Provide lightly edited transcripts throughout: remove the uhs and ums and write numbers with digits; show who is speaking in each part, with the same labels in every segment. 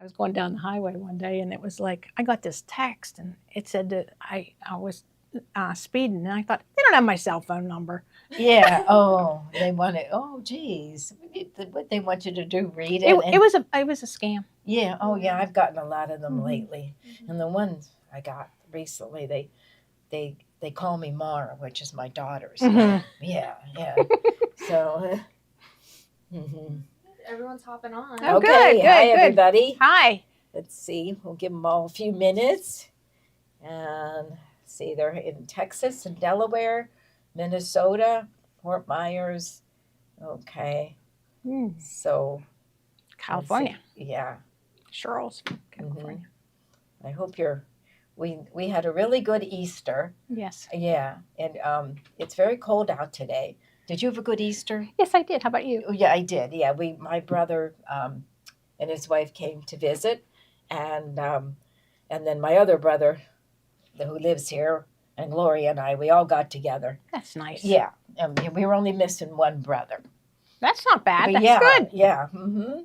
Speaker 1: I was going down the highway one day, and it was like, I got this text, and it said that I was speeding, and I thought, they don't have my cell phone number.
Speaker 2: Yeah. Oh, they want it. Oh, geez. What they want you to do, read it.
Speaker 1: It was a scam.
Speaker 2: Yeah. Oh, yeah. I've gotten a lot of them lately,
Speaker 3: Mhm.
Speaker 2: and the ones I got recently, they call me Mara, which is my daughter's
Speaker 1: Mhm.
Speaker 2: name. Yeah. Yeah. So. Mhm.
Speaker 3: Everyone's hopping on.
Speaker 1: Oh,
Speaker 2: Okay.
Speaker 1: good,
Speaker 2: Hi,
Speaker 1: good.
Speaker 2: everybody.
Speaker 1: Hi.
Speaker 2: Let's see. We'll give them all a few minutes, and see they're in Texas and Delaware, Minnesota, Fort Myers. Okay.
Speaker 1: Mm,
Speaker 2: So
Speaker 1: California.
Speaker 2: yeah.
Speaker 1: Charles, California.
Speaker 2: I hope we had a really good Easter.
Speaker 1: Yes.
Speaker 2: Yeah. And it's very cold out today. Did you have a good Easter?
Speaker 1: Yes, I did. How about you?
Speaker 2: Oh, yeah, I did. Yeah, my brother and his wife came to visit, and then my other brother who lives here, and Gloria and we all got together.
Speaker 1: That's nice.
Speaker 2: Yeah. We were only missing one brother.
Speaker 1: That's not bad.
Speaker 2: But
Speaker 1: That's
Speaker 2: yeah,
Speaker 1: good.
Speaker 2: Yeah. Mm-hmm.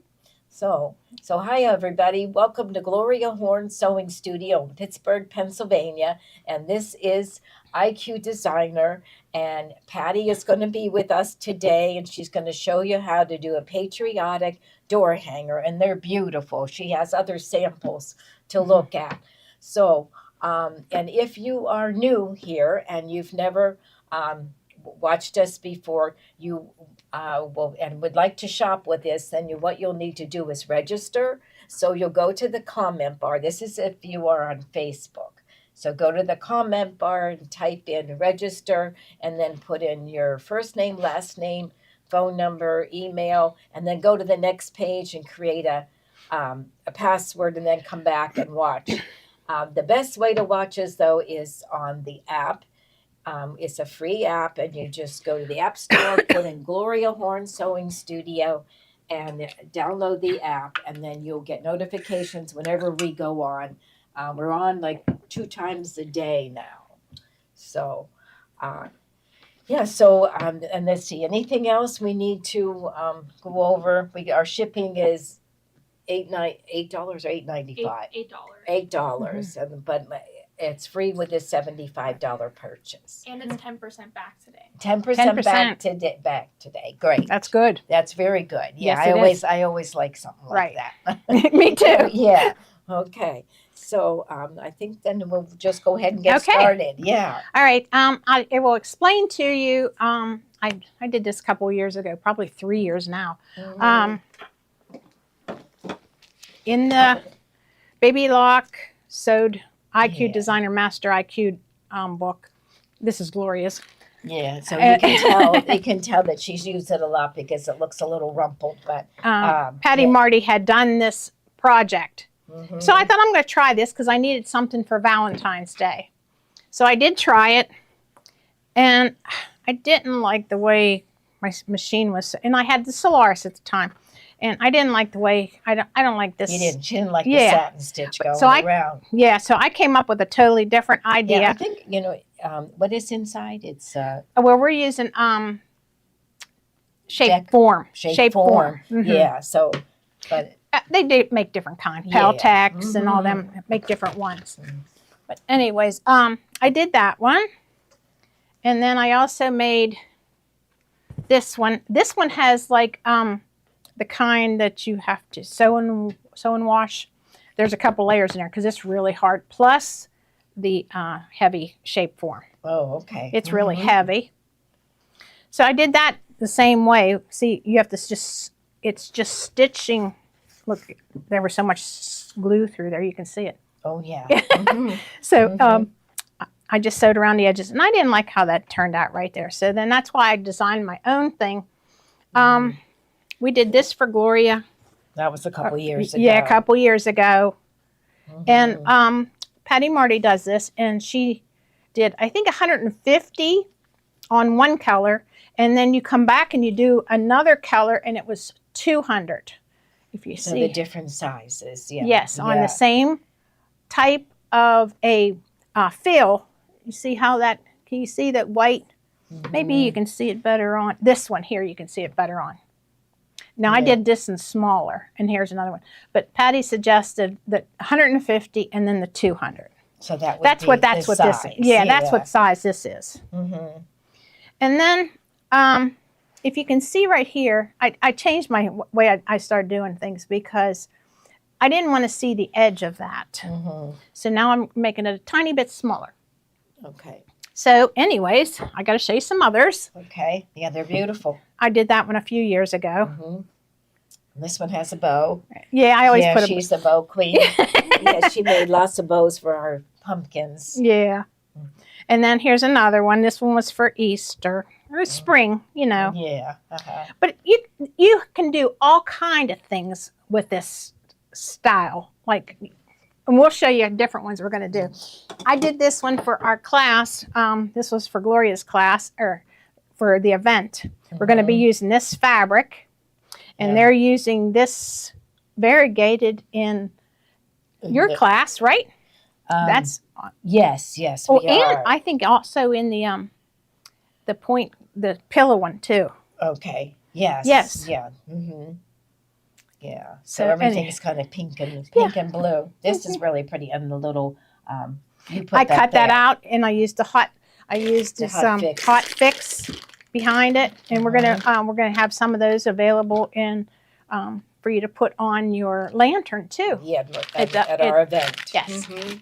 Speaker 2: So hi everybody. Welcome to Gloria Horn Sewing Studio in Pittsburgh, Pennsylvania. And this is IQ Designer. And Patty is going to be with us today, and she's going to show you how to do a patriotic door hanger. And they're beautiful. She has other samples to look at. So, and if you are new here and you've never watched us before, you and would like to shop with us, then what you'll need to do is register. So you'll go to the comment bar. This is if you are on Facebook. So go to the comment bar and type in register, and then put in your first name, last name, phone number, email, and then go to the next page and create a password, and then come back and watch. The best way to watch us, though, is on the app. It's a free app, and you just go to the App Store, put in Gloria Horn Sewing Studio, and download the app, and then you'll get notifications whenever we go on. We're on like 2 times a day now. So, yeah. So, and let's see. Anything else we need to go over? Our shipping is $8 or $8.95.
Speaker 3: $8.
Speaker 2: $8, but it's free with a $75 purchase.
Speaker 3: And it's 10% back today.
Speaker 2: 10% back today. Great.
Speaker 1: That's good.
Speaker 2: That's very good. Yeah,
Speaker 1: Yes,
Speaker 2: I always like something like that.
Speaker 1: Me too.
Speaker 2: Yeah. Okay. So I think then we'll just go ahead and get started. Yeah.
Speaker 1: All right. I will explain to you. I did this a couple of years ago, probably 3 years now. In the Baby Lock Sewed IQ Designer Master IQ book. This is Gloria's.
Speaker 2: Yeah, so you can tell that she's used it a lot because it looks a little rumpled. But
Speaker 1: Patty Marty had done this project. So I thought, I'm going to try this because I needed something for Valentine's Day. So I did try it, and I didn't like the way my machine was. And I had the Solaris at the time. And I didn't like the way, I don't like this.
Speaker 2: She didn't like the satin stitch going around.
Speaker 1: Yeah, so I came up with a totally different idea.
Speaker 2: Yeah, I think, what is inside? It's
Speaker 1: well, we're using shape form.
Speaker 2: Shape form.
Speaker 1: Mm-hmm.
Speaker 2: Yeah, so, but
Speaker 1: they do make different kinds. Peltex and all them make different ones. But anyways, I did that one. And then I also made this one. This one has like the kind that you have to sew and wash. There's a couple layers in there because it's really hard. Plus the heavy shape form.
Speaker 2: Oh, okay.
Speaker 1: It's really heavy. So I did that the same way. See, you have to it's just stitching. Look, there was so much glue through there. You can see it.
Speaker 2: Oh, yeah.
Speaker 1: So I just sewed around the edges, and I didn't like how that turned out right there. So then that's why I designed my own thing. We did this for Gloria.
Speaker 2: That was a couple years ago.
Speaker 1: Yeah, a couple years ago. And Patty Marty does this, and she did, I think, 150 on one color, and then you come back and you do another color, and it was 200. If you see.
Speaker 2: So the different sizes, yeah.
Speaker 1: Yes, on the same type of a fill. You see how that, can you see that white? Maybe you can see it better on, this one here you can see it better on. Now I
Speaker 2: Yeah.
Speaker 1: did this in smaller, and here's another one. But Patty suggested that 150 and then the 200.
Speaker 2: So that would
Speaker 1: That's
Speaker 2: be
Speaker 1: what this is. Yeah, that's what size this is.
Speaker 2: Mm-hmm.
Speaker 1: And then if you can see right here, I changed my way I started doing things because I didn't want to see the edge of that.
Speaker 2: Mm-hmm.
Speaker 1: So now I'm making it a tiny bit smaller.
Speaker 2: Okay.
Speaker 1: So anyways, I got to show you some others.
Speaker 2: Okay. Yeah, they're beautiful.
Speaker 1: I did that one a few years ago.
Speaker 2: Mm-hmm. This one has a bow.
Speaker 1: Yeah, I always put
Speaker 2: she's the bow queen. Yeah, she made lots of bows for our pumpkins.
Speaker 1: Yeah. And then here's another one. This one was for Easter or spring, you know.
Speaker 2: Yeah. Uh-huh.
Speaker 1: But you can do all kind of things with this style. Like, and we'll show you different ones we're going to do. I did this one for our class. This was for Gloria's class, or for the event. We're going to be using this fabric. And they're using this variegated in your class, right? That's
Speaker 2: yes,
Speaker 1: oh,
Speaker 2: we
Speaker 1: and
Speaker 2: are.
Speaker 1: I think also in the pillow one too.
Speaker 2: Okay. Yes.
Speaker 1: Yes.
Speaker 2: Yeah. Mm-hmm. Yeah.
Speaker 1: So,
Speaker 2: So everything's kind of pink and blue. This is really pretty, and the little you put
Speaker 1: I cut that
Speaker 2: there.
Speaker 1: out, and I used this hot fix behind it, and we're gonna have some of those available in for you to put on your lantern too.
Speaker 2: Yeah, at our event.
Speaker 1: Yes.
Speaker 2: Mm-hmm.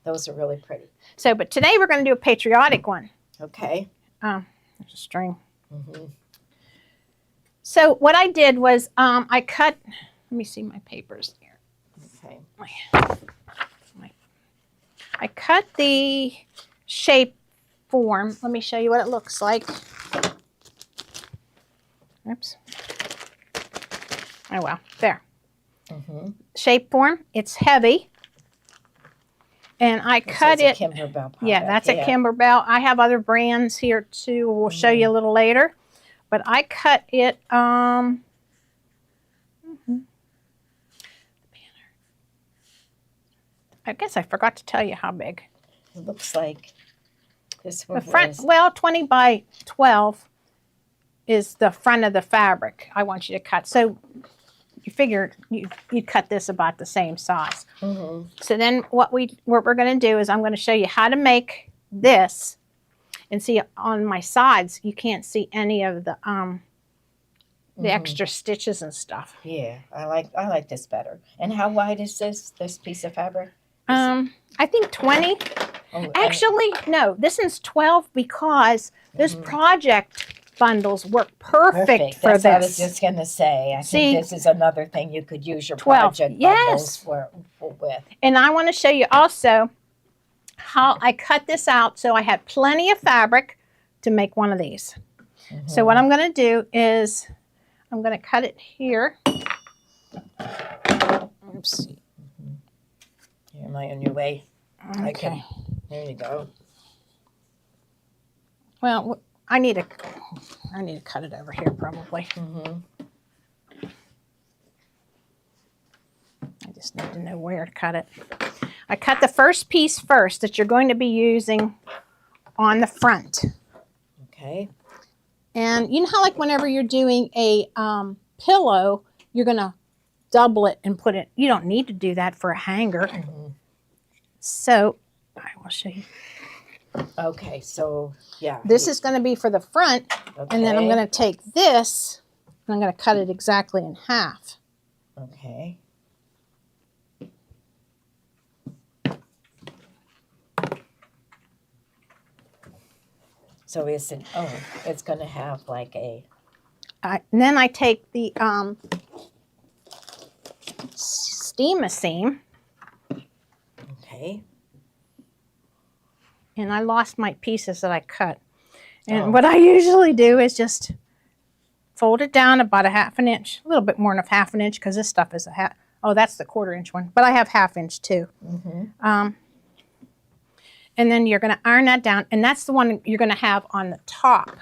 Speaker 2: Those are really pretty.
Speaker 1: So, but today we're going to do a patriotic one.
Speaker 2: Okay.
Speaker 1: There's a string.
Speaker 2: Mm-hmm.
Speaker 1: So what I did was I cut. Let me see my papers here.
Speaker 2: Okay.
Speaker 1: I cut the shape form. Let me show you what it looks like. Oops. Oh well, there.
Speaker 2: Mm-hmm.
Speaker 1: Shape form. It's heavy. And I cut it.
Speaker 2: Kimberbell product.
Speaker 1: Yeah, that's a Kimberbell. I have other brands here too. We'll show you a little later. But I cut it. I guess I forgot to tell you how big.
Speaker 2: It looks like this one.
Speaker 1: The front, well, 20 by 12 is the front of the fabric I want you to cut. So you figure you cut this about the same size.
Speaker 2: Mm-hmm.
Speaker 1: So then what we're going to do is I'm going to show you how to make this. And see, on my sides, you can't see any of the extra stitches and stuff.
Speaker 2: Yeah, I like this better. And how wide is this piece of fabric?
Speaker 1: I think 20.
Speaker 2: Oh,
Speaker 1: Actually, no, this is 12 because those project bundles work perfect for
Speaker 2: That's what I was
Speaker 1: this.
Speaker 2: just going to say. I
Speaker 1: See?
Speaker 2: think this is another thing you could use your
Speaker 1: 12,
Speaker 2: project
Speaker 1: yes.
Speaker 2: bundles with.
Speaker 1: And I want to show you also how I cut this out so I had plenty of fabric to make one of these.
Speaker 2: Mm-hmm.
Speaker 1: So what I'm going to do is I'm going to cut it here. Oops.
Speaker 2: Here, am I on your way?
Speaker 1: Okay.
Speaker 2: There you go.
Speaker 1: Well, I need to cut it over here probably.
Speaker 2: Mm-hmm.
Speaker 1: I just need to know where to cut it. I cut the first piece first that you're going to be using on the front.
Speaker 2: Okay.
Speaker 1: And you know how like whenever you're doing a pillow, you're going to double it and put it. You don't need to do that for a hanger.
Speaker 2: Mm-hmm.
Speaker 1: So I will show you.
Speaker 2: Okay, so yeah.
Speaker 1: This is going to be for the front.
Speaker 2: Okay.
Speaker 1: And then I'm going to take this and I'm going to cut it exactly in half.
Speaker 2: Okay. So it's going to have like a.
Speaker 1: And then I take the steam seam.
Speaker 2: Okay.
Speaker 1: And I lost my pieces that I cut. And what I usually do is just fold it down about a half an inch, a little bit more than a half an inch because this stuff is a half. Oh, that's the 1/4 inch one, but I have half inch too.
Speaker 2: Mm-hmm.
Speaker 1: And then you're going to iron that down, and that's the one you're going to have on the top.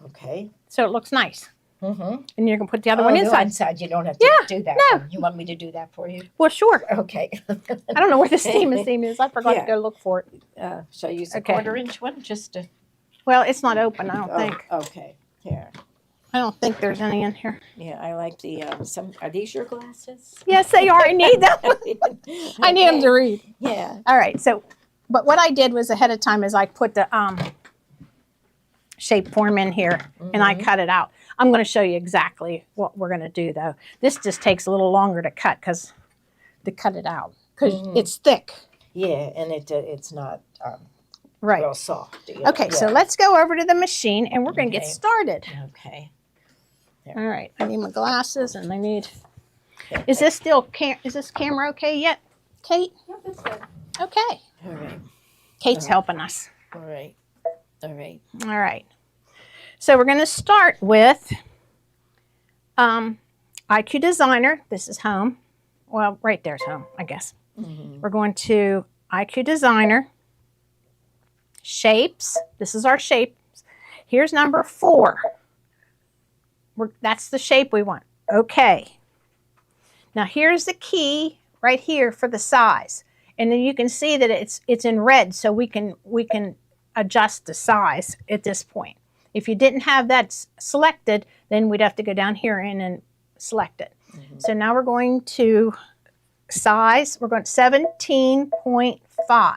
Speaker 2: Okay.
Speaker 1: So it looks nice.
Speaker 2: Mm-hmm.
Speaker 1: And you're going to put the other one inside.
Speaker 2: Inside. You don't have to do that.
Speaker 1: no.
Speaker 2: You want me to do that for you?
Speaker 1: Well, sure.
Speaker 2: Okay.
Speaker 1: I don't know where the steam is. I forgot to go look for it.
Speaker 2: Shall I use the
Speaker 1: Okay.
Speaker 2: 1/4 inch one just to?
Speaker 1: Well, it's not open, I don't think.
Speaker 2: Okay. Here.
Speaker 1: I don't think there's any in here.
Speaker 2: Yeah, I like the some. Are these your glasses?
Speaker 1: Yes, they are. I need them. I need them to read.
Speaker 2: Yeah.
Speaker 1: All right. So, but what I did was ahead of time is I put the shape form in here and I cut it out. I'm going to show you exactly what we're going to do though. This just takes a little longer to cut it out because it's thick.
Speaker 2: Yeah, and it's not
Speaker 1: Right.
Speaker 2: real soft. Yeah.
Speaker 1: Okay, so let's go over to the machine and we're going to get started.
Speaker 2: Okay.
Speaker 1: All right, I need my glasses and I need. Is this still is this camera okay yet, Kate?
Speaker 3: Yep, it's good.
Speaker 1: Okay.
Speaker 2: All right.
Speaker 1: Kate's helping us.
Speaker 2: All right. All right.
Speaker 1: All right. So we're going to start with IQ Designer. This is home. Well, right there's home, I guess. We're going to IQ Designer. Shapes. This is our shapes. Here's number 4. That's the shape we want. Okay. Now here's the key right here for the size. And then you can see that it's in red, so we can adjust the size at this point. If you didn't have that selected, then we'd have to go down here and select it. So now we're going to size. We're going to 17.5.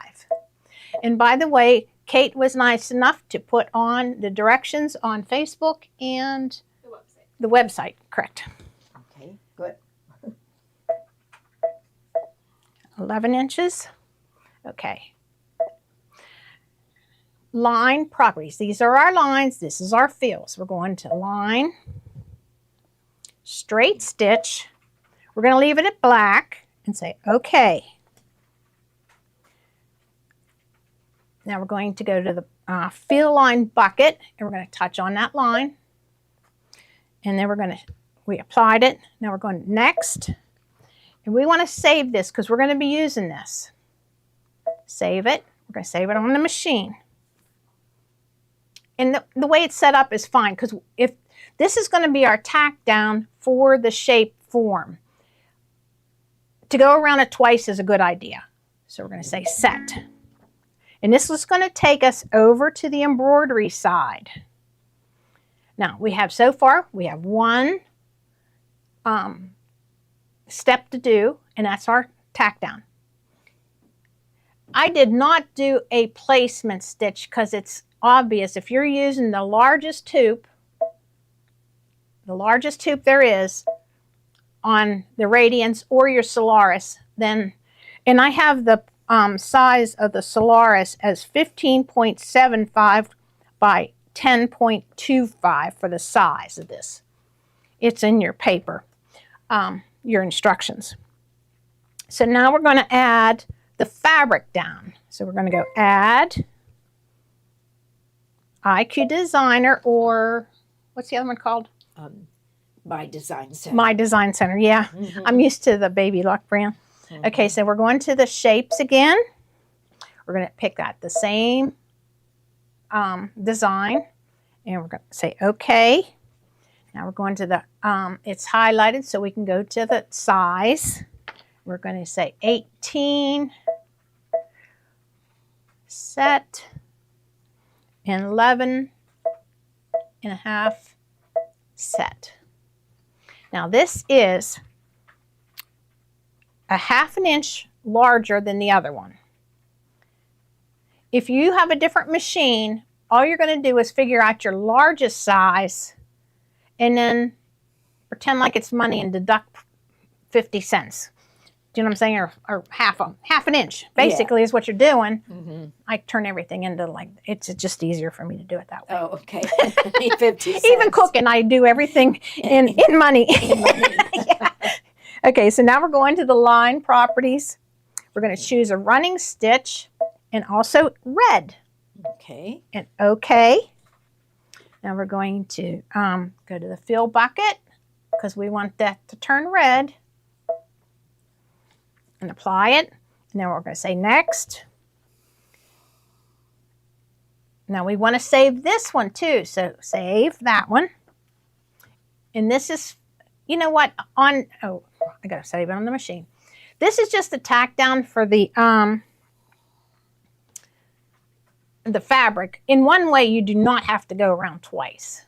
Speaker 1: And by the way, Kate was nice enough to put on the directions on Facebook and the website, correct.
Speaker 2: Okay, good.
Speaker 1: 11 inches. Okay. Line properties. These are our lines. This is our fills. We're going to line, straight stitch. We're going to leave it at black and say, okay. Now we're going to go to the fill line bucket and we're going to touch on that line. And then we applied it. Now we're going next. And we want to save this because we're going to be using this. Save it. We're going to save it on the machine. And the way it's set up is fine because if this is going to be our tack down for the shape form. To go around it twice is a good idea. So we're going to say set. And this is going to take us over to the embroidery side. Now we have one step to do, and that's our tack down. I did not do a placement stitch because it's obvious if you're using the largest hoop there is on the Radiance or your Solaris, then, and I have the size of the Solaris as 15.75 by 10.25 for the size of this. It's in your paper, your instructions. So now we're going to add the fabric down. So we're going to go add IQ Designer, or what's the other one called?
Speaker 2: My Design Center.
Speaker 1: My Design Center, yeah. I'm used to the Baby Luck brand. Okay, so we're going to the shapes again. We're going to pick that, the same design, and we're going to say okay. Now we're going to the, it's highlighted so we can go to the size. We're going to say 18, set, and 11.5 set. Now this is a 1/2 inch larger than the other one. If you have a different machine, all you're going to do is figure out your largest size and then pretend like it's money and deduct 50 cents. Do you know what I'm saying? Or half an inch, basically, is what you're doing. I turn everything into it's just easier for me to do it that way.
Speaker 2: Oh, okay. 50 cents.
Speaker 1: Even cooking, I do everything in money. Yeah. Okay, so now we're going to the line properties. We're going to choose a running stitch and also red.
Speaker 2: Okay.
Speaker 1: And okay. Now we're going to go to the fill bucket because we want that to turn red. And apply it. And then we're going to say next. Now we want to save this one too. So save that one. And this is, you know what, I got to save it on the machine. This is just a tack down for the fabric. In one way, you do not have to go around twice.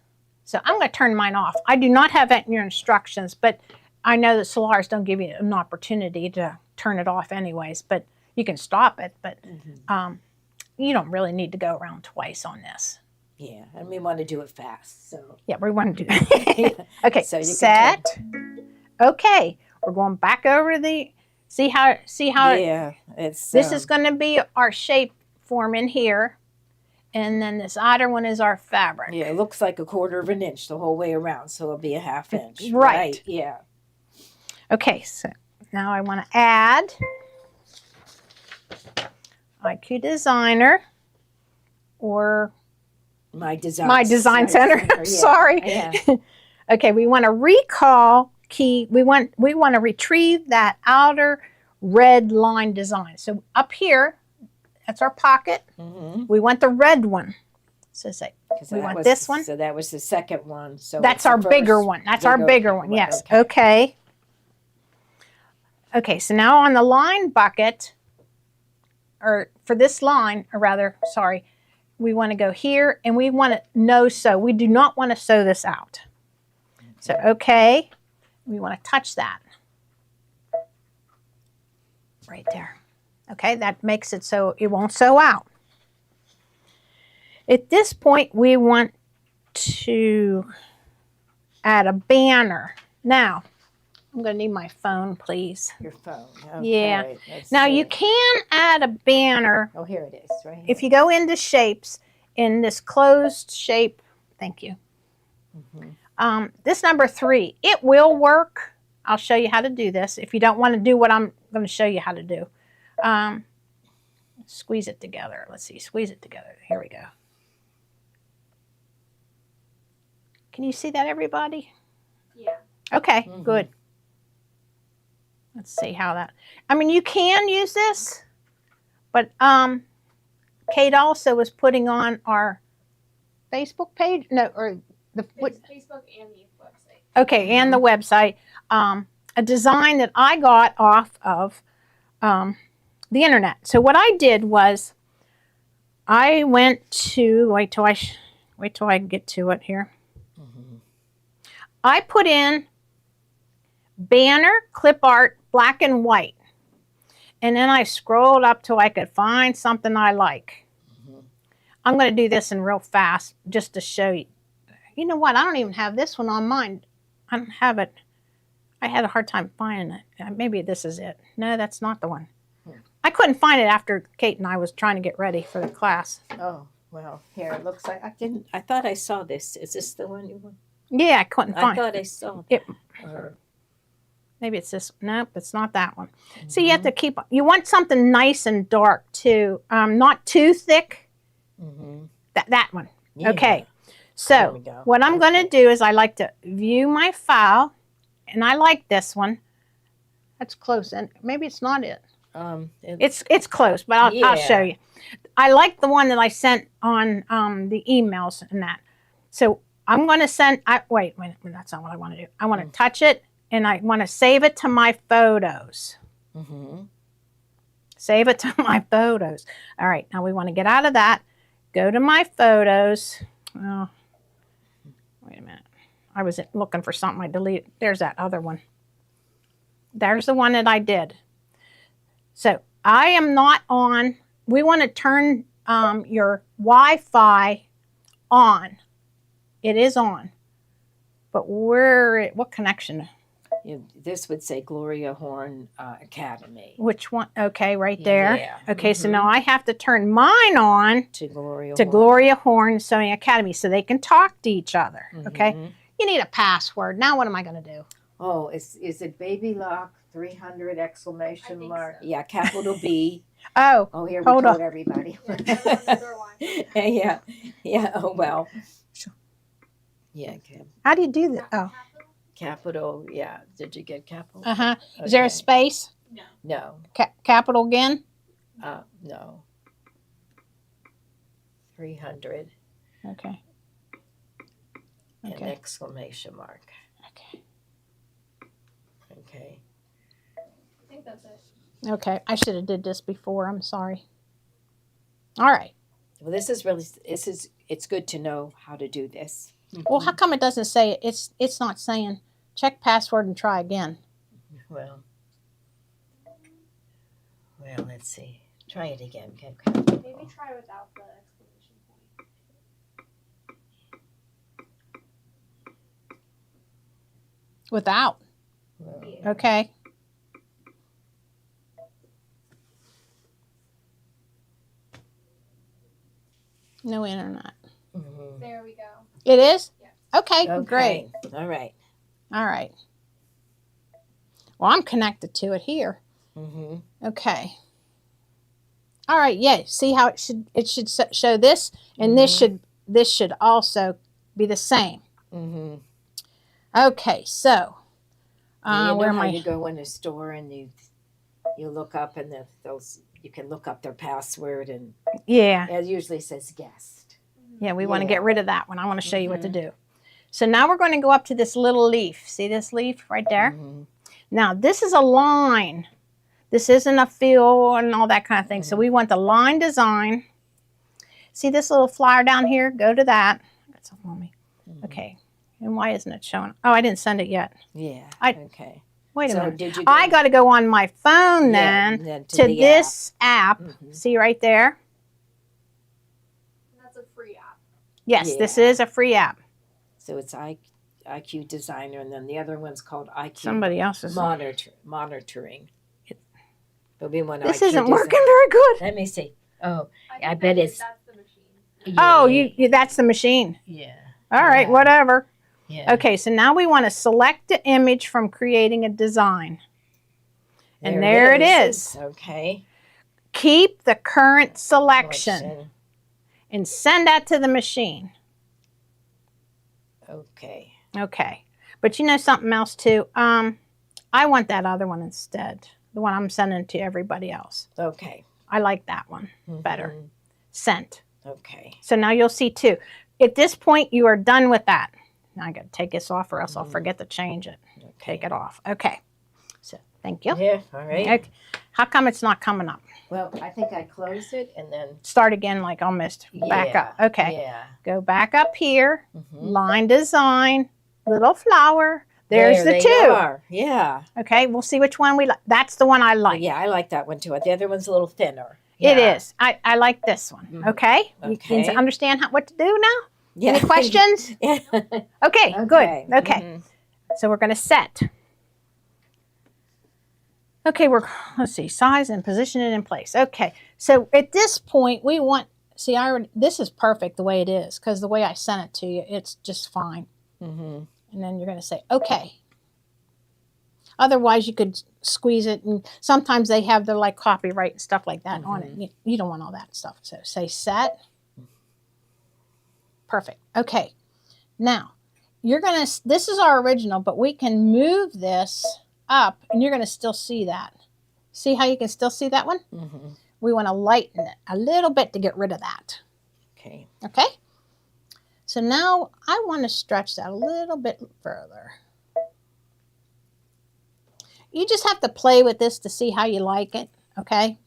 Speaker 1: So I'm going to turn mine off. I do not have that in your instructions, but I know that Solaris don't give you an opportunity to turn it off anyways, but you can stop it, but you don't really need to go around twice on this.
Speaker 2: Yeah, and we want to do it fast, so.
Speaker 1: Yeah, we want to do that. Okay,
Speaker 2: So you can
Speaker 1: set. Okay, we're going back over to the, see how
Speaker 2: Yeah, it's.
Speaker 1: this is going to be our shape form in here. And then this outer one is our fabric.
Speaker 2: Yeah, it looks like 1/4 of an inch the whole way around, so it'll be a 1/2 inch.
Speaker 1: Right.
Speaker 2: Yeah.
Speaker 1: Okay, so now I want to add IQ Designer or
Speaker 2: My design.
Speaker 1: my design center.
Speaker 2: Yeah.
Speaker 1: Sorry.
Speaker 2: Yeah.
Speaker 1: Okay, we want to recall key. We want to retrieve that outer red line design. So up here, that's our pocket.
Speaker 2: Mm-hmm.
Speaker 1: We want the red one. So say we want this one.
Speaker 2: So that was the second one. So
Speaker 1: That's our bigger one. That's our bigger one. Yes. Okay. Okay, so now on the line bucket, or for this line, or rather, sorry, we want to go here and we want to no sew. We do not want to sew this out. So, okay, we want to touch that. Right there. Okay, that makes it so it won't sew out. At this point, we want to add a banner. Now, I'm going to need my phone, please.
Speaker 2: Your phone.
Speaker 1: Yeah.
Speaker 2: Okay, let's
Speaker 1: Now,
Speaker 2: see.
Speaker 1: you can add a banner
Speaker 2: Oh, here it is, right here.
Speaker 1: if you go into shapes in this closed shape. Thank you. This number 3, it will work. I'll show you how to do this. If you don't want to do what I'm going to show you how to do. Squeeze it together. Let's see. Squeeze it together. Here we go. Can you see that, everybody?
Speaker 3: Yeah.
Speaker 1: Okay, good. Let's see how that. I mean, you can use this, but Kate also was putting on our Facebook page. No, or the
Speaker 3: Facebook and the website.
Speaker 1: okay, and the website. A design that I got off of the internet. So what I did was, I went to wait till I get to it here. I put in banner, clip art, black and white. And then I scrolled up till I could find something I like. I'm going to do this in real fast just to show you. You know what? I don't even have this one on mine. I don't have it. I had a hard time finding it. Maybe this is it. No, that's not the one. I couldn't find it after Kate and I was trying to get ready for the class.
Speaker 2: Oh, well, here it looks like I thought I saw this. Is this the one you want?
Speaker 1: Yeah, I couldn't
Speaker 2: I
Speaker 1: find it.
Speaker 2: thought I saw
Speaker 1: It-
Speaker 2: or-
Speaker 1: Maybe it's this. Nope, it's not that one. So you have to keep, you want something nice and dark too. Not too thick. That one.
Speaker 2: Yeah.
Speaker 1: Okay.
Speaker 2: There
Speaker 1: So
Speaker 2: we go.
Speaker 1: what I'm going to do is I like to view my file, and I like this one. That's close, and maybe it's not it. It's close, but I'll
Speaker 2: Yeah.
Speaker 1: show you. I like the one that I sent on the emails and that. So I'm going to send. Wait, that's not what I want to do. I want to touch it, and I want to save it to my photos. Save it to my photos. All right, now we want to get out of that. Go to my photos. Oh, wait a minute. I was looking for something I deleted. There's that other one. There's the one that I did. So I am not on. We want to turn your Wi-Fi on. It is on. But what connection?
Speaker 2: This would say Gloria Horn Academy.
Speaker 1: Which one? Okay, right there.
Speaker 2: Yeah.
Speaker 1: Okay, so now I have to turn mine on
Speaker 2: To Gloria
Speaker 1: to
Speaker 2: Horn.
Speaker 1: Gloria Horn Sewing Academy so they can talk to each other. Okay, you need a password. Now what am I going to do?
Speaker 2: Oh, is it Baby Lock 300 exclamation
Speaker 3: I think
Speaker 2: mark?
Speaker 3: so.
Speaker 2: Yeah, capital B.
Speaker 1: Oh,
Speaker 2: Oh, here we
Speaker 1: Hold
Speaker 2: told
Speaker 1: on.
Speaker 2: everybody.
Speaker 3: Yeah.
Speaker 2: yeah. Oh well. Yeah,
Speaker 1: how do you do that? Oh,
Speaker 2: capital. Yeah. Did you get capital?
Speaker 1: Is there a
Speaker 2: Okay.
Speaker 1: space?
Speaker 3: No.
Speaker 2: No.
Speaker 1: Capital again?
Speaker 2: No. 300
Speaker 1: Okay.
Speaker 2: and
Speaker 1: Okay.
Speaker 2: exclamation mark.
Speaker 1: Okay.
Speaker 2: Okay.
Speaker 3: I think that's it.
Speaker 1: Okay. I should have did this before. I'm sorry. All right.
Speaker 2: Well, it's good to know how to do this.
Speaker 1: Well, how come it doesn't say it? It's not saying check password and try again.
Speaker 2: Well, let's see. Try it again. Okay.
Speaker 3: Maybe try without the exclamation point.
Speaker 1: Without.
Speaker 2: Well,
Speaker 3: Yeah.
Speaker 1: Okay. No internet.
Speaker 2: mhm.
Speaker 3: There we go.
Speaker 1: It is?
Speaker 3: Yeah.
Speaker 1: Okay,
Speaker 2: Okay.
Speaker 1: great.
Speaker 2: All right.
Speaker 1: All right. Well, I'm connected to it here.
Speaker 2: Mm-hmm.
Speaker 1: Okay. All right, yeah. See how it should show this, and this should also be the same.
Speaker 2: Mm-hmm.
Speaker 1: Okay, so
Speaker 2: You know
Speaker 1: where am
Speaker 2: how
Speaker 1: I?
Speaker 2: you go in a store and you look up and you can look up their password and
Speaker 1: Yeah,
Speaker 2: it usually says guest.
Speaker 1: yeah. We want to
Speaker 2: Yeah.
Speaker 1: get rid of that one. I want to show you what to do. So now we're going to go up to this little leaf. See this leaf right there?
Speaker 2: Mm-hmm.
Speaker 1: Now this is a line. This isn't a fill and all that kind of thing. So we want the line design. See this little flyer down here? Go to that. Got something on me. Okay. And why isn't it showing? Oh, I didn't send it yet.
Speaker 2: Yeah.
Speaker 1: Okay. Wait a
Speaker 2: So
Speaker 1: minute.
Speaker 2: did you?
Speaker 1: I got to go on my phone
Speaker 2: Yeah,
Speaker 1: then
Speaker 2: to
Speaker 1: to
Speaker 2: the
Speaker 1: this app.
Speaker 2: Mhm.
Speaker 1: See right there?
Speaker 3: And that's a free app.
Speaker 1: Yes, this
Speaker 2: Yeah.
Speaker 1: is a free app.
Speaker 2: So it's IQ Designer, and then the other one's called IQ
Speaker 1: Somebody else's.
Speaker 2: Monitoring. But we want
Speaker 1: This
Speaker 2: IQ
Speaker 1: isn't
Speaker 2: Design.
Speaker 1: working very good.
Speaker 2: Let me see. Oh,
Speaker 3: think
Speaker 2: I bet it's-
Speaker 3: that's the machine.
Speaker 1: Oh,
Speaker 2: yeah,
Speaker 1: that's the machine.
Speaker 2: Yeah.
Speaker 1: All right,
Speaker 2: Yeah.
Speaker 1: whatever.
Speaker 2: Yeah.
Speaker 1: Okay, so now we want to select the image from creating a design. And there it is.
Speaker 2: Okay.
Speaker 1: Keep the current selection and send that to the machine.
Speaker 2: Okay.
Speaker 1: Okay. But you know something else too? I want that other one instead. The one I'm sending to everybody else.
Speaker 2: Okay.
Speaker 1: I like that one better.
Speaker 2: Mhm.
Speaker 1: Sent.
Speaker 2: Okay.
Speaker 1: So now you'll see two. At this point, you are done with that. Now I got to take this off or else I'll forget to change it. Take it off. Okay. So thank you.
Speaker 2: Yeah. All right.
Speaker 1: Okay. How come it's not coming up?
Speaker 2: Well, I think I closed it and then
Speaker 1: Start again like almost back up. Okay.
Speaker 2: Yeah.
Speaker 1: Go back up here.
Speaker 2: Mhm.
Speaker 1: Line design. Little flower. There's
Speaker 2: There
Speaker 1: the
Speaker 2: they
Speaker 1: two.
Speaker 2: are. Yeah.
Speaker 1: Okay. We'll see which one we like. That's the one I like.
Speaker 2: Yeah, I like that one too. The other one's a little thinner.
Speaker 1: It
Speaker 2: Yeah.
Speaker 1: is. I like this one.
Speaker 2: Mhm.
Speaker 1: Okay. You can
Speaker 2: Okay.
Speaker 1: understand what to do now?
Speaker 2: Yeah.
Speaker 1: Any questions?
Speaker 2: Yeah.
Speaker 1: Okay. Good. Okay.
Speaker 2: Mhm.
Speaker 1: So we're going to set. Okay, let's see, size and position it in place. Okay, so at this point we want, see, this is perfect the way it is because the way I sent it to you, it's just fine.
Speaker 2: Mhm.
Speaker 1: And then you're going to say, okay. Otherwise you could squeeze it, and sometimes they have their like copyright and stuff like that on it. You don't want all that stuff. So say set. Perfect. Okay, now you're going to, this is our original, but we can move this up and you're going to still see that. See how you can still see that one?
Speaker 2: Mhm.
Speaker 1: We want to lighten it a little bit to get rid of that.
Speaker 2: Okay.
Speaker 1: Okay? So now I want to stretch that a little bit further. You just have to play with this to see how you like it. Okay?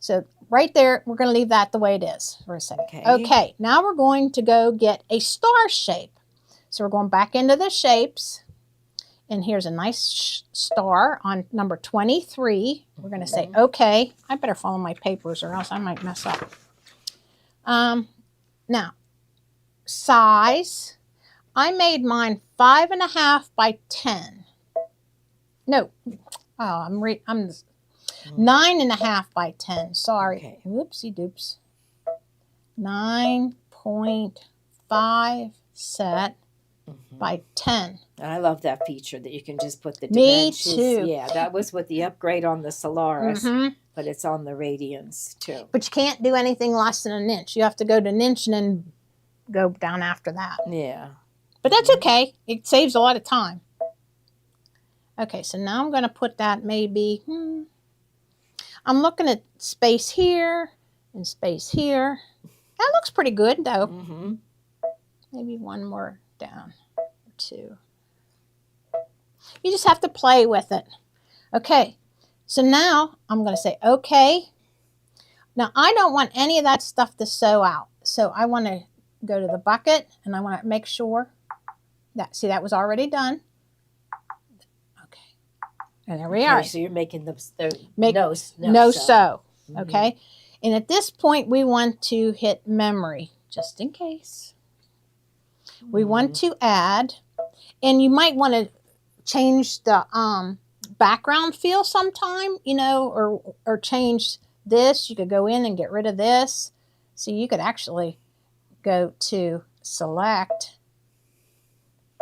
Speaker 1: So right there, we're going to leave that the way it is for a second.
Speaker 2: Okay.
Speaker 1: Okay, now we're going to go get a star shape. So we're going back into the shapes. And here's a nice star on number 23. We're going to say, okay. I better follow my papers or else I might mess up. Now, size. I made mine 5.5 by 10. No. Oh, I'm 9.5 by 10. Sorry.
Speaker 2: Okay.
Speaker 1: Whoopsie doops. 9.5 set by 10.
Speaker 2: And I love that feature that you can just put the
Speaker 1: Me
Speaker 2: dimensions.
Speaker 1: too.
Speaker 2: Yeah, that was with the upgrade on the Solaris,
Speaker 1: Mhm.
Speaker 2: but it's on the Radiance too.
Speaker 1: But you can't do anything less than an inch. You have to go to an inch and then go down after that.
Speaker 2: Yeah.
Speaker 1: But that's okay. It saves a lot of time. Okay, so now I'm going to put that maybe, I'm looking at space here and space here. That looks pretty good though.
Speaker 2: Mm-hmm.
Speaker 1: Maybe one more down or two. You just have to play with it. Okay, so now I'm going to say okay. Now I don't want any of that stuff to sew out. So I want to go to the bucket and I want to make sure See, that was already done. Okay. And there we
Speaker 2: Okay,
Speaker 1: are.
Speaker 2: so you're making the
Speaker 1: No sew. Okay. And at this point, we want to hit memory, just in case. We want to add, and you might want to change the background feel sometime, you know, or change this. You could go in and get rid of this. So you could actually go to select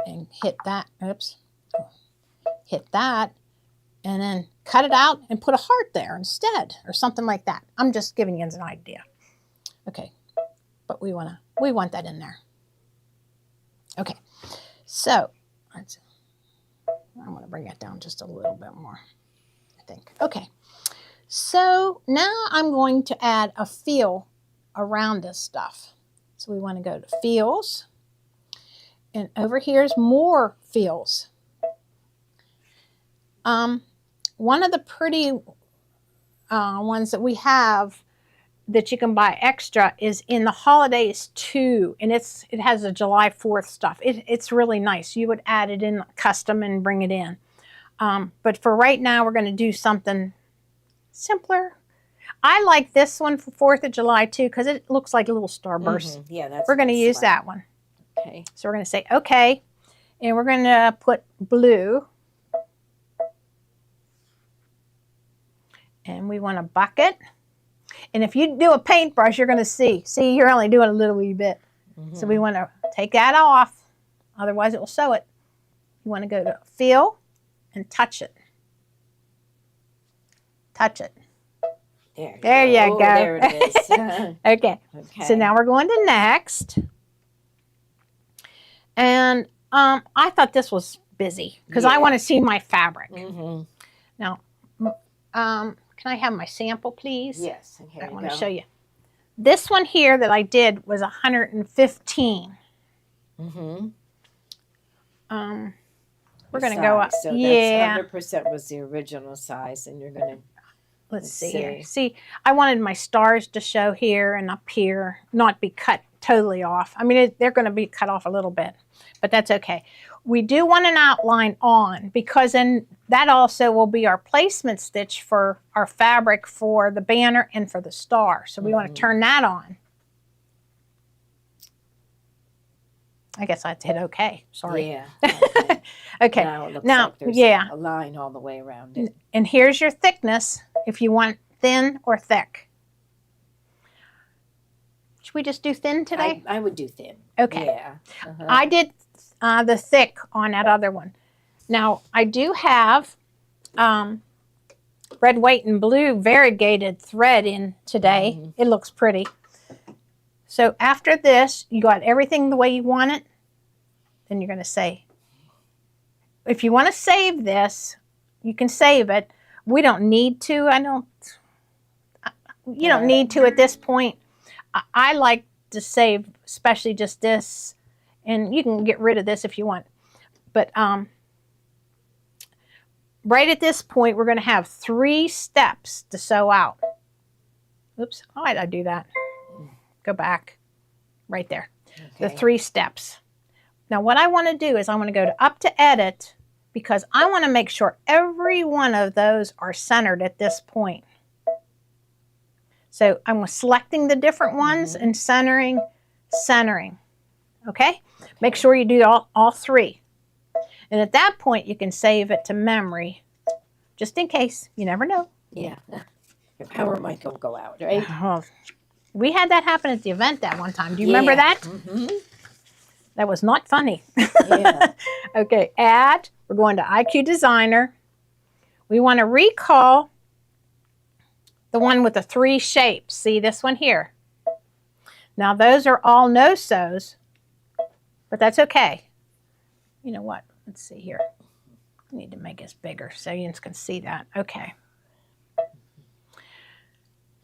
Speaker 1: and hit that. Oops. Hit that. And then cut it out and put a heart there instead, or something like that. I'm just giving you an idea. Okay, but we want that in there. Okay, so I'm going to bring it down just a little bit more, I think. Okay, so now I'm going to add a feel around this stuff. So we want to go to feels, and over here's more feels. One of the pretty ones that we have that you can buy extra is in the holidays too, and it has a July 4th stuff. It's really nice. You would add it in custom and bring it in. But for right now, we're going to do something simpler. I like this one for 4th of July too because it looks like a little starburst.
Speaker 2: Yeah,
Speaker 1: we're going to use that one.
Speaker 2: Okay.
Speaker 1: So we're going to say okay, and we're going to put blue. And we want a bucket. And if you do a paintbrush, you're going to see you're only doing a little wee bit. So we want to take that off. Otherwise, it will sew it. You want to go to feel and touch it. Touch it. There you go.
Speaker 2: There it is.
Speaker 1: Okay. So now we're going to next. And I thought this was busy because I want to see my fabric. Now, can I have my sample, please?
Speaker 2: Yes.
Speaker 1: I want to show you. This one here that I did was 115. We're going to go up.
Speaker 2: So
Speaker 1: yeah.
Speaker 2: That's 100% was the original size, and you're going to.
Speaker 1: Let's see here. See, I wanted my stars to show here and up here, not be cut totally off. I mean, they're going to be cut off a little bit, but that's okay. We do want an outline on because then that also will be our placement stitch for our fabric for the banner and for the star. So we want to turn that on. I guess I hit okay. Sorry.
Speaker 2: Yeah.
Speaker 1: Okay.
Speaker 2: Now it looks
Speaker 1: now
Speaker 2: like there's
Speaker 1: yeah.
Speaker 2: a line all the way around it.
Speaker 1: And here's your thickness if you want thin or thick. Should we just do thin today?
Speaker 2: I would do thin.
Speaker 1: Okay.
Speaker 2: Yeah.
Speaker 1: I did the thick on that other one. Now, I do have red, white, and blue variegated thread in today. It looks pretty. So after this, you got everything the way you want it. Then you're going to say, if you want to save this, you can save it. We don't need to. You don't need to at this point. I like to save, especially just this. And you can get rid of this if you want. But right at this point, we're going to have 3 steps to sew out. Oops, why did I do that? Go back. Right there. Okay. The 3 steps. Now what I want to do is I want to go to up to edit because I want to make sure every one of those are centered at this point. So I'm selecting the different ones and centering. Okay? Make sure you do all 3. And at that point, you can save it to memory, just in case. You never know.
Speaker 2: Yeah. Your power might go out, right?
Speaker 1: We had that happen at the event that one time. Do you remember that? That was not funny.
Speaker 2: Yeah.
Speaker 1: Okay, add. We're going to IQ Designer. We want to recall the one with the 3 shapes. See this one here? Now those are all no-sews, but that's okay. You know what? Let's see here. I need to make this bigger so you can see that. Okay.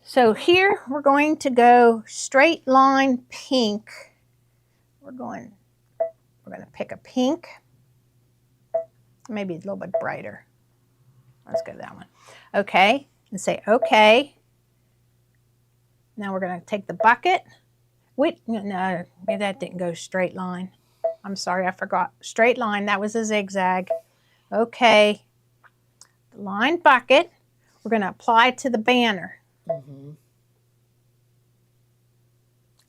Speaker 1: So here we're going to go straight line pink. We're going to pick a pink. Maybe a little bit brighter. Let's go to that one. Okay. And say okay. Now we're going to take the bucket. Wait, no, maybe that didn't go straight line. I'm sorry, I forgot. Straight line, that was a zigzag. Okay. The line bucket, we're going to apply to the banner.
Speaker 2: Mm-hmm.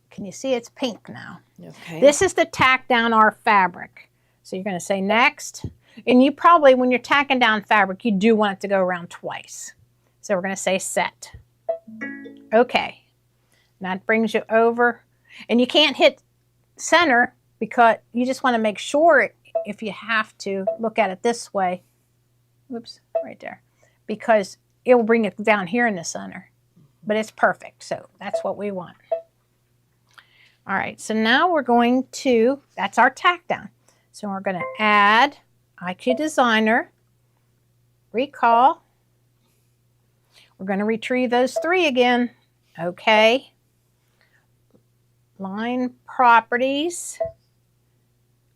Speaker 1: Can you see it's pink now?
Speaker 2: Okay.
Speaker 1: This is to tack down our fabric. So you're going to say next. And you probably, when you're tacking down fabric, you do want it to go around twice. So we're going to say set. Okay. That brings you over. And you can't hit center because you just want to make sure, if you have to, look at it this way. Whoops, right there. Because it will bring it down here in the center. But it's perfect. So that's what we want. All right, so now we're going to, that's our tack down. So we're going to add IQ Designer, recall. We're going to retrieve those 3 again. Okay. Line properties.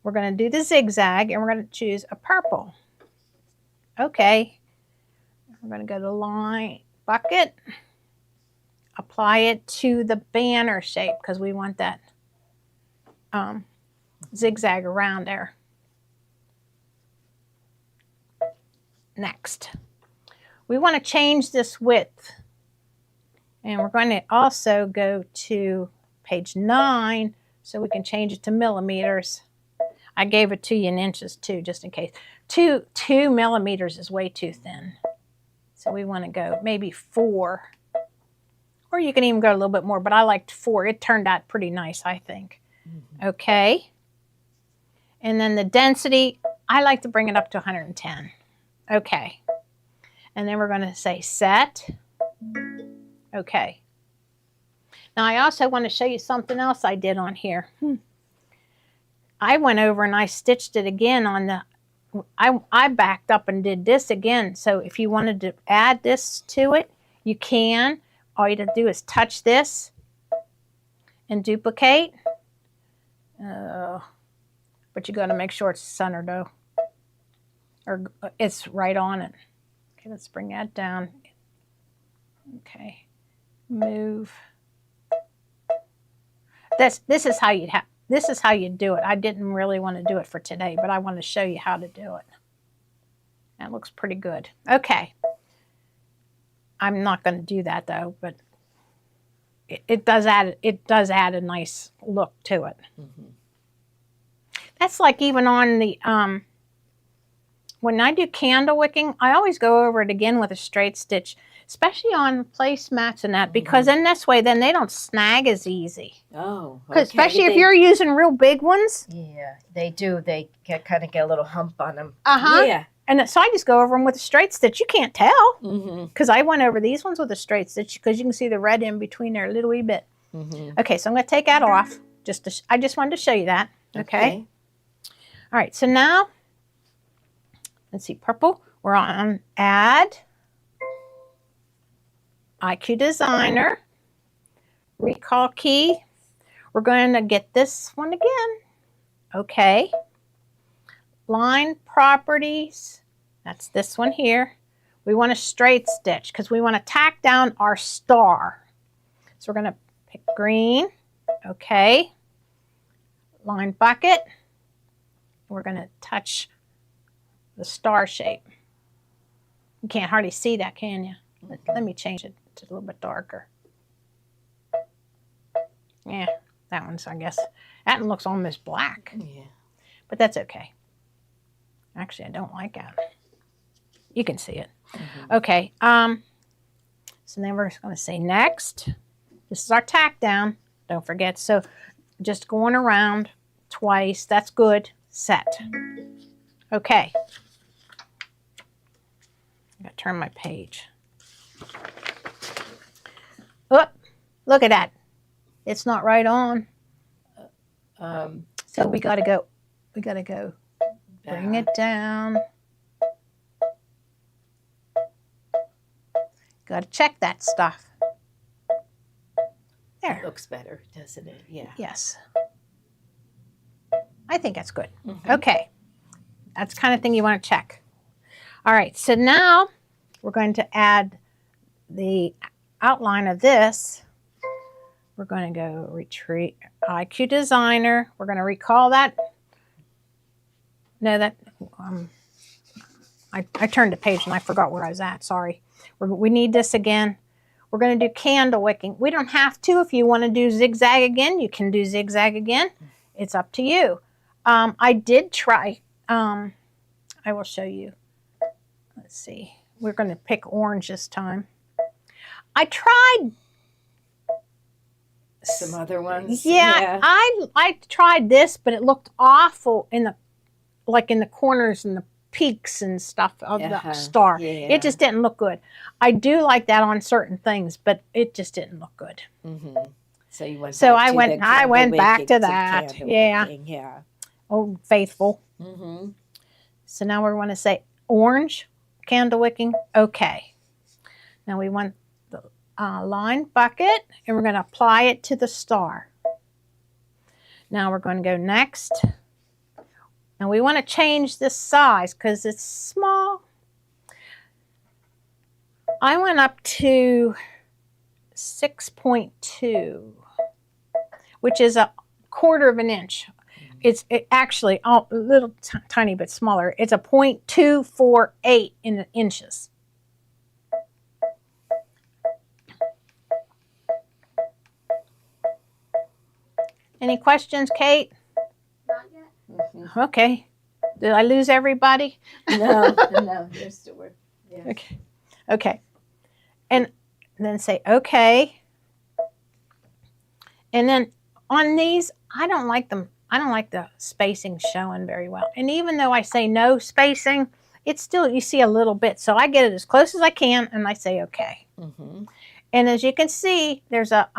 Speaker 1: We're going to do the zigzag and we're going to choose a purple. Okay. We're going to go to line bucket. Apply it to the banner shape because we want that zigzag around there. Next. We want to change this width. And we're going to also go to page 9 so we can change it to millimeters. I gave it to you in inches too, just in case. 2 millimeters is way too thin. So we want to go maybe 4. Or you can even go a little bit more, but I liked 4. It turned out pretty nice, I think. Mm-hmm. Okay. And then the density, I like to bring it up to 110. Okay. And then we're going to say set. Okay. Now I also want to show you something else I did on here. I went over and I stitched it again on the, I backed up and did this again. So if you wanted to add this to it, you can. All you have to do is touch this and duplicate. But you got to make sure it's centered though. Or it's right on it. Okay, let's bring that down. Okay. Move. This is how you do it. I didn't really want to do it for today, but I want to show you how to do it. That looks pretty good. Okay. I'm not going to do that though, but it does add a nice look to it. Mm-hmm. That's like even on the when I do candle wicking, I always go over it again with a straight stitch, especially on placemats and that, because in this way then they don't snag as easy.
Speaker 2: Oh, okay.
Speaker 1: Especially if you're using real big ones.
Speaker 2: Yeah, they do. They kind of get a little hump on them.
Speaker 1: Yeah. And so I just go over them with a straight stitch. You can't tell because I went over these ones with a straight stitch because you can see the red in between there a little wee bit. Okay, so I'm going to take that off. I just wanted to show you that. Okay. All right, so now, let's see, purple. We're on Add, IQ Designer, Recall Key. We're going to get this one again. Okay. Line Properties. That's this one here. We want a straight stitch because we want to tack down our star. So we're going to pick green. Okay. Line Bucket. We're going to touch the star shape. You can't hardly see that, can you? Let me change it to a little bit darker. Yeah, that one's, I guess, that one looks almost black. Yeah. But that's okay. Actually, I don't like that. You can see it. Okay. So then we're going to say next. This is our tack down. Don't forget. So just going around twice. That's good. Set. Okay. I got to turn my page. Oh, look at that. It's not right on. So we got to go. We got to go. Bring it down. Got to check that stuff. There.
Speaker 2: It looks better, doesn't it? Yeah.
Speaker 1: Yes. I think that's good. Okay. That's the kind of thing you want to check. All right. So now we're going to add the outline of this. We're going to go Retrieve IQ Designer. We're going to recall that No, that, I turned the page and I forgot where I was at. Sorry. We need this again. We're going to do candle wicking. We don't have to. If you want to do zigzag again, you can do zigzag again. It's up to you. I did try. I will show you. Let's see. We're going to pick orange this time. I tried
Speaker 2: Some other ones.
Speaker 1: Yeah, I tried this, but it looked awful in the corners and the peaks and stuff of the star.
Speaker 2: Yeah.
Speaker 1: It just didn't look good. I do like that on certain things, but it just didn't look good.
Speaker 2: Mm-hmm. So you went.
Speaker 1: So
Speaker 2: back
Speaker 1: I went back to that. Yeah.
Speaker 2: Yeah.
Speaker 1: Oh, faithful.
Speaker 2: Mm-hmm.
Speaker 1: So now we want to say orange candle wicking. Okay. Now we want the line bucket, and we're going to apply it to the star. Now we're going to go next. Now we want to change this size because it's small. I went up to 6.2, which is a quarter of an inch. It's actually a little tiny bit smaller. It's a 0.248 in inches. Any questions, Kate?
Speaker 3: Not yet.
Speaker 2: Mm-hmm.
Speaker 1: Okay. Did I lose everybody?
Speaker 2: No, you're still working. Yeah.
Speaker 1: Okay. Okay. And then say, okay. And then on these, I don't like them. I don't like the spacing showing very well. And even though I say no spacing, it's still, you see a little bit. So I get it as close as I can and I say, okay.
Speaker 2: Mm-hmm.
Speaker 1: And as you can see, there's a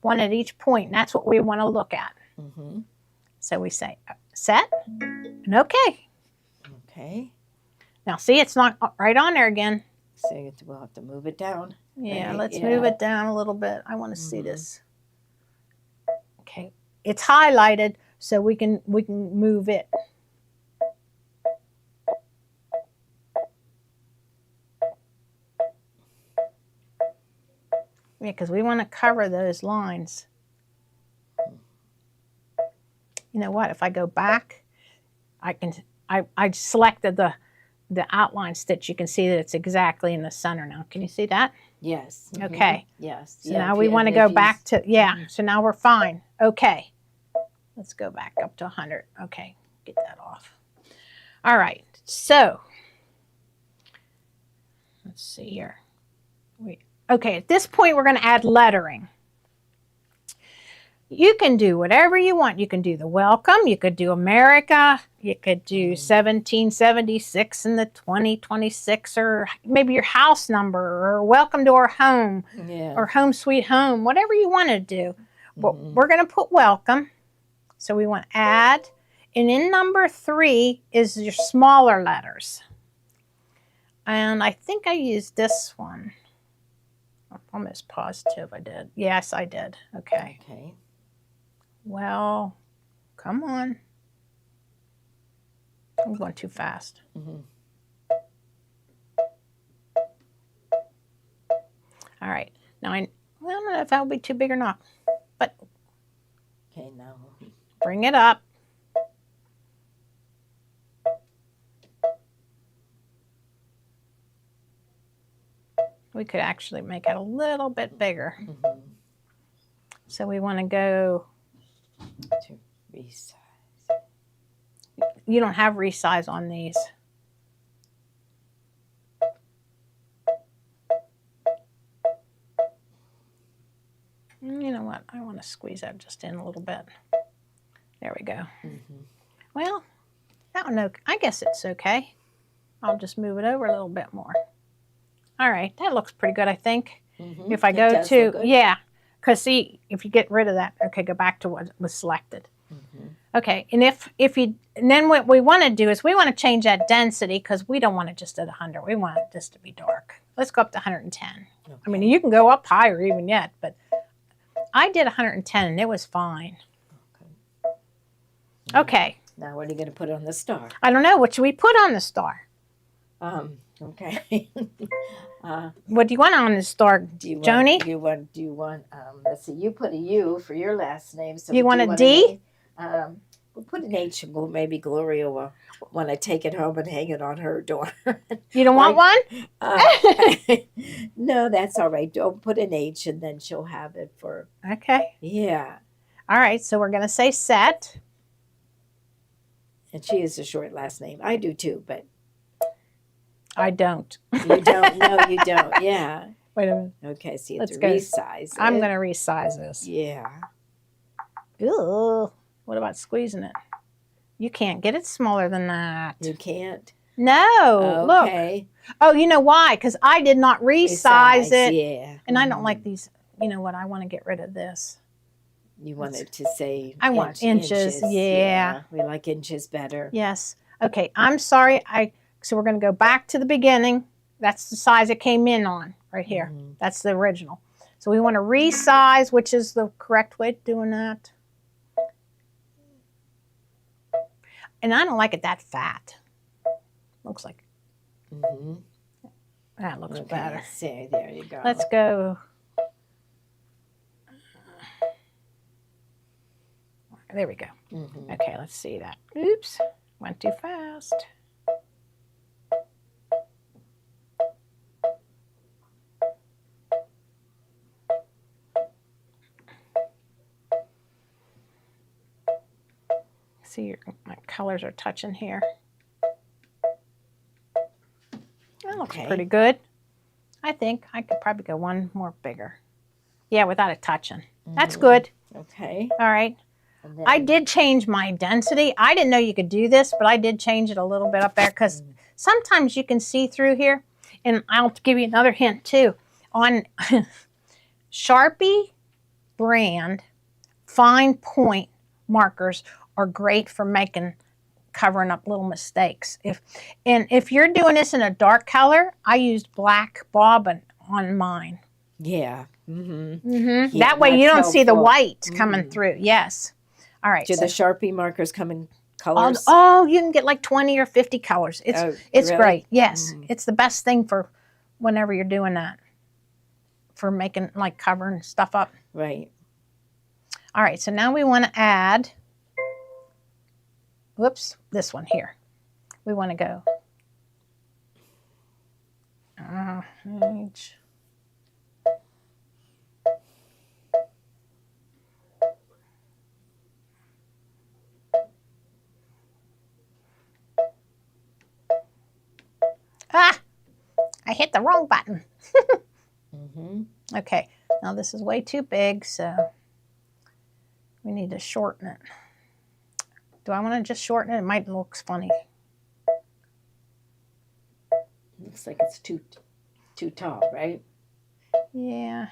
Speaker 1: one at each point. And that's what we want to look at.
Speaker 2: Mm-hmm.
Speaker 1: So we say set and okay.
Speaker 2: Okay.
Speaker 1: Now see, it's not right on there again.
Speaker 2: So we'll have to move it down.
Speaker 1: Yeah,
Speaker 2: Right,
Speaker 1: let's
Speaker 2: yeah.
Speaker 1: move it down a little bit. I want to see
Speaker 2: Mhm.
Speaker 1: this. Okay, it's highlighted, so we can move it. Yeah, because we want to cover those lines. You know what? If I go back, I selected the outline stitch. You can see that it's exactly in the center now. Can you see that?
Speaker 2: Yes. Mhm.
Speaker 1: Okay.
Speaker 2: Yes.
Speaker 1: So now we want to go back to, so now we're fine. Okay. Let's go back up to 100. Okay, get that off. All right, so let's see here. Okay, at this point we're going to add lettering. You can do whatever you want. You can do the welcome. You could do America. You could do 1776 and the 2026, or maybe your house number, or welcome to our home, or home sweet home, whatever you want to do. But we're going to put welcome. So we want add. And in number 3 is your smaller letters. And I think I used this one. I'm almost positive I did. Yes, I did. Okay.
Speaker 2: Okay.
Speaker 1: Well, come on. I'm going too fast.
Speaker 2: Mm-hmm.
Speaker 1: All right. Now, I don't know if that will be too big or not. But
Speaker 2: Okay, now.
Speaker 1: bring it up. We could actually make it a little bit bigger.
Speaker 2: Mm-hmm.
Speaker 1: So we want to go,
Speaker 2: To resize.
Speaker 1: you don't have resize on these. You know what? I want to squeeze that just in a little bit. There we go.
Speaker 2: Mm-hmm.
Speaker 1: Well, I don't know. I guess it's okay. I'll just move it over a little bit more. All right, that looks pretty good, I think.
Speaker 2: Mm-hmm.
Speaker 1: If I go to, because see, if you get rid of that, okay, go back to what was selected.
Speaker 2: Mm-hmm.
Speaker 1: Okay, and and then what we want to do is we want to change that density because we don't want it just at 100. We want it just to be dark. Let's go up to 110.
Speaker 2: Okay.
Speaker 1: I mean, you can go up higher even yet, but I did 110 and it was fine. Okay.
Speaker 2: Now what are you going to put on the star?
Speaker 1: I don't know. What should we put on the star?
Speaker 2: Okay.
Speaker 1: What do you want on the star, Joni?
Speaker 2: Do you want let's see, you put a U for your last name. So
Speaker 1: You want a
Speaker 2: a
Speaker 1: D?
Speaker 2: name? We'll put an H and maybe Gloria will want to take it home and hang it on her door.
Speaker 1: You don't want one?
Speaker 2: No, that's all right. Don't put an H and then she'll have it for,
Speaker 1: Okay.
Speaker 2: yeah.
Speaker 1: All right, so we're going to say set.
Speaker 2: And she has a short last name. I do too, but
Speaker 1: I don't.
Speaker 2: you don't. No, you don't. Yeah.
Speaker 1: Wait a minute.
Speaker 2: Okay, so you have
Speaker 1: Let's
Speaker 2: to
Speaker 1: go.
Speaker 2: resize it.
Speaker 1: I'm going to resize this.
Speaker 2: Yeah.
Speaker 1: Ooh, what about squeezing it? You can't get it smaller than that.
Speaker 2: You can't.
Speaker 1: No, look.
Speaker 2: Okay.
Speaker 1: Oh, you know why? Because I did not resize it.
Speaker 2: Yeah.
Speaker 1: And I don't like these. You know what? I want to get rid of this.
Speaker 2: You wanted to say
Speaker 1: I want inches. Yeah.
Speaker 2: We like inches better.
Speaker 1: Yes. Okay, I'm sorry. So we're going to go back to the beginning. That's the size it came in on right here.
Speaker 2: Mhm.
Speaker 1: That's the original. So we want to resize, which is the correct way of doing that. And I don't like it that fat. Looks like
Speaker 2: Mm-hmm.
Speaker 1: that looks
Speaker 2: Okay,
Speaker 1: better.
Speaker 2: see, there you go.
Speaker 1: Let's go. There we go.
Speaker 2: Mm-hmm.
Speaker 1: Okay, let's see that. Oops, went too fast. See, my colors are touching here. That looks
Speaker 2: Okay.
Speaker 1: pretty good. I think I could probably go one more bigger. Yeah, without it touching. That's good.
Speaker 2: Okay.
Speaker 1: All right.
Speaker 2: And then,
Speaker 1: I did change my density. I didn't know you could do this, but I did change it a little bit up there because sometimes you can see through here. And I'll give you another hint too. On Sharpie brand, fine point markers are great for covering up little mistakes. If you're doing this in a dark color, I used black bobbin on mine.
Speaker 2: Yeah. Mm-hmm.
Speaker 1: Mm-hmm.
Speaker 2: Yeah,
Speaker 1: That way you don't
Speaker 2: that's
Speaker 1: see the
Speaker 2: helpful.
Speaker 1: white coming through. Yes. All right.
Speaker 2: Do
Speaker 1: so-
Speaker 2: the Sharpie markers come in colors?
Speaker 1: Oh, you can get like 20 or 50 colors. It's
Speaker 2: really?
Speaker 1: great. Yes.
Speaker 2: Mm.
Speaker 1: It's the best thing for whenever you're doing that. For making, like, covering stuff up.
Speaker 2: Right.
Speaker 1: All right. So now we want to add, whoops, this one here. We want to go. H. Ah, I hit the wrong button.
Speaker 2: Mm-hmm.
Speaker 1: Okay, now this is way too big, so we need to shorten it. Do I want to just shorten it? It might look funny.
Speaker 2: Looks like it's too tall, right?
Speaker 1: Yeah.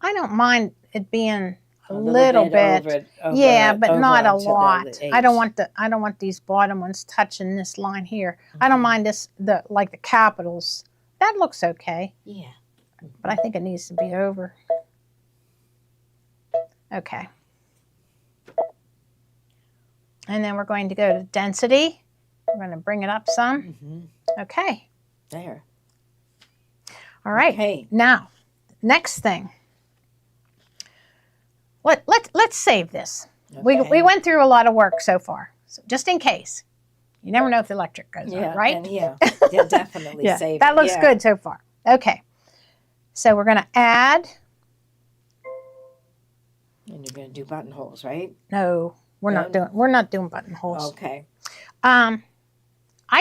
Speaker 1: I don't mind it being a little bit. Yeah, but not a lot. I don't want these bottom ones touching this line here. I don't mind this, like the capitals. That looks okay.
Speaker 2: Yeah.
Speaker 1: But I think it needs to be over. Okay. And then we're going to go to density. We're going to bring it up some.
Speaker 2: Mm-hmm.
Speaker 1: Okay.
Speaker 2: There.
Speaker 1: All right.
Speaker 2: Okay.
Speaker 1: Now, next thing. Let's save this.
Speaker 2: Okay.
Speaker 1: We went through a lot of work so far. So just in case. You never know if the electric goes on, right?
Speaker 2: And yeah, definitely
Speaker 1: Yeah,
Speaker 2: save
Speaker 1: that
Speaker 2: it.
Speaker 1: looks good so far. Okay. So we're going to add.
Speaker 2: And you're going to do buttonholes, right?
Speaker 1: No, we're not doing buttonholes.
Speaker 2: Okay.
Speaker 1: I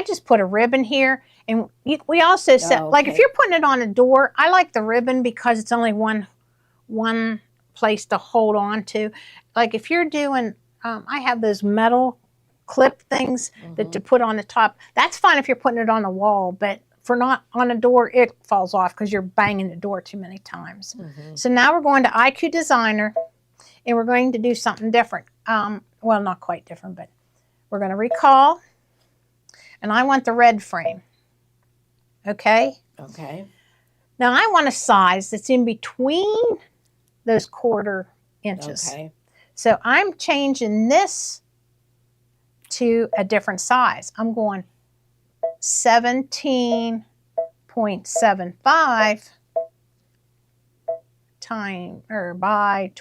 Speaker 1: just put a ribbon here, and we also said, like, if you're putting it on a door, I like the ribbon because it's only one place to hold on to. Like if you're doing, I have those metal clip things that you put on the top. That's fine if you're putting it on a wall, but for not on a door, it falls off because you're banging the door too many times. So now we're going to IQ Designer, and we're going to do something different. Well, not quite different, but we're going to recall, and I want the red frame. Okay?
Speaker 2: Okay.
Speaker 1: Now I want a size that's in between those 1/4 inches.
Speaker 2: Okay.
Speaker 1: So I'm changing this to a different size. I'm going 17.75 time or by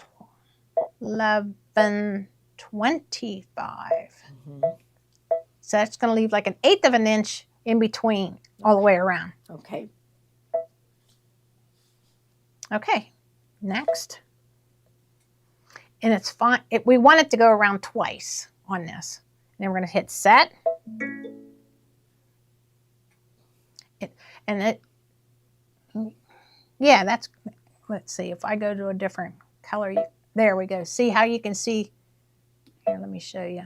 Speaker 1: 1125. So that's going to leave like 1/8 of an inch in between all the way around.
Speaker 2: Okay.
Speaker 1: Okay, next. And it's fine. We want it to go around twice on this. And then we're going to hit set. Yeah, that's, let's see, if I go to a different color, there we go. See how you can see, here, let me show you.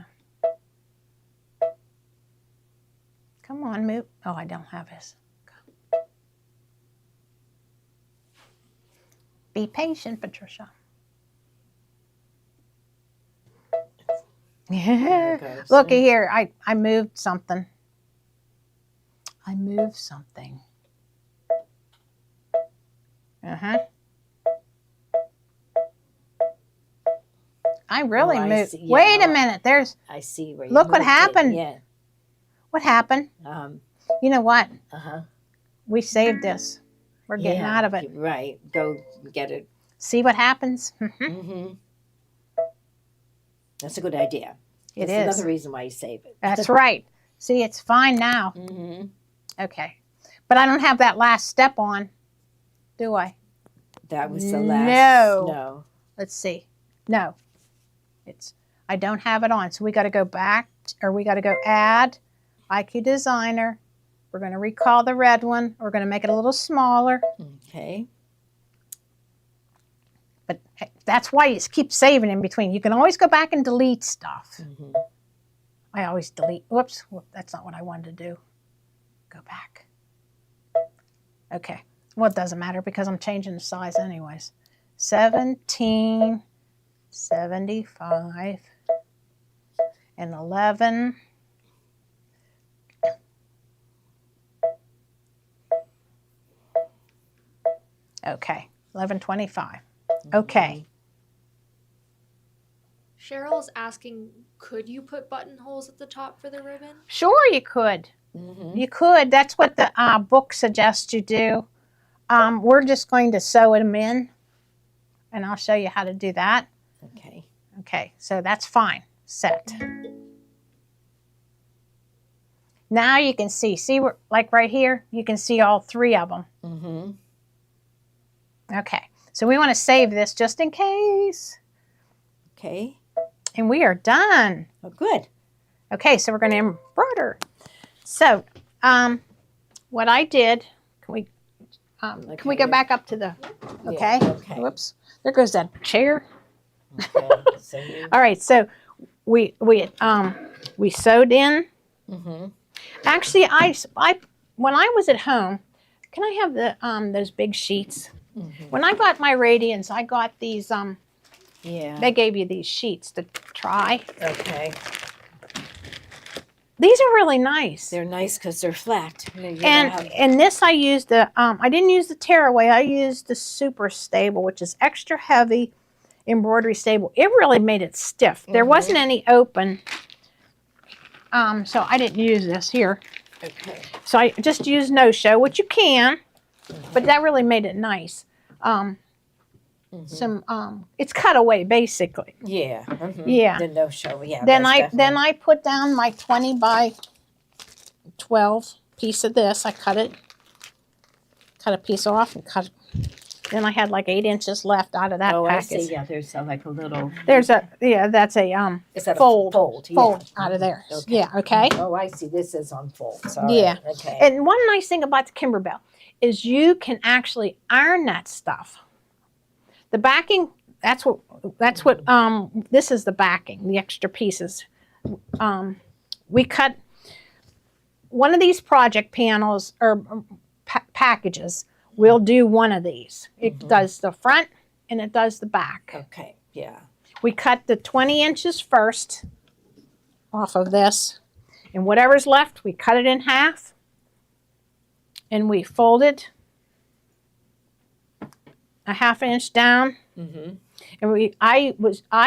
Speaker 1: Come on, move. Oh, I don't have this. Be patient, Patricia.
Speaker 2: Goes.
Speaker 1: Looky here, I moved something. I moved something. I really
Speaker 2: I
Speaker 1: moved.
Speaker 2: see, yeah.
Speaker 1: Wait a minute. There's.
Speaker 2: I see where you
Speaker 1: Look what
Speaker 2: moved it,
Speaker 1: happened.
Speaker 2: Yeah.
Speaker 1: What happened? You know what?
Speaker 2: Uh-huh.
Speaker 1: We saved this. We're getting out of it.
Speaker 2: Right. Go get it.
Speaker 1: See what happens?
Speaker 2: That's a good idea.
Speaker 1: It
Speaker 2: That's
Speaker 1: is.
Speaker 2: another reason why you save it.
Speaker 1: That's right. See, it's fine now. Okay. But I don't have that last step on, do I?
Speaker 2: That was the last. No.
Speaker 1: Let's see. No. I don't have it on. So we got to go back, or we got to go add IQ Designer. We're going to recall the red one. We're going to make it a little smaller.
Speaker 2: Okay.
Speaker 1: But that's why you keep saving in between. You can always go back and delete stuff. I always delete. Whoops. That's not what I wanted to do. Go back. Okay. Well, it doesn't matter because I'm changing the size anyways. 1775 and 11. Okay. 1125. Okay.
Speaker 3: Cheryl's asking, could you put buttonholes at the top for the ribbon?
Speaker 1: Sure, you could. You could. That's what the book suggests you do. We're just going to sew them in, and I'll show you how to do that.
Speaker 2: Okay.
Speaker 1: Okay, so that's fine. Set. Now you can see like right here, you can see all 3 of them. Okay, so we want to save this just in case.
Speaker 2: Okay.
Speaker 1: And we are done.
Speaker 2: Oh, good.
Speaker 1: Okay, so we're going to embroider. So, what I did, can we go back up to the, okay?
Speaker 2: Yeah, okay.
Speaker 1: Whoops, there goes that chair.
Speaker 2: Okay. So you.
Speaker 1: All right, so we sewed in. Actually, when I was at home, can I have the those big sheets? When I got my radians, I got these.
Speaker 2: Yeah.
Speaker 1: They gave you these sheets to try.
Speaker 2: Okay.
Speaker 1: These are really nice.
Speaker 2: They're nice because they're flat.
Speaker 1: And this I used I didn't use the tearaway. I used the super stable, which is extra heavy embroidery stable. It really made it stiff. There wasn't any open. So I didn't use this here.
Speaker 2: Okay.
Speaker 1: So I just used no-show, which you can, but that really made it nice. It's cut away basically.
Speaker 2: Yeah.
Speaker 1: Yeah.
Speaker 2: The no-show. Yeah.
Speaker 1: Then I put down my 20 by 12 piece of this. I cut a piece off and cut. Then I had like 8 inches left out of that
Speaker 2: package.
Speaker 1: package.
Speaker 2: I see. Yeah. There's like a little.
Speaker 1: That's a
Speaker 2: Is that
Speaker 1: fold.
Speaker 2: A fold. Yeah.
Speaker 1: Fold out of there.
Speaker 2: Okay.
Speaker 1: Yeah. Okay.
Speaker 2: Oh, I see. This is on fold. Sorry.
Speaker 1: Yeah.
Speaker 2: Okay.
Speaker 1: And one nice thing about the Kimberbell is you can actually iron that stuff. The backing, that's what this is the backing, the extra pieces. We cut one of these project panels or packages. We'll do one of these. It does the front and it does the back.
Speaker 2: Okay, yeah.
Speaker 1: We cut the 20 inches first off of this, and whatever's left, we cut it in half, and we fold it a ½ inch down. And I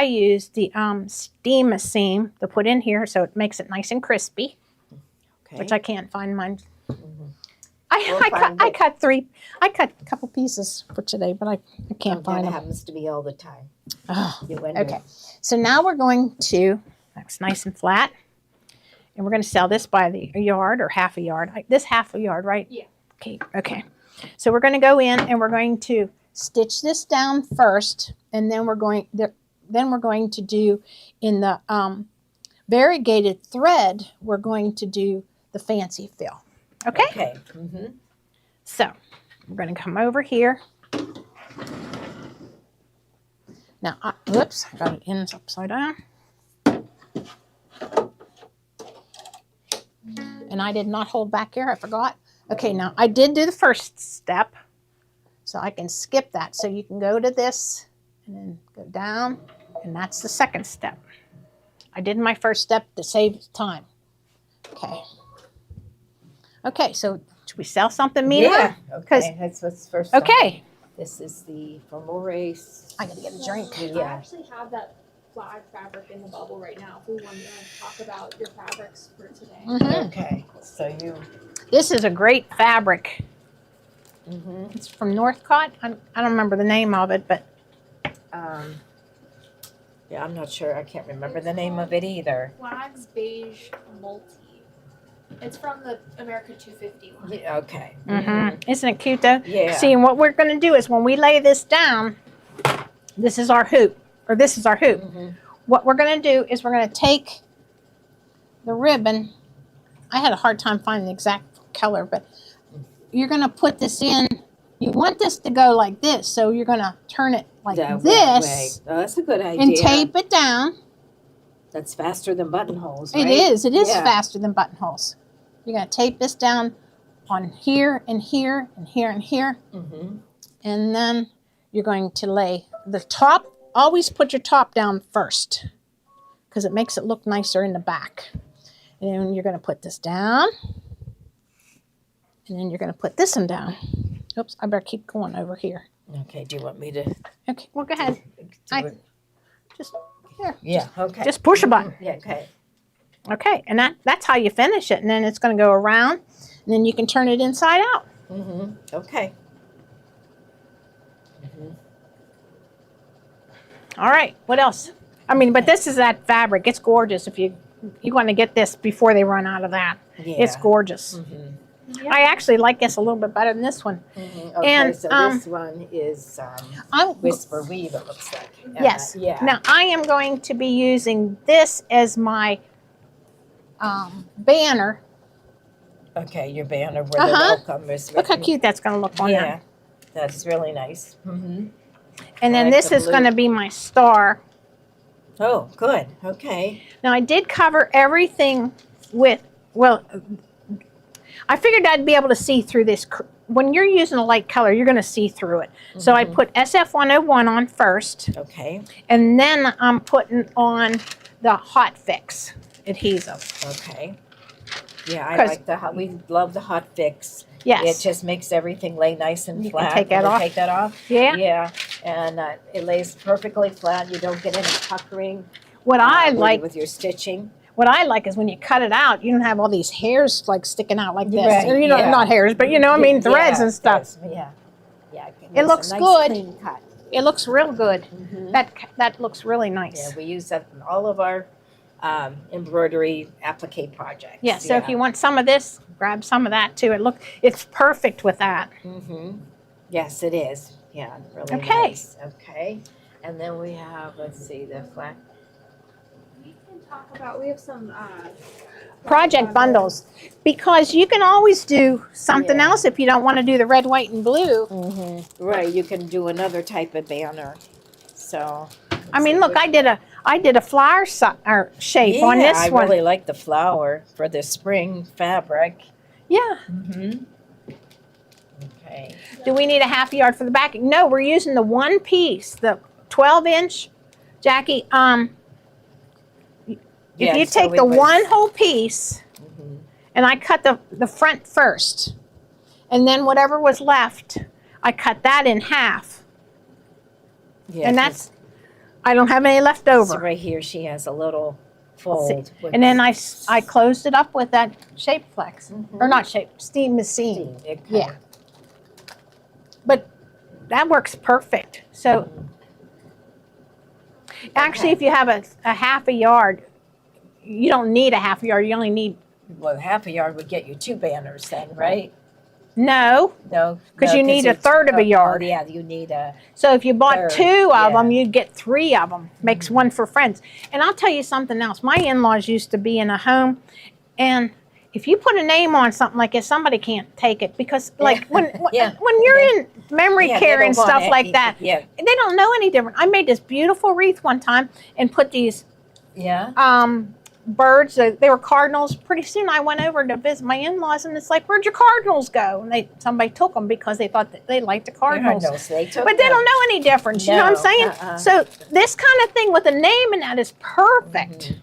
Speaker 1: used the steam seam to put in here, so it makes it nice and crispy. Okay. Which I can't find mine. I cut three. I cut a couple pieces for today, but I can't find
Speaker 2: That
Speaker 1: them.
Speaker 2: happens to be all the time.
Speaker 1: Oh,
Speaker 2: You wonder.
Speaker 1: okay. So now we're going to, that's nice and flat. And we're going to sell this by the yard or half a yard. This half a yard, right?
Speaker 3: Yeah.
Speaker 1: Okay. Okay. So we're going to go in and we're going to stitch this down first, and then we're going to do in the variegated thread. We're going to do the fancy fill. Okay.
Speaker 2: Okay. Mm-hmm.
Speaker 1: So we're going to come over here. Now, whoops, I got it in upside down. And I did not hold back here, I forgot. Okay, now I did do the first step, so I can skip that. So you can go to this and then go down, and that's the second step. I did my first step to save time. Okay. Okay, so should we sell something meanwhile?
Speaker 2: Yeah. Okay. That's what's first.
Speaker 1: Okay.
Speaker 2: This is the Femores.
Speaker 1: I gotta get a drink.
Speaker 3: I
Speaker 2: Yeah.
Speaker 3: actually have that flag fabric in the bubble right now. If we want to talk about your fabrics for today.
Speaker 1: Mhm.
Speaker 2: Okay. So you.
Speaker 1: This is a great fabric.
Speaker 2: Mm-hmm.
Speaker 1: It's from Northcott. I don't remember the name of it, but
Speaker 2: Yeah, I'm not sure. I can't remember the name of it either.
Speaker 3: Flags beige multi. It's from the America 250 one.
Speaker 2: Yeah, okay.
Speaker 1: Isn't it cute though?
Speaker 2: Yeah.
Speaker 1: See, and what we're going to do is when we lay this down, this is our hoop, or this is our hoop.
Speaker 2: Mm-hmm.
Speaker 1: What we're going to do is we're going to take the ribbon. I had a hard time finding the exact color, but you're going to put this in. You want this to go like this, so you're going to turn it like
Speaker 2: That
Speaker 1: this
Speaker 2: way. Oh, that's a good idea.
Speaker 1: and tape it down.
Speaker 2: That's faster than buttonholes, right?
Speaker 1: It is. It is
Speaker 2: Yeah.
Speaker 1: faster than buttonholes. You're going to tape this down on here and here and here and here.
Speaker 2: Mm-hmm.
Speaker 1: And then you're going to lay the top. Always put your top down first because it makes it look nicer in the back. And then you're going to put this down. And then you're going to put this one down. Oops, I better keep going over here.
Speaker 2: Okay, do you want me to
Speaker 1: Okay, well, go ahead.
Speaker 2: do it?
Speaker 1: Just here.
Speaker 2: Yeah, okay.
Speaker 1: Just push a button.
Speaker 2: Yeah, okay.
Speaker 1: Okay, and that's how you finish it. And then it's going to go around. And then you can turn it inside out.
Speaker 2: Mm-hmm. Okay. Mm-hmm.
Speaker 1: All right, what else? I mean, but this is that fabric. It's gorgeous. If you want to get this before they run out of that.
Speaker 2: Yeah.
Speaker 1: It's gorgeous.
Speaker 2: Mm-hmm.
Speaker 3: Yeah.
Speaker 1: I actually like this a little bit better than this one.
Speaker 2: Mm-hmm. Okay,
Speaker 1: And,
Speaker 2: so this one is
Speaker 1: I'm,
Speaker 2: Whisper Weave, it looks like.
Speaker 1: yes.
Speaker 2: Yeah.
Speaker 1: Now, I am going to be using this as my banner.
Speaker 2: Okay, your banner where the
Speaker 1: Uh-huh.
Speaker 2: welcome is
Speaker 1: Look how
Speaker 2: written.
Speaker 1: cute that's going to look on
Speaker 2: Yeah,
Speaker 1: there.
Speaker 2: that's really nice. Mm-hmm.
Speaker 1: And then
Speaker 2: I like
Speaker 1: this
Speaker 2: the
Speaker 1: is
Speaker 2: blue.
Speaker 1: going to be my star.
Speaker 2: Oh, good. Okay.
Speaker 1: Now, I did cover everything with, well, I figured I'd be able to see through this. When you're using a light color, you're going to see through it. So I put SF101 on first,
Speaker 2: Okay.
Speaker 1: and then I'm putting on the Hot Fix adhesive.
Speaker 2: Okay. Yeah, I
Speaker 1: 'Cause-
Speaker 2: like we love the Hot Fix.
Speaker 1: Yes.
Speaker 2: It just makes everything lay nice and
Speaker 1: You can
Speaker 2: flat.
Speaker 1: take that
Speaker 2: Will it
Speaker 1: off.
Speaker 2: Take that off?
Speaker 1: Yeah.
Speaker 2: Yeah, and it lays perfectly flat. You don't get any puckering.
Speaker 1: What I like,
Speaker 2: with your stitching.
Speaker 1: what I like is when you cut it out, you don't have all these hairs like sticking out like this.
Speaker 2: Right,
Speaker 1: Or, you know,
Speaker 2: yeah.
Speaker 1: not hairs, but you know, I mean, threads and stuff.
Speaker 2: Yeah. Yeah.
Speaker 1: It
Speaker 2: It's
Speaker 1: looks
Speaker 2: a nice,
Speaker 1: good.
Speaker 2: Clean cut.
Speaker 1: It looks real good.
Speaker 2: Mhm.
Speaker 1: That looks really nice.
Speaker 2: Yeah, we use that in all of our embroidery applique projects.
Speaker 1: Yeah, so if you want some of this, grab some of that too. It's perfect with that.
Speaker 2: Mm-hmm. Yes, it is. Yeah, really
Speaker 1: Okay.
Speaker 2: nice. Okay. And then we have, let's see, the flat.
Speaker 3: We can talk about. We have some
Speaker 1: Project bundles. Because you can always do something
Speaker 2: Yeah.
Speaker 1: else if you don't want to do the red, white, and blue.
Speaker 2: Mm-hmm. Right, you can do another type of banner. So.
Speaker 1: I mean, look, I did a flower shape on this
Speaker 2: I
Speaker 1: one.
Speaker 2: really like the flower for the spring fabric.
Speaker 1: Yeah.
Speaker 2: Mm-hmm. Okay.
Speaker 1: Do we need a half yard for the backing? No, we're using the one piece, the 12-inch. Jackie, if you take the one whole piece,
Speaker 2: Mm-hmm.
Speaker 1: and I cut the front first, and then whatever was left, I cut that in half.
Speaker 2: Yeah,
Speaker 1: And that's, I don't have any left
Speaker 2: so
Speaker 1: over.
Speaker 2: right here she has a little fold.
Speaker 1: And then I closed it up with that shape flex. Or not shape, steam machine.
Speaker 2: Okay.
Speaker 1: Yeah. But that works perfect. So actually, if you have a half a yard, you don't need a half a yard. You only need
Speaker 2: Well, half a yard would get you 2 banners then, right?
Speaker 1: no,
Speaker 2: No,
Speaker 1: because you need a third of a yard.
Speaker 2: Oh, yeah, you need a.
Speaker 1: So if you bought
Speaker 2: Third,
Speaker 1: 2 of them,
Speaker 2: yeah.
Speaker 1: you'd get 3 of them. Makes one for friends. And I'll tell you something else. My in-laws used to be in a home, and if you put a name on something like this, somebody can't take it because, like, when you're in memory care and stuff like that, they don't know any different. I made this beautiful wreath one time and put these birds. They were cardinals. Pretty soon, I went over to visit my in-laws, and it's like, "Where'd your cardinals go?" And somebody took them because they thought that they liked the cardinals.
Speaker 2: They took
Speaker 1: But they don't know any difference. You know what I'm saying? So this kind of thing with a name and that is perfect.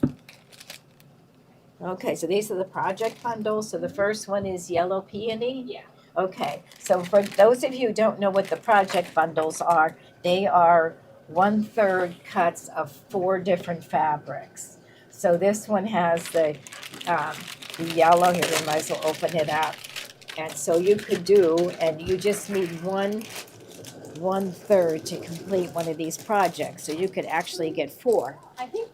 Speaker 2: Okay, so these are the project bundles. So the first one is yellow peony?
Speaker 3: Yeah.
Speaker 2: Okay, so for those of you who don't know what the project bundles are, they are 1/3 cuts of 4 different fabrics. So this one has the yellow, here we might as well open it up. And so you could do, and you just need 1/3 to complete one of these projects. So you could actually get 4.
Speaker 3: I think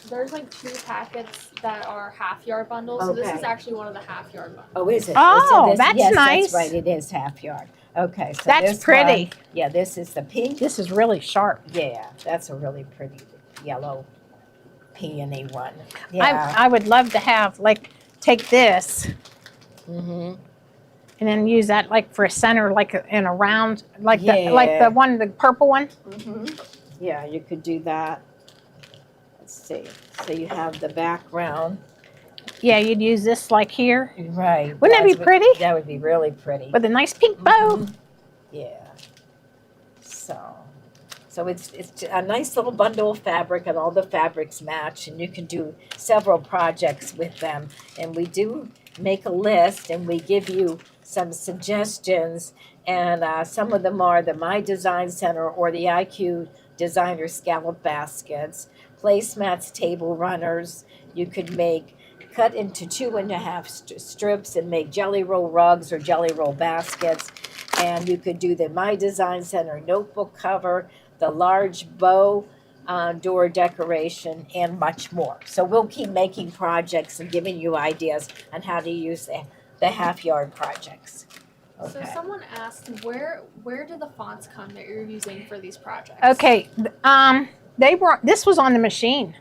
Speaker 3: there's like 2 packets that are half yard bundles. So this is
Speaker 2: Okay.
Speaker 3: actually one of the half yard bundles.
Speaker 2: Oh, is it?
Speaker 1: Oh, that's
Speaker 2: yes,
Speaker 1: nice.
Speaker 2: That's right, it is half yard. Okay, so
Speaker 1: That's
Speaker 2: this
Speaker 1: pretty.
Speaker 2: one- yeah, this is the pink.
Speaker 1: This is really sharp.
Speaker 2: Yeah, that's a really pretty yellow peony one. Yeah.
Speaker 1: I would love to have, like, take this
Speaker 2: Mm-hmm.
Speaker 1: and then use that, like, for a center, like in a round, like
Speaker 2: Yeah.
Speaker 1: the purple one.
Speaker 2: Mm-hmm. Yeah, you could do that. Let's see. So you have the background.
Speaker 1: Yeah, you'd use this like here
Speaker 2: Right.
Speaker 1: Wouldn't that be pretty?
Speaker 2: That would be really pretty.
Speaker 1: with a nice pink bow.
Speaker 2: Mhm. Yeah. So it's a nice little bundle of fabric, and all the fabrics match, and you can do several projects with them. And we do make a list, and we give you some suggestions, and some of them are the My Design Center or the IQ Designer Scallop Baskets, placemats, table runners. You could cut into 2.5 strips and make jelly roll rugs or jelly roll baskets. And you could do the My Design Center notebook cover, the large bow door decoration, and much more. So we'll keep making projects and giving you ideas on how to use the half yard projects.
Speaker 3: So
Speaker 2: Okay.
Speaker 3: someone asked, where do the fonts come that you're using for these projects?
Speaker 1: Okay, this was on the machine.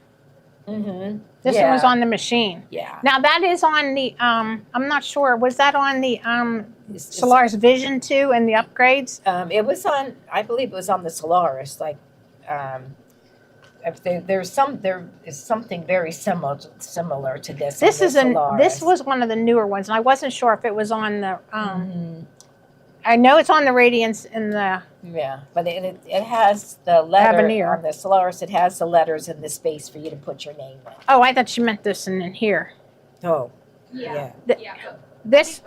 Speaker 2: Mm-hmm.
Speaker 1: This one was on the machine.
Speaker 2: Yeah.
Speaker 1: Now that is on the, I'm not sure, was that on the Solaris Vision 2 and the upgrades?
Speaker 2: It was on, I believe it was on the Solaris, like, if there is something very similar to this.
Speaker 1: This
Speaker 2: on the
Speaker 1: is
Speaker 2: Solaris.
Speaker 1: this was one of the newer ones, and I wasn't sure if it was on the,
Speaker 2: Mhm.
Speaker 1: I know it's on the Radiance and the,
Speaker 2: Yeah, but it has the letter
Speaker 1: Avenir.
Speaker 2: on the Solaris. It has the letters in the space for you to put your name in.
Speaker 1: oh, I thought you meant this and then here.
Speaker 2: Oh,
Speaker 3: Yeah.
Speaker 1: The-
Speaker 3: Yeah.
Speaker 1: This,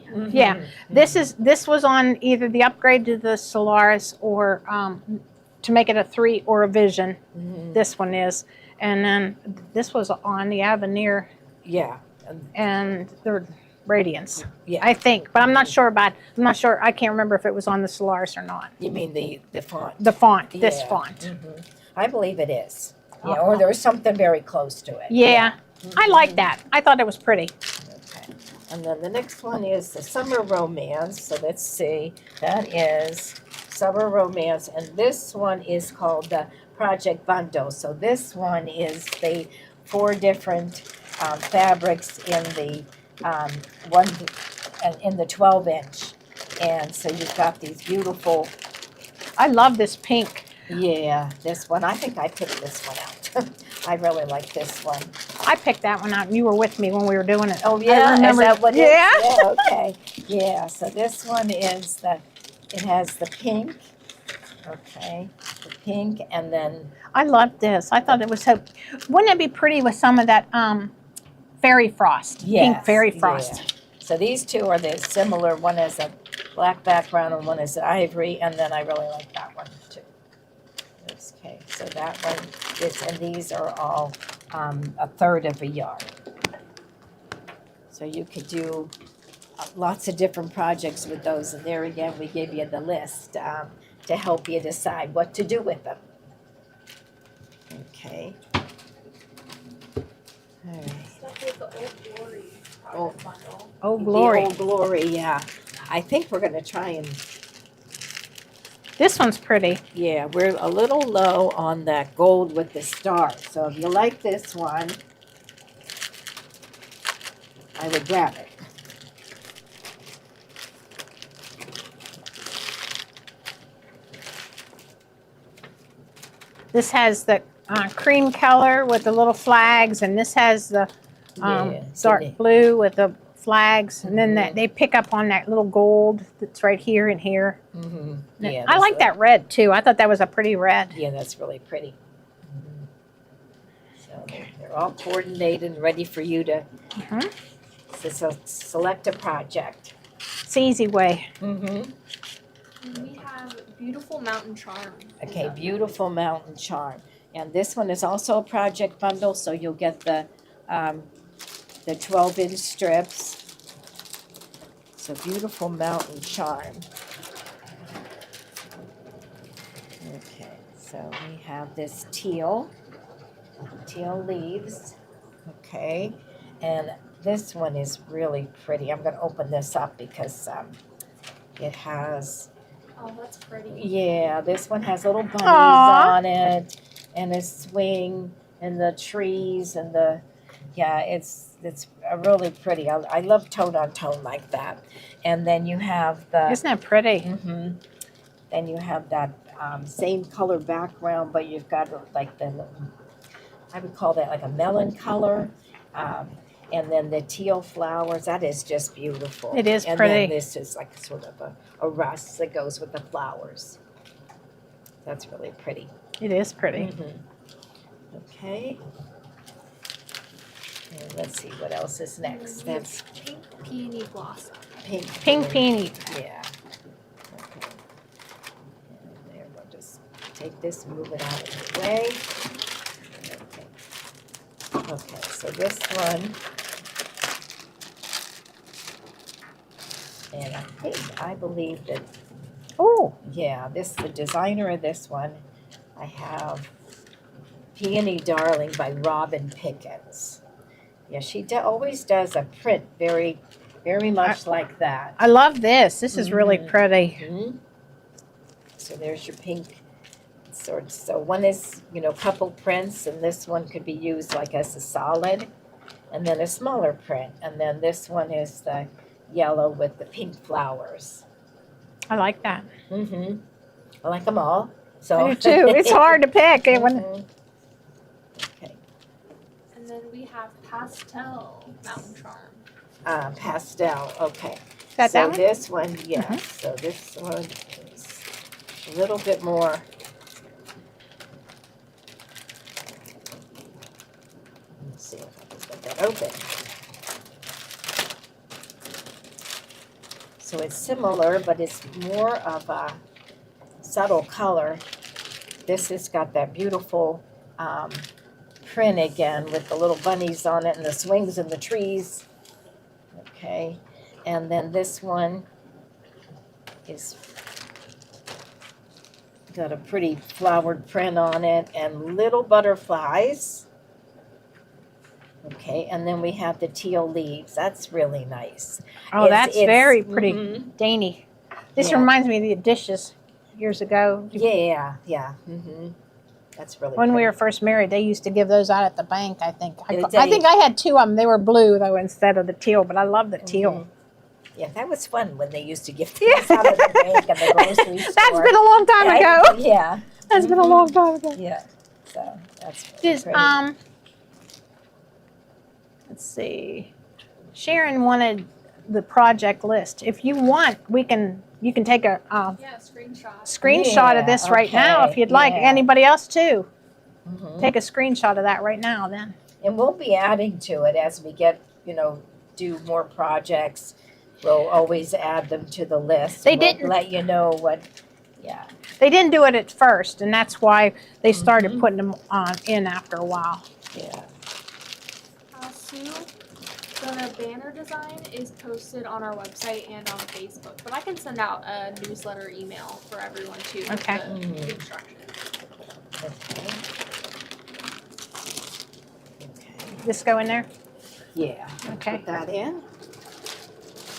Speaker 2: Mhm.
Speaker 1: Yeah. this was on either the upgrade to the Solaris or to make it a 3 or a Vision.
Speaker 2: Mhm.
Speaker 1: This one is, and then this was on the Avenir
Speaker 2: Yeah,
Speaker 1: and the Radiance.
Speaker 2: yeah.
Speaker 1: I think, but I'm not sure about. I'm not sure. I can't remember if it was on the Solaris or not.
Speaker 2: You mean the font?
Speaker 1: The font, this
Speaker 2: Yeah.
Speaker 1: font.
Speaker 2: Mhm. I believe it is. Yeah, or there's something very close to it.
Speaker 1: Yeah, I
Speaker 2: Mhm.
Speaker 1: like that. I thought it was pretty.
Speaker 2: Okay. And then the next one is the Summer Romance. So let's see. That is Summer Romance. And this one is called the Project Bundle. So this one is the 4 different fabrics in the in the 12-inch. And so you've got these beautiful,
Speaker 1: I love this pink.
Speaker 2: yeah, this one. I think I picked this one out. I really like this one.
Speaker 1: I picked that one out, and you were with me when we were doing it.
Speaker 2: Oh,
Speaker 1: I
Speaker 2: yeah?
Speaker 1: remember.
Speaker 2: Is that what it is?
Speaker 1: Yeah.
Speaker 2: Yeah, okay. Yeah, so this one is it has the pink. Okay, the pink, and then,
Speaker 1: I love this. I thought it was so. Wouldn't it be pretty with some of that fairy frost? Pink
Speaker 2: yes,
Speaker 1: fairy
Speaker 2: yeah.
Speaker 1: frost.
Speaker 2: So these two are the similar. One has a black background and one is ivory, and then I really like that one too. Okay, so that one is, and these are all a third of a yard. So you could do lots of different projects with those. And there again, we give you the list to help you decide what to do with them. Okay. All right.
Speaker 3: Stuff with the Old Glory
Speaker 2: Oh.
Speaker 3: project bundle.
Speaker 1: Oh, glory.
Speaker 2: The Old Glory, yeah. I think we're going to try and,
Speaker 1: This one's pretty.
Speaker 2: yeah, we're a little low on that gold with the star. So if you like this one, I would grab it.
Speaker 1: This has the cream color with the little flags, and this has the
Speaker 2: Yeah,
Speaker 1: dark
Speaker 2: so
Speaker 1: blue with the flags, and then they pick up on that little gold that's right here and here.
Speaker 2: Mm-hmm.
Speaker 1: And
Speaker 2: Yeah,
Speaker 1: I like that red too. I thought that was a pretty red.
Speaker 2: Yeah, that's really pretty. Mhm. So they're all coordinated and ready for you to select a project.
Speaker 1: It's the easy way.
Speaker 2: Mm-hmm.
Speaker 3: And we have Beautiful Mountain Charm.
Speaker 2: Okay, Beautiful Mountain Charm. And this one is also a project bundle, so you'll get the 12-inch strips. So Beautiful Mountain Charm. Okay, so we have this teal leaves. Okay, and this one is really pretty. I'm going to open this up because it has,
Speaker 3: Oh, that's pretty.
Speaker 2: yeah, this one has little bunnies
Speaker 1: Aw.
Speaker 2: on it, and a swing, and the trees, and the, yeah, it's really pretty. I love tone on tone like that. And then you have the,
Speaker 1: Isn't that pretty?
Speaker 2: mm-hmm, then you have that same color background, but you've got like the, I would call that like a melon color. And then the teal flowers, that is just beautiful.
Speaker 1: It is
Speaker 2: and
Speaker 1: pretty.
Speaker 2: then this is like sort of a rust that goes with the flowers. That's really pretty.
Speaker 1: It is pretty.
Speaker 2: Mhm. Okay. And let's see what else is next.
Speaker 3: We have
Speaker 2: That's
Speaker 3: Pink Peony Blossom.
Speaker 2: pink.
Speaker 1: Pink peony.
Speaker 2: Yeah. Okay. And there, we'll just take this, move it out of the way. Okay. Okay, so this one. And I believe that,
Speaker 1: Oh,
Speaker 2: yeah, the designer of this one, I have Peony Darling by Robin Pickens. Yeah, she always does a print very, very much like that.
Speaker 1: I love this. This is really pretty.
Speaker 2: Mhm. So there's your pink sort. So one is, couple prints, and this one could be used like as a solid, and then a smaller print. And then this one is the yellow with the pink flowers.
Speaker 1: I like that.
Speaker 2: Mm-hmm. I like them all. So
Speaker 1: I do too. It's hard to pick.
Speaker 2: Mhm. Okay.
Speaker 3: And then we have Pastel Mountain Charm.
Speaker 2: Pastel. Okay.
Speaker 1: Is that
Speaker 2: So
Speaker 1: that one?
Speaker 2: this one, yes. So this one is a little bit more. Let's see if I can get that open. So it's similar, but it's more of a subtle color. This has got that beautiful print again with the little bunnies on it and the swings and the trees. Okay, and then this one is got a pretty flowered print on it and little butterflies. Okay, and then we have the teal leaves. That's really nice.
Speaker 1: Oh, that's very pretty.
Speaker 2: Mhm.
Speaker 1: Dainty. This
Speaker 2: Yeah.
Speaker 1: reminds me of the dishes years ago.
Speaker 2: Yeah. That's really
Speaker 1: When we
Speaker 2: pretty.
Speaker 1: were first married, they used to give those out at the bank, I think.
Speaker 2: Did
Speaker 1: I
Speaker 2: they?
Speaker 1: think I had two of them. They were blue, though, instead of the teal, but I love the teal.
Speaker 2: Mhm. Yeah, that was fun when they used to give things out at the bank and the grocery store.
Speaker 1: That's been a long time ago.
Speaker 2: Yeah.
Speaker 1: That's been a long time ago.
Speaker 2: Yeah. So that's really
Speaker 1: Just,
Speaker 2: pretty.
Speaker 1: let's see. Sharon wanted the project list. If you want, you can take a
Speaker 3: Yeah, screenshot.
Speaker 1: screenshot of this right now if
Speaker 2: okay,
Speaker 1: you'd like.
Speaker 2: yeah.
Speaker 1: Anybody else too?
Speaker 2: Mhm.
Speaker 1: Take a screenshot of that right now then.
Speaker 2: And we'll be adding to it as we get, do more projects. We'll always add them to the list.
Speaker 1: They
Speaker 2: We'll
Speaker 1: didn't-
Speaker 2: let you know what. Yeah.
Speaker 1: They didn't do it at first, and that's why they started
Speaker 2: Mhm.
Speaker 1: putting them in after a while.
Speaker 2: Yeah.
Speaker 3: The banner design is posted on our website and on Facebook, but I can send out a newsletter email for everyone too. With
Speaker 1: Okay.
Speaker 3: the instructions.
Speaker 2: Okay. Okay.
Speaker 1: This go in there?
Speaker 2: Yeah.
Speaker 1: Okay.
Speaker 2: Put that in.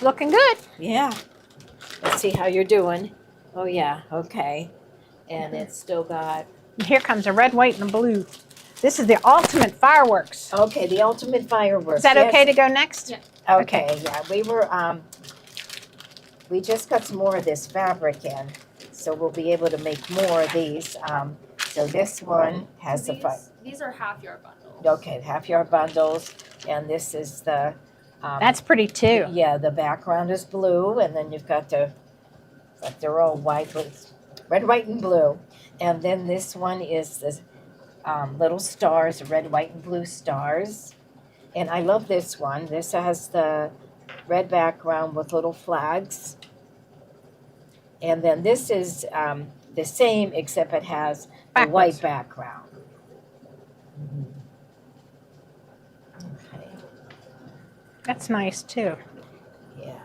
Speaker 1: Looking good.
Speaker 2: Yeah. Let's see how you're doing. Oh yeah. Okay. And it's still got.
Speaker 1: Here comes a red, white, and a blue. This is the ultimate fireworks.
Speaker 2: Okay, the ultimate fireworks.
Speaker 1: Is that
Speaker 2: yes.
Speaker 1: okay to go next?
Speaker 3: Yeah.
Speaker 2: Okay, yeah, we just got some more of this fabric in, so we'll be able to make more of these. So this one has
Speaker 3: So
Speaker 2: the
Speaker 3: these are half-yard bundles.
Speaker 2: okay, half-yard bundles, and this is the.
Speaker 1: That's pretty too.
Speaker 2: Yeah, the background is blue, and then you've got like they're all white, but it's red, white, and blue. And then this one is the little stars, red, white, and blue stars. And I love this one. This has the red background with little flags. And then this is the same, except it has a white background. Okay.
Speaker 1: That's nice too.
Speaker 2: Yeah.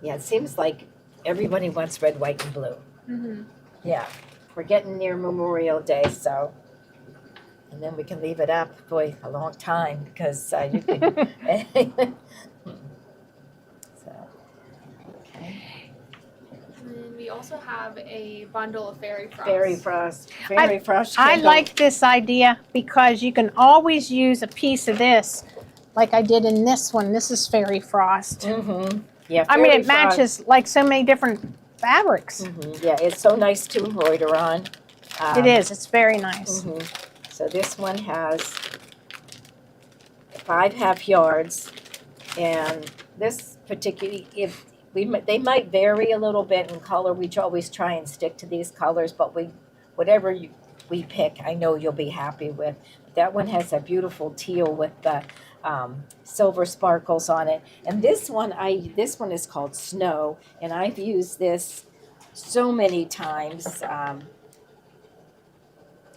Speaker 2: Yeah, it seems like everybody wants red, white, and blue.
Speaker 3: Mm-hmm.
Speaker 2: Yeah. We're getting near Memorial Day, so. And then we can leave it up, boy, a long time because you could. So, okay.
Speaker 3: And then we also have a bundle of fairy frost.
Speaker 2: Fairy frost.
Speaker 1: I
Speaker 2: candle.
Speaker 1: like this idea because you can always use a piece of this, like I did in this one. This is fairy frost.
Speaker 2: Mm-hmm. Yeah.
Speaker 1: I mean,
Speaker 2: fairy
Speaker 1: it matches like so many different fabrics.
Speaker 2: Mm-hmm. Yeah, it's so nice to embroider on.
Speaker 1: It is. It's very nice.
Speaker 2: Mm-hmm. So this one has 5 half yards, and this particularly, they might vary a little bit in color. We always try and stick to these colors, but whatever we pick, I know you'll be happy with. That one has a beautiful teal with the silver sparkles on it, and this one is called Snow, and I've used this so many times.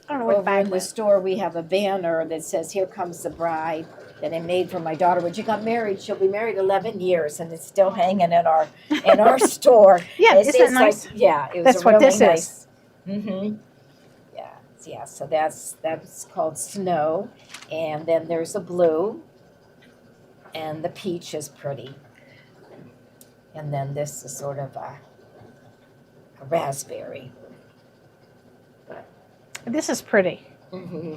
Speaker 1: I don't know what
Speaker 2: Over
Speaker 1: bag
Speaker 2: in the
Speaker 1: was.
Speaker 2: store, we have a banner that says, "Here comes the bride," that I made for my daughter. When she got married, she'll be married 11 years, and it's still hanging in our store.
Speaker 1: Yeah,
Speaker 2: It's,
Speaker 1: isn't it
Speaker 2: it's
Speaker 1: nice?
Speaker 2: Like, yeah, it was
Speaker 1: That's
Speaker 2: a
Speaker 1: what
Speaker 2: really
Speaker 1: this
Speaker 2: nice.
Speaker 1: is.
Speaker 2: Mm-hmm. Yeah. So that's called Snow, and then there's a blue, and the peach is pretty, and then this is sort of a raspberry.
Speaker 1: This is pretty.
Speaker 2: Mm-hmm.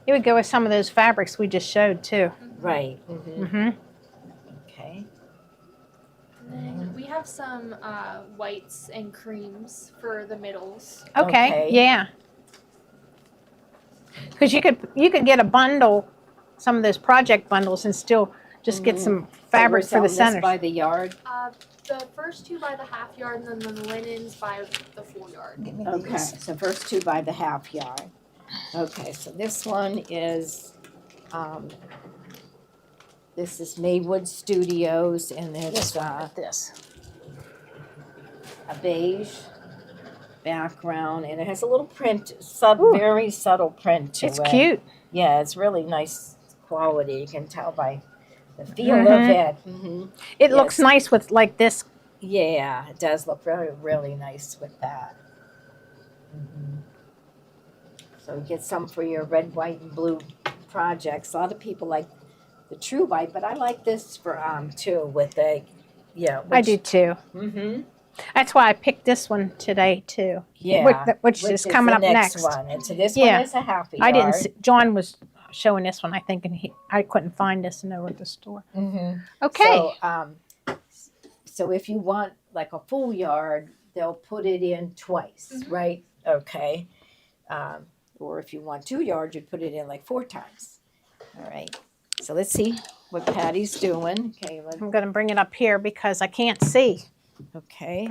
Speaker 1: It would go with some of those fabrics we just showed too.
Speaker 2: Right. Mm-hmm.
Speaker 1: Mm-hmm.
Speaker 2: Okay.
Speaker 3: And then we have some whites and creams for the middles.
Speaker 1: Okay.
Speaker 2: Okay.
Speaker 1: Yeah. Because you could get a bundle, some of those project bundles, and still just get some fabric for the centers.
Speaker 2: By the yard.
Speaker 3: The first 2 by the half yard, and then the linens by the full yard.
Speaker 2: Okay, so first 2 by the half yard. Okay, so this one is, this is Maywood Studios, and it's
Speaker 1: This.
Speaker 2: a beige background, and it has a little print, very subtle print to it.
Speaker 1: It's cute.
Speaker 2: Yeah, it's really nice quality. You can tell by the feel of it. Mm-hmm.
Speaker 1: It looks nice with like this.
Speaker 2: Yeah, it does look really, really nice with that. So you get some for your red, white, and blue projects. A lot of people like the true white, but I like this for too with the
Speaker 1: I do too.
Speaker 2: Mm-hmm.
Speaker 1: That's why I picked this one today too.
Speaker 2: Yeah,
Speaker 1: Which is coming
Speaker 2: the
Speaker 1: up next.
Speaker 2: one. And so this
Speaker 1: Yeah.
Speaker 2: one is a half yard.
Speaker 1: I didn't see, John was showing this one, I think, and I couldn't find this over at the store.
Speaker 2: Mm-hmm.
Speaker 1: Okay.
Speaker 2: So if you want like a full yard, they'll put it in twice, right? Okay. Or if you want 2 yards, you'd put it in like 4 times. All right. So let's see what Patty's doing. Okay.
Speaker 1: I'm going to bring it up here because I can't see.
Speaker 2: Okay.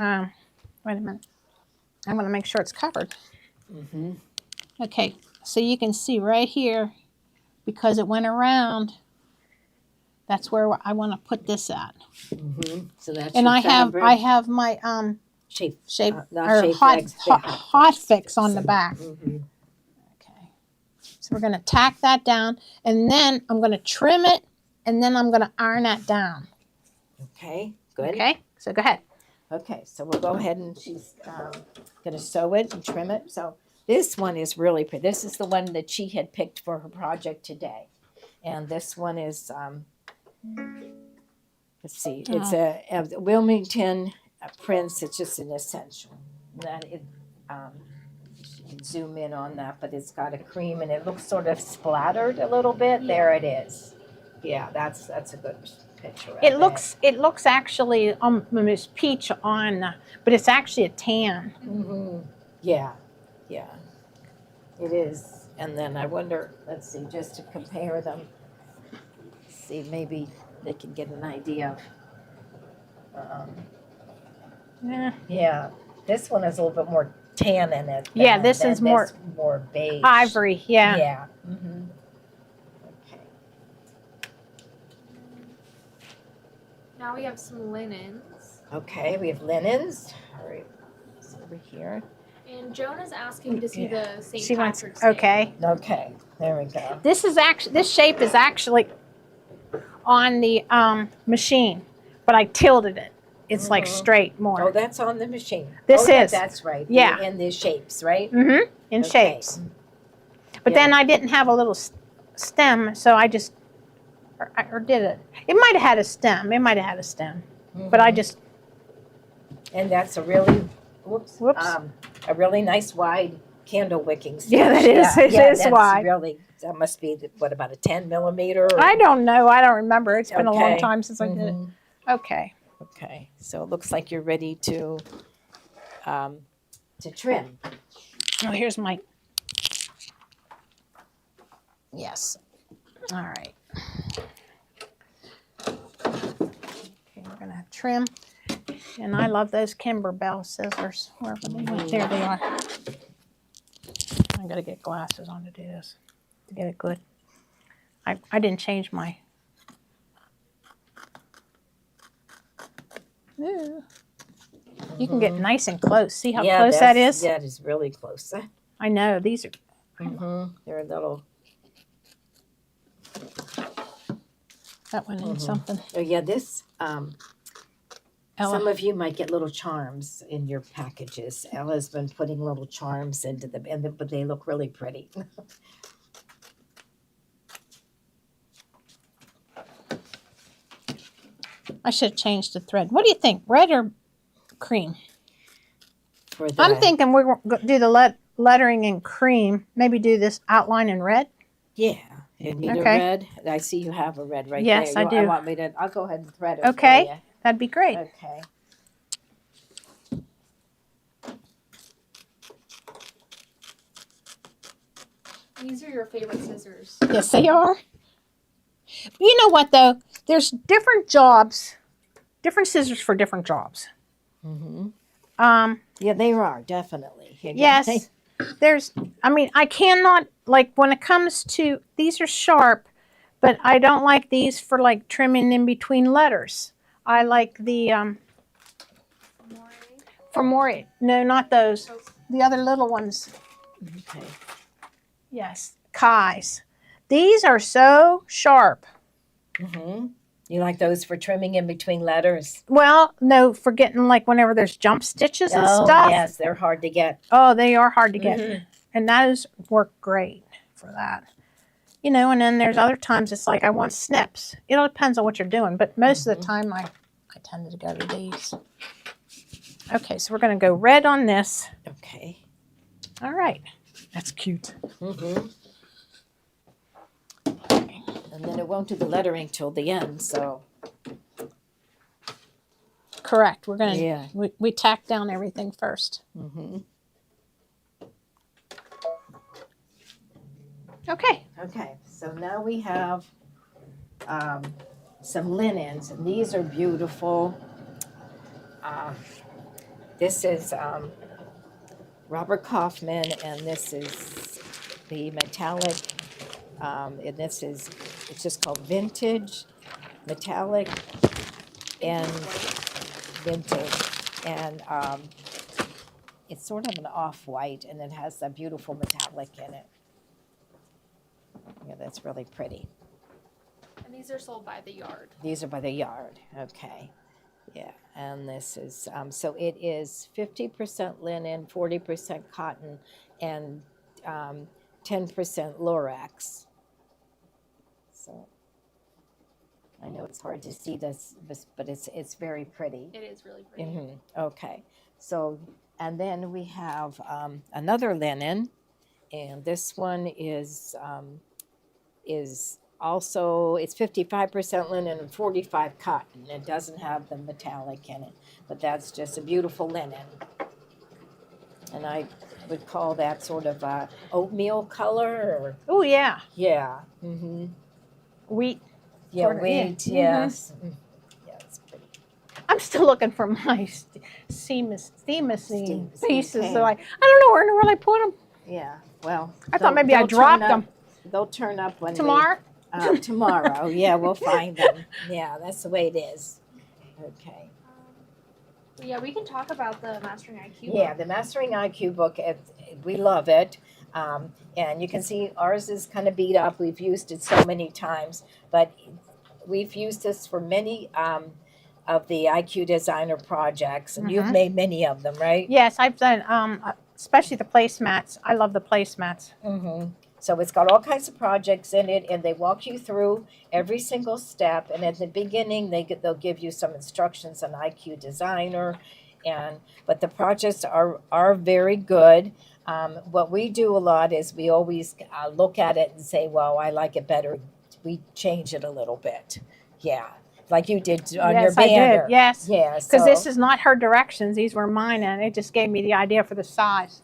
Speaker 1: Wait a minute. I'm going to make sure it's covered.
Speaker 2: Mm-hmm.
Speaker 1: Okay. So you can see right here, because it went around, that's where I want to put this at.
Speaker 2: Mm-hmm. So that's
Speaker 1: And
Speaker 2: your
Speaker 1: I
Speaker 2: fabric.
Speaker 1: have my
Speaker 2: shape
Speaker 1: or
Speaker 2: shape
Speaker 1: hot
Speaker 2: legs,
Speaker 1: hot fix on the back.
Speaker 2: Mm-hmm.
Speaker 1: Okay. So we're going to tack that down, and then I'm going to trim it and then I'm going to iron that down.
Speaker 2: Okay, good.
Speaker 1: Okay, so go ahead.
Speaker 2: Okay, so we'll go ahead and she's going to sew it and trim it. So this one is really pretty. This is the one that she had picked for her project today. And this one is, let's see, it's a Wilmington Prince. It's just an essential. That it, you can zoom in on that, but it's got a cream and it looks sort of splattered a little bit.
Speaker 3: Yeah.
Speaker 2: There it is. Yeah, that's a good picture. Of
Speaker 1: It looks actually almost peach on, but it's actually a tan.
Speaker 2: Mm-hmm. Yeah, yeah, it is. And then I wonder, let's see, just to compare them, see maybe they can get an idea of.
Speaker 1: Yeah.
Speaker 2: Yeah, this one has a little bit more tan in it.
Speaker 1: Yeah, this is more
Speaker 2: beige.
Speaker 1: ivory. Yeah.
Speaker 2: Yeah. Mm-hmm. Okay.
Speaker 3: Now we have some linens.
Speaker 2: Okay, we have linens. All right, it's over here.
Speaker 3: And Joan is asking to see the St.
Speaker 1: She wants.
Speaker 3: Patrick's Day.
Speaker 2: Okay, there we go.
Speaker 1: This shape is actually on the machine, but I tilted it. It's like straight more.
Speaker 2: Oh, that's on the machine.
Speaker 1: This
Speaker 2: yeah,
Speaker 1: is.
Speaker 2: That's right.
Speaker 1: Yeah.
Speaker 2: In the shapes, right?
Speaker 1: Mm-hmm. In
Speaker 2: Okay.
Speaker 1: shapes. But
Speaker 2: Yeah.
Speaker 1: then I didn't have a little stem, so I just, or did it? It might have had a stem. It might have had a stem. But I just.
Speaker 2: And that's a really,
Speaker 1: Whoops.
Speaker 2: A really nice wide candle wicking stitch.
Speaker 1: Yeah, that is. It is
Speaker 2: that's
Speaker 1: wide.
Speaker 2: Really, that must be what, about a 10 millimeter? Or?
Speaker 1: I don't know. I don't remember. It's been a long
Speaker 2: Okay.
Speaker 1: time since I did it.
Speaker 2: Mhm.
Speaker 1: Okay.
Speaker 2: Okay, so it looks like you're ready to trim.
Speaker 1: Oh, here's my. Yes. All right. Okay, we're gonna trim, and I love those Kimberbell scissors. Wherever they went, there they are. I gotta get glasses on to do this to get it good. I didn't change my. Ooh. You can get nice and close. See how close that is?
Speaker 2: That is really close.
Speaker 1: I know these are.
Speaker 2: They're a little.
Speaker 1: That one in something.
Speaker 2: Oh yeah, this.
Speaker 1: Ella.
Speaker 2: Some of you might get little charms in your packages. Ella's been putting little charms into them, but they look really pretty.
Speaker 1: I should have changed the thread. What do you think, red or cream?
Speaker 2: For the,
Speaker 1: I'm thinking we're going to do the lettering in cream. Maybe do this outline in red.
Speaker 2: Yeah, you need a
Speaker 1: Okay.
Speaker 2: red. I see you have a red right
Speaker 1: Yes,
Speaker 2: there.
Speaker 1: I do.
Speaker 2: I'll go ahead and thread it
Speaker 1: Okay.
Speaker 2: for
Speaker 1: That'd be great.
Speaker 2: you. Okay.
Speaker 3: These are your favorite scissors.
Speaker 1: Yes, they are. You know what, though? There's different jobs, different scissors for different jobs.
Speaker 2: Yeah, they are, definitely.
Speaker 1: Yes. I cannot, like, when it comes to, these are sharp, but I don't like these for, like, trimming in between letters. I like the, for more, no, not those. The other little ones.
Speaker 2: Okay.
Speaker 1: Yes, Kai's. These are so sharp.
Speaker 2: You like those for trimming in between letters?
Speaker 1: Well, no, for getting, like, whenever there's jump stitches and
Speaker 2: Oh,
Speaker 1: stuff.
Speaker 2: yes, they're hard to get.
Speaker 1: Oh, they are hard to get. And those work great for that. You know, and then there's other times it's like I want snips. It all depends on what you're doing, but most of the time I tend to go to these. Okay, so we're going to go red on this.
Speaker 2: Okay.
Speaker 1: All right. That's cute.
Speaker 2: And then it won't do the lettering till the end, so.
Speaker 1: Correct. We're going to,
Speaker 2: Yeah.
Speaker 1: we tack down everything first. Okay.
Speaker 2: Okay, so now we have some linens, and these are beautiful. This is Robert Kaufman, and this is the metallic, and this is, it's just called Vintage, Metallic, and Vintage, and it's sort of an off-white, and it has a beautiful metallic in it. Yeah, that's really pretty.
Speaker 3: And these are sold by the yard.
Speaker 2: These are by the yard. Okay. Yeah. And this is, so it is 50% linen, 40% cotton, and 10% Lorax. So I know it's hard to see this, but it's very pretty.
Speaker 3: It is really pretty.
Speaker 2: Okay. So, and then we have another linen, and this one is also, it's 55% linen and 45 cotton. It doesn't have the metallic in it, but that's just a beautiful linen. And I would call that sort of a oatmeal color. Or,
Speaker 1: Oh, yeah.
Speaker 2: yeah.
Speaker 1: Wheat.
Speaker 2: Yeah,
Speaker 1: Sort of, yeah.
Speaker 2: wheat, yes. Yeah, it's pretty.
Speaker 1: I'm still looking for my steaming pieces.
Speaker 2: Okay.
Speaker 1: So I don't know where in the world I put them.
Speaker 2: Yeah, well.
Speaker 1: I thought maybe I dropped them.
Speaker 2: They'll turn up when
Speaker 1: Tomorrow?
Speaker 2: Tomorrow, yeah, we'll find them. Yeah, that's the way it is. Okay.
Speaker 3: Yeah, we can talk about the Mastering IQ.
Speaker 2: Yeah,
Speaker 3: book.
Speaker 2: the Mastering IQ book, we love it. And you can see ours is kind of beat up. We've used it so many times, but we've used this for many of the IQ Designer projects, and you've made many of them, right?
Speaker 1: Yes, I've done, especially the placemats. I love the placemats.
Speaker 2: So it's got all kinds of projects in it, and they walk you through every single step. And at the beginning, they'll give you some instructions on IQ Designer, but the projects are very good. What we do a lot is we always look at it and say, well, I like it better. We change it a little bit. Yeah, like you did on your
Speaker 1: Yes, I
Speaker 2: banner.
Speaker 1: did. Yes.
Speaker 2: Yeah,
Speaker 1: Because this is not her directions. These were mine, and it just gave me the idea for the size.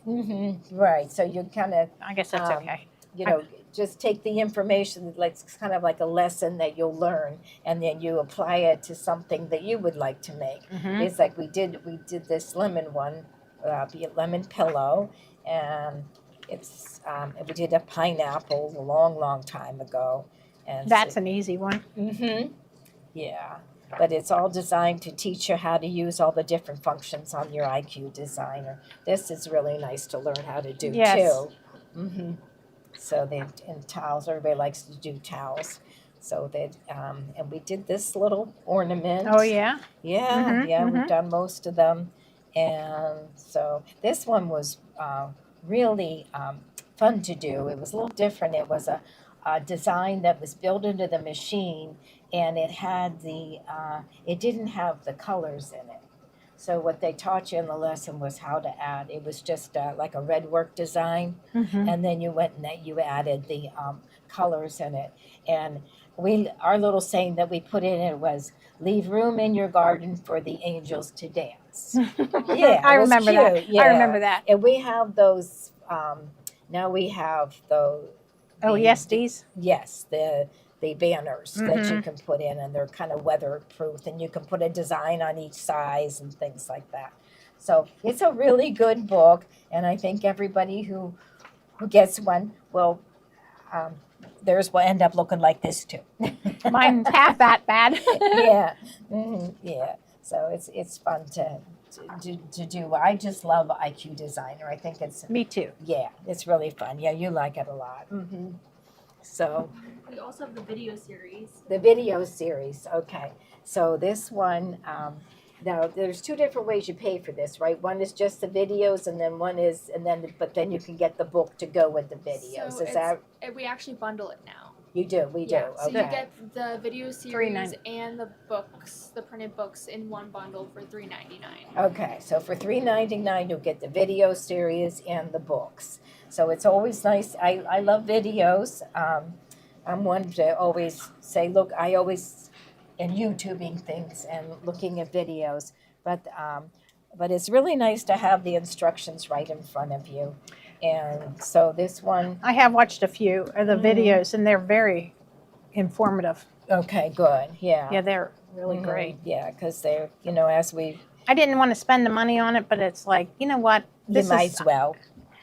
Speaker 2: Right. So you kind of,
Speaker 1: I guess that's okay.
Speaker 2: just take the information, like it's kind of like a lesson that you'll learn, and then you apply it to something that you would like to make. It's like we did this lemon one, be a lemon pillow, and it's we did a pineapple a long time ago, and
Speaker 1: That's an easy one.
Speaker 2: yeah, but it's all designed to teach you how to use all the different functions on your IQ Designer. This is really nice to learn how to do
Speaker 1: Yes.
Speaker 2: too. So and towels, everybody likes to do towels. So that and we did this little ornament.
Speaker 1: Oh, yeah?
Speaker 2: Yeah, we've done most of them. And so this one was really fun to do. It was a little different. It was a design that was built into the machine, and it had it didn't have the colors in it. So what they taught you in the lesson was how to add. It was just like a red work design, and then you went and you added the colors in it. And our little saying that we put in it was, "Leave room in your garden for the angels to dance." Yeah,
Speaker 1: I
Speaker 2: it was
Speaker 1: remember that.
Speaker 2: cute, yeah.
Speaker 1: I remember that.
Speaker 2: And we have those. Now we have those.
Speaker 1: OESDs?
Speaker 2: Yes, the banners that you can put in, and they're kind of weatherproof, and you can put a design on each size and things like that. So it's a really good book, and I think everybody who gets one will, theirs will end up looking like this too.
Speaker 1: Mine's half that bad.
Speaker 2: Yeah, yeah. So it's fun to do. I just love IQ Designer. I think it's
Speaker 1: Me too.
Speaker 2: yeah, it's really fun. Yeah, you like it a lot. So
Speaker 3: We also have the video series.
Speaker 2: the video series, okay. So this one, now there's two different ways you pay for this, right? One is just the videos, and then but then you can get the book to go with the videos.
Speaker 3: So
Speaker 2: Is that
Speaker 3: we actually bundle it now.
Speaker 2: we do?
Speaker 3: Yeah, so
Speaker 2: Okay.
Speaker 3: you get the video series
Speaker 1: $3.99.
Speaker 3: and the books, the printed books, in one bundle for $3.99.
Speaker 2: Okay, so for $3.99 you'll get the video series and the books. So it's always nice. I love videos. I'm one to always say, look, I always am YouTubing things and looking at videos, but it's really nice to have the instructions right in front of you. And so this one,
Speaker 1: I have watched a few of the videos, and they're very informative.
Speaker 2: okay, good, yeah.
Speaker 1: Yeah, they're really great.
Speaker 2: Yeah, because they're, as we,
Speaker 1: I didn't want to spend the money on it, but it's like, you know what?
Speaker 2: you might as well.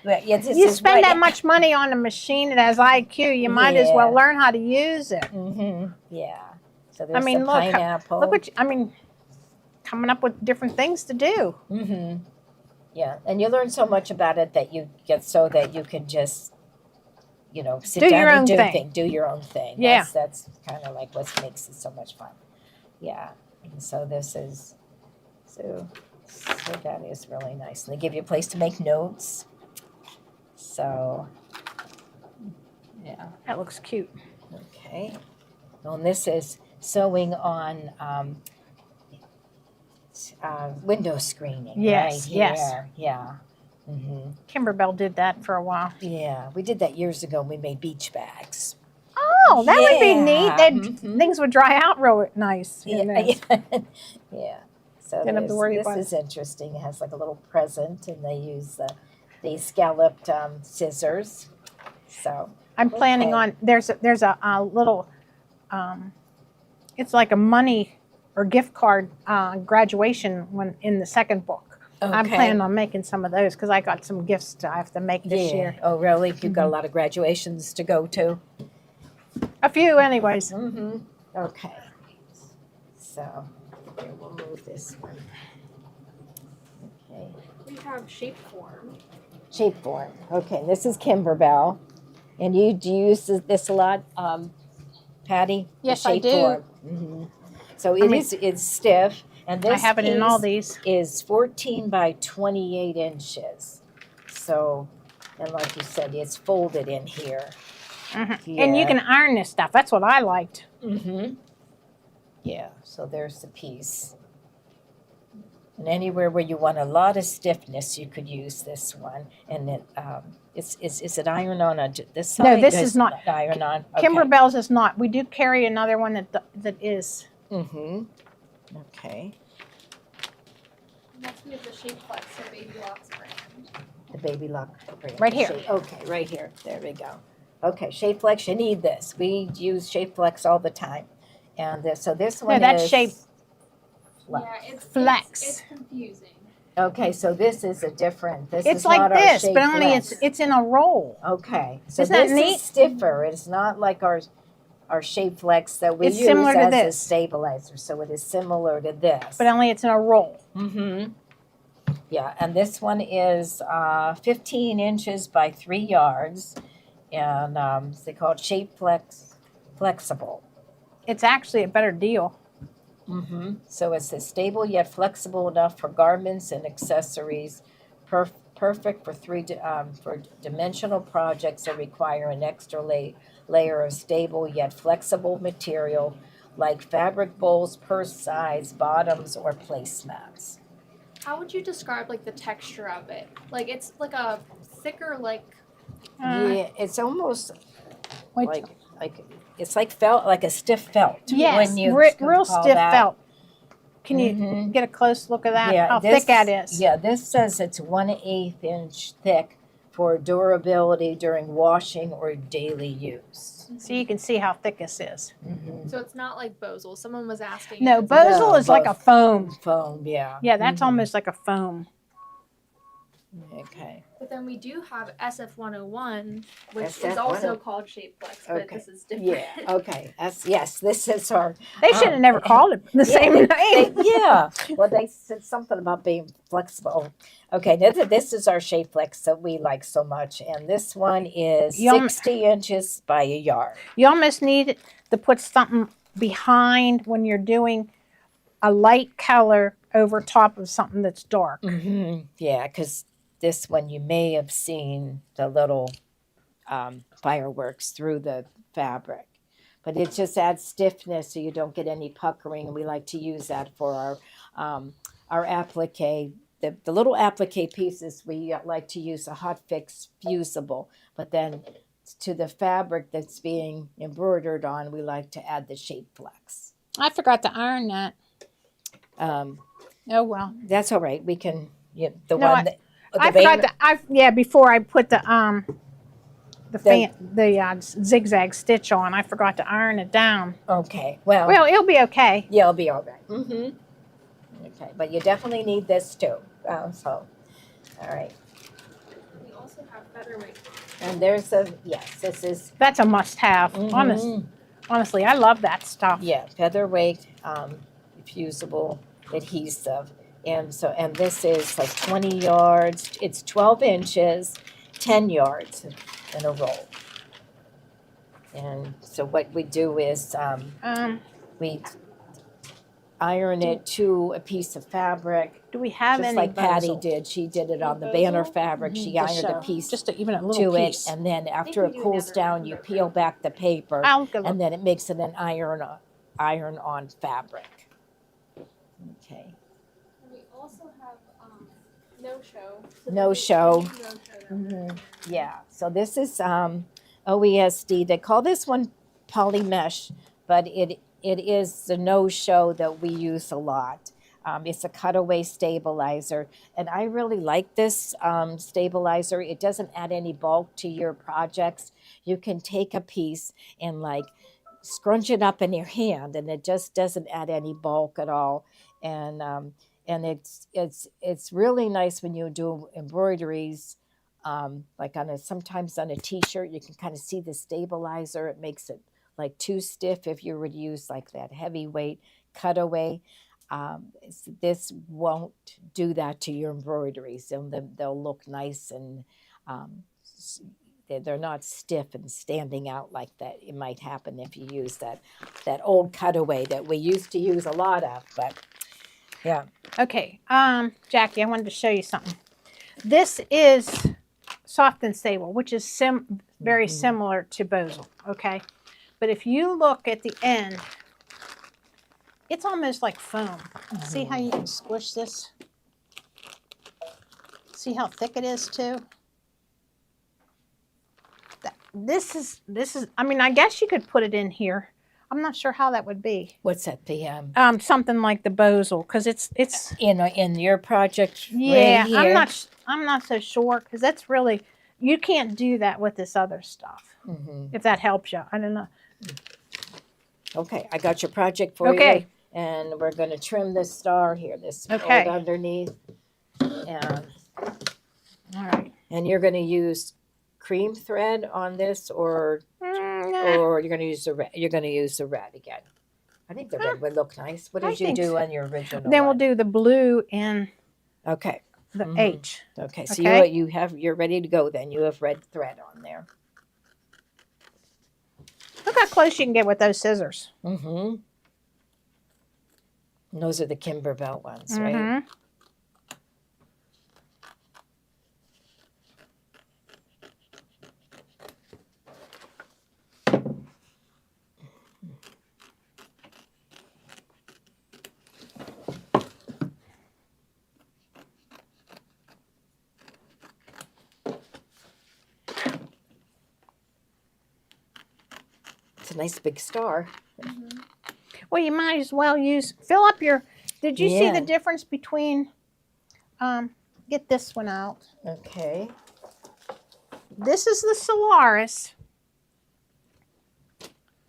Speaker 2: But it's
Speaker 1: You
Speaker 2: just
Speaker 1: spend that
Speaker 2: right-
Speaker 1: much money on a machine that has IQ, you might as well
Speaker 2: Yeah.
Speaker 1: learn how to use it.
Speaker 2: Yeah. So there's
Speaker 1: mean,
Speaker 2: the
Speaker 1: look,
Speaker 2: pineapple.
Speaker 1: Look coming up with different things to do.
Speaker 2: Yeah, and you learn so much about it that you get so that you can just sit
Speaker 1: Do
Speaker 2: down
Speaker 1: your
Speaker 2: and
Speaker 1: own
Speaker 2: do
Speaker 1: thing.
Speaker 2: do your own thing.
Speaker 1: Yeah.
Speaker 2: That's kind of like what makes it so much fun. Yeah. And so this is so that is really nice. And they give you a place to make notes. So yeah.
Speaker 1: That looks cute.
Speaker 2: Okay. And this is sewing on window screening.
Speaker 1: Yes,
Speaker 2: Right
Speaker 1: yes.
Speaker 2: here. Yeah. Mm-hmm.
Speaker 1: Kimberbell did that for a while.
Speaker 2: Yeah, we did that years ago. We made beach bags.
Speaker 1: Oh, that would be neat.
Speaker 2: Yeah.
Speaker 1: That
Speaker 2: Mhm.
Speaker 1: things would dry out real nice. in
Speaker 2: Yeah,
Speaker 1: this.
Speaker 2: yeah. So
Speaker 1: Didn't have to worry
Speaker 2: this
Speaker 1: about
Speaker 2: is interesting. It has like a little present, and they use these scalloped scissors. So
Speaker 1: I'm planning
Speaker 2: Okay.
Speaker 1: on there's a little it's like a money or gift card graduation when in the second book. I'm
Speaker 2: Okay.
Speaker 1: planning on making some of those because I got some gifts I have to make this
Speaker 2: yeah.
Speaker 1: year.
Speaker 2: Oh, really? You've got a lot of graduations to go to.
Speaker 1: A few, anyways.
Speaker 2: Mm-hmm. Okay. So here, we'll move this one. Okay.
Speaker 3: We have shape form.
Speaker 2: Shape form. Okay, this is Kimberbell. And do you use this a lot, Patty? The
Speaker 1: Yes, I
Speaker 2: shape
Speaker 1: do.
Speaker 2: form. Mm-hmm. So it's stiff, and this
Speaker 1: I have it in all
Speaker 2: piece
Speaker 1: these.
Speaker 2: is 14 by 28 inches. So, and like you said, it's folded in here.
Speaker 1: And you
Speaker 2: Yeah.
Speaker 1: can iron this stuff. That's what I liked.
Speaker 2: Mm-hmm. Yeah, so there's the piece. And anywhere where you want a lot of stiffness, you could use this one. And it, is it iron on this side?
Speaker 1: No, this
Speaker 2: It's
Speaker 1: is not.
Speaker 2: iron on. Okay.
Speaker 1: Kimberbell's is not. We do carry another one that is.
Speaker 2: Mm-hmm. Okay.
Speaker 3: Next we have the Shape Flex or Baby Locks brand.
Speaker 2: The baby lock.
Speaker 1: Right here.
Speaker 2: Okay, right here. There we go. Okay, Shape Flex. You need this. We use Shape Flex all the time. And so this one
Speaker 1: that's
Speaker 2: is
Speaker 1: Shape
Speaker 2: Flex.
Speaker 3: Yeah,
Speaker 1: Flex.
Speaker 3: It's confusing.
Speaker 2: Okay, so this is a different. This
Speaker 1: It's
Speaker 2: is
Speaker 1: like
Speaker 2: not our
Speaker 1: this,
Speaker 2: Shape
Speaker 1: but only
Speaker 2: Flex.
Speaker 1: it's in a roll.
Speaker 2: Okay, so
Speaker 1: Isn't that
Speaker 2: this
Speaker 1: neat?
Speaker 2: is stiffer. It's not like our Shape Flex that we
Speaker 1: It's
Speaker 2: use
Speaker 1: similar to
Speaker 2: as a
Speaker 1: this.
Speaker 2: stabilizer. So it is similar to this.
Speaker 1: But only it's in a roll.
Speaker 2: Mm-hmm. Yeah, and this one is 15 inches by 3 yards, and they call it Shape Flex Flexible.
Speaker 1: It's actually a better deal.
Speaker 2: Mm-hmm. So it's stable yet flexible enough for garments and accessories, perfect for for dimensional projects that require an extra layer of stable yet flexible material, like fabric bowls, purse sides, bottoms, or placemats.
Speaker 3: How would you describe like the texture of it? Like it's like a thicker
Speaker 2: Yeah, it's almost
Speaker 1: Wait,
Speaker 2: like it's like felt, like a stiff felt.
Speaker 1: yes,
Speaker 2: when you
Speaker 1: real
Speaker 2: call
Speaker 1: stiff
Speaker 2: that.
Speaker 1: felt. Can you
Speaker 2: Mhm.
Speaker 1: get a close look at that?
Speaker 2: Yeah,
Speaker 1: How
Speaker 2: this-
Speaker 1: thick that is?
Speaker 2: Yeah, this says it's 1/8 inch thick for durability during washing or daily use.
Speaker 1: So you can see how thick this is.
Speaker 2: Mm-hmm.
Speaker 3: So it's not like Bozal. Someone was asking.
Speaker 1: No,
Speaker 3: if it's-
Speaker 1: Bozal is like a foam.
Speaker 2: Foam, yeah.
Speaker 1: Yeah, that's
Speaker 2: Mhm.
Speaker 1: almost like a foam.
Speaker 2: Okay.
Speaker 3: But then we do have SF101, which is
Speaker 2: SF101.
Speaker 3: also called Shape Flex, but
Speaker 2: Okay.
Speaker 3: this is different.
Speaker 2: Yeah. Okay. Yes. This is our.
Speaker 1: They should have never called it the same name.
Speaker 2: Yeah. Well, they said something about being flexible. Okay. This is our Shape Flex that we like so much, and this one is
Speaker 1: Yum.
Speaker 2: 60 inches by a yard.
Speaker 1: You almost need to put something behind when you're doing a light color over top of something that's dark.
Speaker 2: Mm-hmm. Yeah, because this one you may have seen the little fireworks through the fabric, but it just adds stiffness so you don't get any puckering. And we like to use that for our applique. The little applique pieces we like to use a hot fix fusible, but then to the fabric that's being embroidered on, we like to add the Shape Flex.
Speaker 1: I forgot to iron that. Oh well.
Speaker 2: That's all right. We can. Yeah, the
Speaker 1: No,
Speaker 2: one that.
Speaker 1: I forgot to. Before I put the zigzag stitch on, I forgot to iron it down.
Speaker 2: Okay. Well.
Speaker 1: Well, it'll be okay.
Speaker 2: Yeah, it'll be all right. Mm-hmm. Okay, but you definitely need this too. All right.
Speaker 3: We also have featherweight.
Speaker 2: And there's this is.
Speaker 1: That's a must-have.
Speaker 2: Mhm.
Speaker 1: Honestly, I love that stuff.
Speaker 2: Yeah, featherweight, fusible adhesive. And this is like 20 yards. It's 12 inches, 10 yards in a roll. And so what we do is we iron it to a piece of fabric,
Speaker 1: Do we have
Speaker 2: just
Speaker 1: any
Speaker 2: like Patty
Speaker 1: basil?
Speaker 2: did. She did it on the
Speaker 3: Basil?
Speaker 2: banner fabric. She
Speaker 1: Just
Speaker 2: ironed a
Speaker 1: so,
Speaker 2: piece
Speaker 1: just even a
Speaker 2: to
Speaker 1: little
Speaker 2: it,
Speaker 1: piece.
Speaker 2: and then after
Speaker 3: we
Speaker 2: it
Speaker 3: do
Speaker 2: cools
Speaker 3: another
Speaker 2: down, you
Speaker 3: Kimberbell.
Speaker 2: peel back the paper,
Speaker 1: I'll go.
Speaker 2: and then it makes it an iron on fabric. Okay.
Speaker 3: And we also have no show.
Speaker 2: No show.
Speaker 3: No show.
Speaker 2: Yeah. So this is OESD. They call this one poly mesh, but it is the no show that we use a lot. It's a cutaway stabilizer, and I really like this stabilizer. It doesn't add any bulk to your projects. You can take a piece and like scrunch it up in your hand, and it just doesn't add any bulk at all. And it's really nice when you do embroideries, like sometimes on a t-shirt. You can kind of see the stabilizer. It makes it like too stiff if you were to use like that heavyweight cutaway. This won't do that to your embroideries. They'll look nice, and they're not stiff and standing out like that. It might happen if you use that old cutaway that we used to use a lot of. But yeah.
Speaker 1: Okay, Jackie, I wanted to show you something. This is soft and stable, which is very similar to basil, okay? But if you look at the end, it's almost like foam. See how you can squish this? See how thick it is too? This is, I mean, I guess you could put it in here. I'm not sure how that would be.
Speaker 2: What's that? The
Speaker 1: Something like the basil, because it's
Speaker 2: in your project.
Speaker 1: yeah.
Speaker 2: Right here?
Speaker 1: I'm not so sure, because that's really, you can't do that with this other stuff. If that helps you, I don't know.
Speaker 2: Okay, I got your project for you.
Speaker 1: Okay.
Speaker 2: And we're going to trim this star here, this
Speaker 1: Okay.
Speaker 2: fold underneath, and
Speaker 1: All right.
Speaker 2: you're going to use cream thread on this, or you're going to use the red. You're going to use the red again. I think the red would look nice. What
Speaker 1: I
Speaker 2: did you
Speaker 1: think
Speaker 2: do
Speaker 1: so.
Speaker 2: on your original?
Speaker 1: Then we'll
Speaker 2: one?
Speaker 1: do the blue and
Speaker 2: Okay.
Speaker 1: the H.
Speaker 2: Okay. So
Speaker 1: Okay.
Speaker 2: you're ready to go. Then you have red thread on there.
Speaker 1: Look how close you can get with those scissors.
Speaker 2: And those are the Kimberbell ones, right? It's a nice big star.
Speaker 1: Well, you might as well fill up your, did you see
Speaker 2: Yeah.
Speaker 1: the difference between, get this one out.
Speaker 2: Okay.
Speaker 1: This is the Solaris.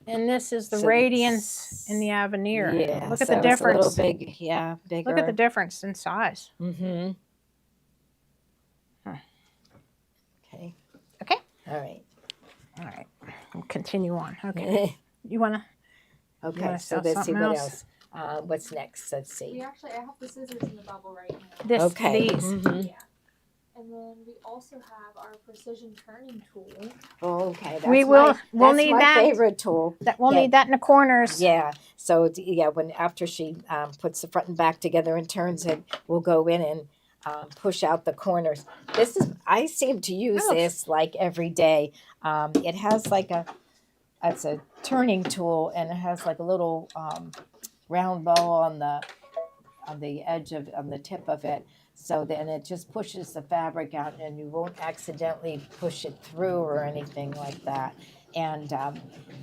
Speaker 1: And this is the
Speaker 2: So
Speaker 1: Radiance in the Avenir.
Speaker 2: Yeah.
Speaker 1: Look at
Speaker 2: so
Speaker 1: the
Speaker 2: it's a
Speaker 1: difference.
Speaker 2: little big. Yeah, bigger.
Speaker 1: Look at the difference in size.
Speaker 2: Okay.
Speaker 1: Okay.
Speaker 2: All right.
Speaker 1: All right. We'll continue on. Okay. You want to?
Speaker 2: Okay.
Speaker 1: wanna
Speaker 2: So
Speaker 1: sell
Speaker 2: let's see
Speaker 1: something
Speaker 2: what
Speaker 1: else?
Speaker 2: else. What's next? Let's
Speaker 3: We
Speaker 2: see.
Speaker 3: actually, I have the scissors in the bubble right now.
Speaker 1: This,
Speaker 2: Okay.
Speaker 1: these.
Speaker 2: Mhm.
Speaker 3: Yeah. And then we also have our precision turning tool.
Speaker 2: Oh, okay. That's
Speaker 1: We'll
Speaker 2: that's
Speaker 1: need
Speaker 2: my
Speaker 1: that.
Speaker 2: favorite tool.
Speaker 1: We'll
Speaker 2: Yeah.
Speaker 1: need that in the corners.
Speaker 2: Yeah. So when after she puts the front and back together and turns it, we'll go in and push out the corners. I seem to use
Speaker 1: Oh.
Speaker 2: this like every day. It has like it's a turning tool, and it has like a little round ball on the edge on the tip of it. So then it just pushes the fabric out, and you won't accidentally push it through or anything like that. And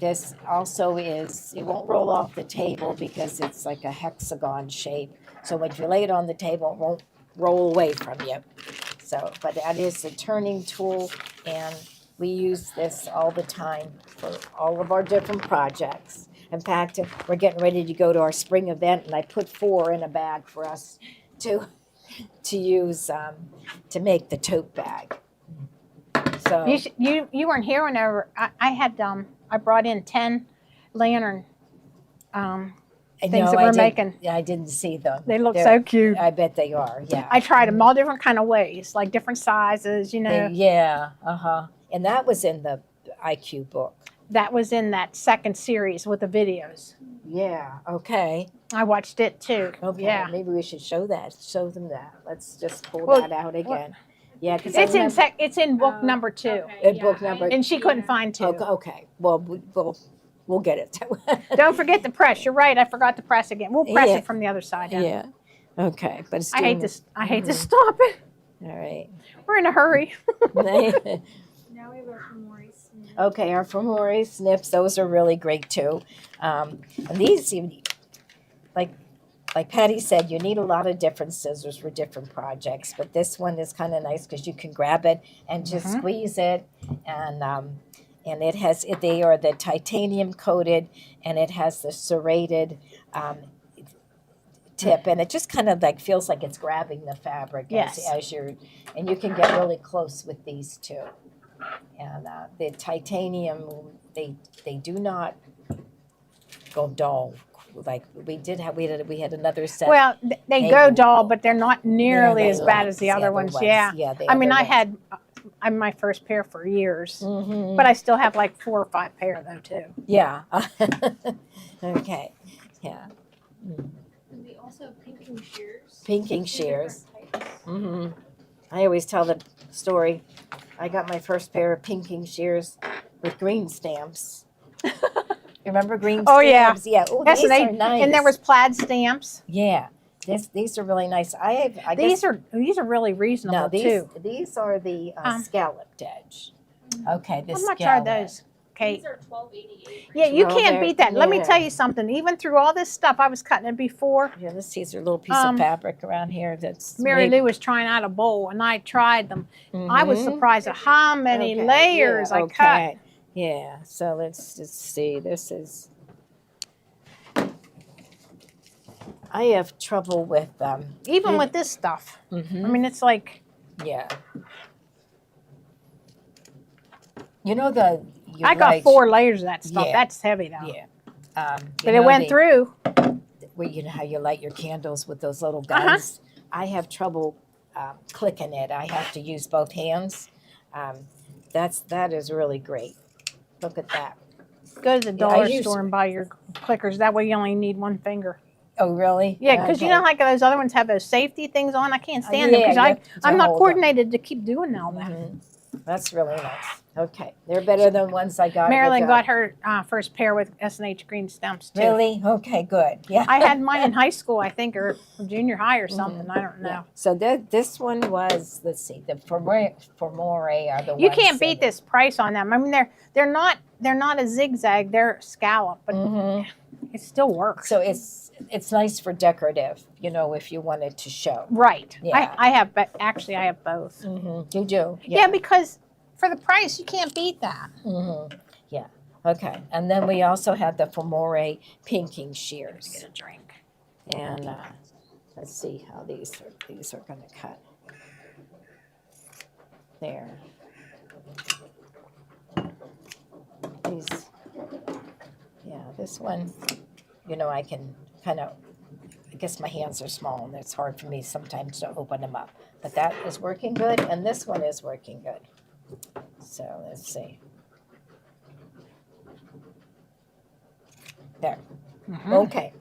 Speaker 2: this also it won't roll off the table because it's like a hexagon shape. So when you lay it on the table, it won't roll away from you. So, but that is a turning tool, and we use this all the time for all of our different projects. In fact, we're getting ready to go to our spring event, and I put 4 in a bag for us to use to make the tote bag. So
Speaker 1: You weren't here whenever I had I brought in 10 lantern things that we're making.
Speaker 2: I didn't see them.
Speaker 1: They look so cute.
Speaker 2: I bet they are. Yeah.
Speaker 1: I tried them all different kind of ways, like different sizes, you know.
Speaker 2: Yeah. And that was in the IQ book.
Speaker 1: that was in that second series with the videos.
Speaker 2: Yeah. Okay.
Speaker 1: I watched it too.
Speaker 2: Okay.
Speaker 1: Yeah.
Speaker 2: Maybe we should show them that. Let's just pull
Speaker 1: Well,
Speaker 2: that out again. Yeah, because
Speaker 1: It's in book number 2.
Speaker 3: Okay,
Speaker 2: book number-
Speaker 1: And she couldn't find 2.
Speaker 2: Okay. Well, we'll get it.
Speaker 1: Don't forget the press. You're right. I forgot to press again. We'll press
Speaker 2: Yeah.
Speaker 1: it from the other side.
Speaker 2: Yeah. Okay. But it's
Speaker 1: I hate
Speaker 2: doing-
Speaker 1: to. I hate to stop it.
Speaker 2: All right.
Speaker 1: We're in a hurry.
Speaker 3: Now we have our Femori snip.
Speaker 2: Okay, our Femori snips, those are really great too. And these, like Patty said, you need a lot of different scissors for different projects, but this one is kind of nice because you can grab it and just squeeze it, and it has they are the titanium coated, and it has the serrated tip, and it just kind of like feels like it's grabbing the fabric as you're, and you can get really close with these too. And the titanium, they do not go dull. Like we had another set.
Speaker 1: Well, they go dull, but they're not nearly
Speaker 2: they
Speaker 1: as bad as
Speaker 2: wax,
Speaker 1: the other ones. Yeah.
Speaker 2: the
Speaker 1: I mean,
Speaker 2: other
Speaker 1: I
Speaker 2: ones.
Speaker 1: had my first pair for years,
Speaker 2: Mhm.
Speaker 1: but I still have like 4 or 5 pair though too.
Speaker 2: Yeah. Okay. Yeah.
Speaker 3: And we also have pinking shears.
Speaker 2: Pinking
Speaker 3: 2
Speaker 2: shears.
Speaker 3: different types.
Speaker 2: hmm I always tell the story. I got my first pair of pinking shears with green stamps. Remember green
Speaker 1: Oh, yeah.
Speaker 2: stamps? Yeah. Oh,
Speaker 1: Yes,
Speaker 2: these
Speaker 1: and
Speaker 2: are nice.
Speaker 1: and there was plaid stamps.
Speaker 2: Yeah. These are really nice. I
Speaker 1: These
Speaker 2: guess
Speaker 1: are really reasonable
Speaker 2: no,
Speaker 1: too.
Speaker 2: these are the scalloped edge. Okay, the
Speaker 1: How much are
Speaker 2: scallop.
Speaker 1: those, Kate?
Speaker 3: These are $12.88.
Speaker 1: Yeah, you
Speaker 2: Well,
Speaker 1: can't
Speaker 2: they're-
Speaker 1: beat that. Let me
Speaker 2: yeah.
Speaker 1: tell you something. Even through all this stuff, I was cutting it before.
Speaker 2: Yeah, this is a little piece of fabric around here that's
Speaker 1: Mary
Speaker 2: made-
Speaker 1: Lou was trying out a bowl, and I tried them. I was
Speaker 2: Mhm.
Speaker 1: surprised at how many
Speaker 2: Okay,
Speaker 1: layers
Speaker 2: yeah,
Speaker 1: I cut.
Speaker 2: okay. Yeah, so let's just see. This is. I have trouble with
Speaker 1: Even with this stuff.
Speaker 2: mhm,
Speaker 1: I mean, it's like,
Speaker 2: yeah. You know
Speaker 1: I got 4 layers of that stuff.
Speaker 2: Yeah.
Speaker 1: That's heavy though.
Speaker 2: Yeah.
Speaker 1: But it went through.
Speaker 2: Where you know how you light your candles with those little guns. I have trouble clicking it. I have to use both hands. That is really great. Look at that.
Speaker 1: Go to the
Speaker 2: Yeah, I
Speaker 1: dollar
Speaker 2: use-
Speaker 1: store and buy your clickers. That way you only need 1 finger.
Speaker 2: Oh, really?
Speaker 1: Yeah, because you know, like those other ones have those safety things on. I can't stand them
Speaker 2: yeah,
Speaker 1: because
Speaker 2: you have to
Speaker 1: I'm not
Speaker 2: hold them.
Speaker 1: coordinated to keep doing all that.
Speaker 2: Mhm. That's really nice. Okay, they're better than ones I got.
Speaker 1: Marilyn
Speaker 2: with,
Speaker 1: got her first pair with S&H green stamps too.
Speaker 2: Really? Okay, good. Yeah.
Speaker 1: I had mine in high school, I think, or junior high or something. I don't know.
Speaker 2: Yeah. So this one was, let's see, the Femori are the ones.
Speaker 1: You can't beat this price on them. I mean, they're not a zigzag. They're scallop, but
Speaker 2: Mhm.
Speaker 1: it still works.
Speaker 2: So it's nice for decorative, you know, if you wanted to show.
Speaker 1: Right.
Speaker 2: Yeah.
Speaker 1: I have, but actually, I have both.
Speaker 2: You do?
Speaker 1: Yeah, because for the price, you can't beat that.
Speaker 2: Yeah. Okay. And then we also had the Femori pinking shears.
Speaker 1: Get a drink.
Speaker 2: And let's see how these are going to cut. There. This one, you know, I can kind of, I guess my hands are small and it's hard for me sometimes to open them up. But that is working good, and this one is working good. So let's see. There. Okay.